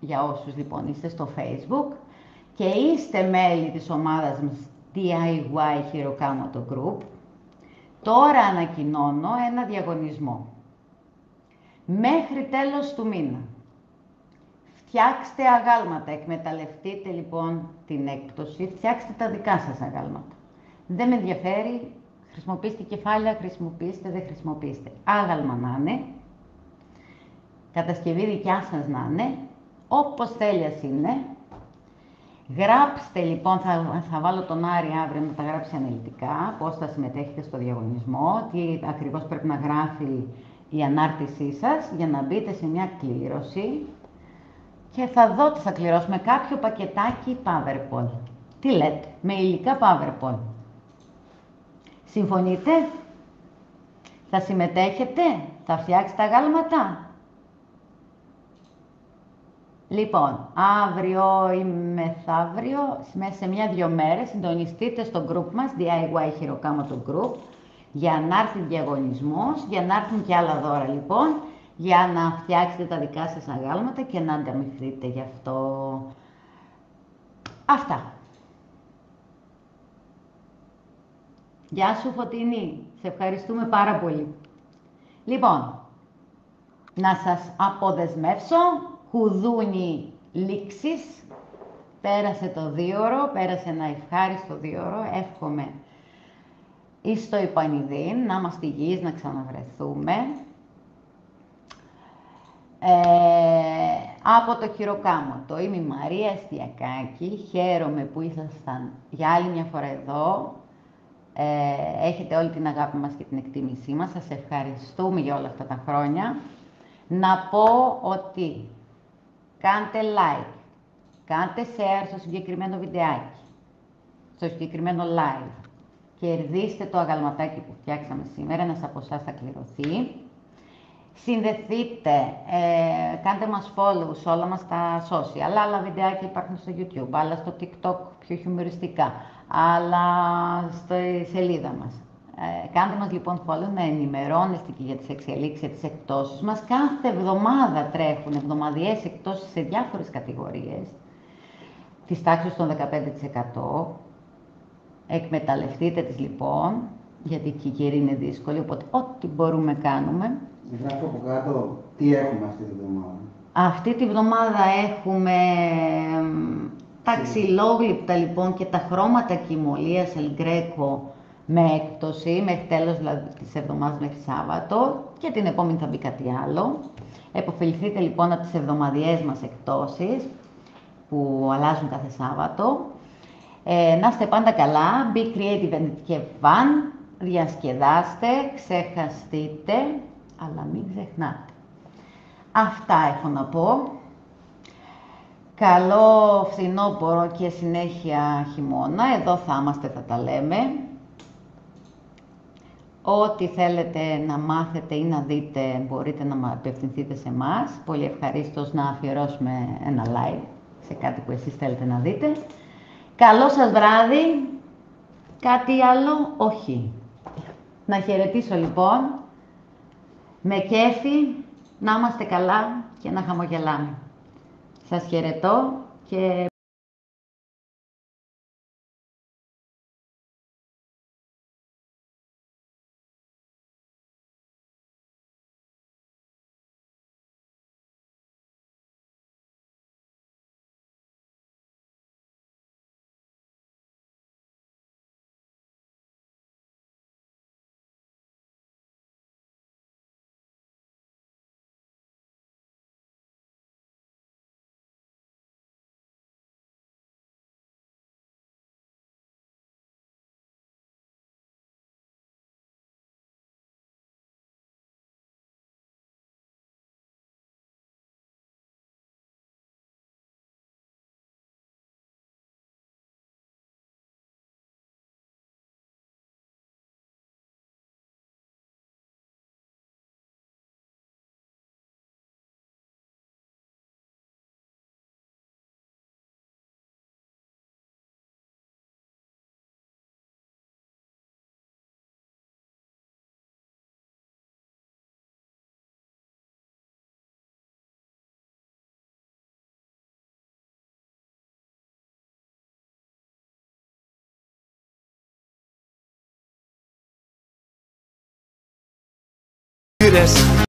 για όσους λοιπόν είστε στο Facebook και είστε μέλη της ομάδας μας DIY Χειροκάματο Group, τώρα ανακοινώνω ένα διαγωνισμό. Μέχρι τέλος του μήνα. Φτιάξτε αγάλματα, εκμεταλλευτείτε λοιπόν την έκπτωση, φτιάξτε τα δικά σας αγάλματα. Δεν με ενδιαφέρει, χρησιμοποιήστε κεφάλαια, χρησιμοποιήστε, δεν χρησιμοποιήστε. Άγαλμα να είναι, κατασκευή δικιά σας να είναι, όπως θέλει ας είναι. Γράψτε λοιπόν, θα βάλω τον Άρη αύριο να τα γράψει αναλυτικά, πώς θα συμμετέχετε στο διαγωνισμό, τι ακριβώς πρέπει να γράφει η ανάρτησή σας για να μπείτε σε μια κλήρωση και θα δω τι θα κληρώσουμε, κάποιο πακετάκι PowerPoint. Τι λέτε, με υλικά PowerPoint. Συμφωνείτε, θα συμμετέχετε, θα φτιάξετε τα γάλματα. Λοιπόν, αύριο ή μεθαύριο, μέσα σε 1-2 μέρες, συντονιστείτε στο group μας, DIY Χειροκάματο Group, για να έρθει διαγωνισμός, για να έρθουν και άλλα δώρα λοιπόν, για να φτιάξετε τα δικά σας αγάλματα και να ανταμυφθείτε γι' αυτό. Αυτά. Γεια σου Φωτεινή, σε ευχαριστούμε πάρα πολύ. Λοιπόν, να σας αποδεσμεύσω, κουδούνι λήξης, πέρασε το 2ωρο, πέρασε ένα ευχάριστο 2ωρο, εύχομαι εις το υπανιδήν, να είμαστε υγιείς, να ξαναβρεθούμε. Από το Χειροκάματο, είμαι η Μαρία Εστιακάκη, χαίρομαι που ήσασταν για άλλη μια φορά εδώ. Έχετε όλη την αγάπη μας και την εκτίμησή μας, σας ευχαριστούμε για όλα αυτά τα χρόνια. Να πω ότι κάντε like, κάντε share στο συγκεκριμένο βιντεάκι, στο συγκεκριμένο live. Κερδίστε το αγαλματάκι που φτιάξαμε σήμερα, ένας από εσάς θα κληρωθεί. Συνδεθείτε, κάντε μας follow σε όλα μας τα social, άλλα βιντεάκια υπάρχουν στο YouTube, άλλα στο TikTok πιο χιουμοριστικά, άλλα στη σελίδα μας. Κάντε μας λοιπόν follow να ενημερώνεστε και για τις εξελίξεις, για τις εκπτώσεις μας. Κάθε εβδομάδα τρέχουν εβδομαδιαίες εκπτώσεις σε διάφορες κατηγορίες, της τάξης των 15%. Εκμεταλλευτείτε τις λοιπόν, γιατί και η καιρή είναι δύσκολη, οπότε ό,τι μπορούμε κάνουμε. Γράφω από κάτω τι έχουμε αυτή τη βδομάδα. Αυτή τη βδομάδα έχουμε τα ξυλόγλυπτα λοιπόν και τα χρώματα κοιμωλίας El Greco με έκπτωση, μέχρι τέλος δηλαδή της εβδομάδας μέχρι Σάββατο, και την επόμενη θα μπει κάτι άλλο. Εποφεληθείτε λοιπόν από τις εβδομαδιαίες μας εκπτώσεις που αλλάζουν κάθε Σάββατο. Να είστε πάντα καλά, be creative and have fun, διασκεδάστε, ξεχαστείτε, αλλά μην ξεχνάτε. Αυτά έχω να πω. Καλό φθινόπωρο και συνέχεια χειμώνα. Εδώ θα είμαστε, θα τα λέμε. Ό,τι θέλετε να μάθετε ή να δείτε, μπορείτε να απευθυνθείτε σε εμάς. Πολύ ευχαρίστως να αφιερώσουμε ένα live σε κάτι που εσείς θέλετε να δείτε. Καλό σας βράδυ. Κάτι άλλο? Όχι. Να χαιρετήσω λοιπόν. Με κέφι, να είμαστε καλά και να χαμογελάμε. Σας χαιρετώ και... This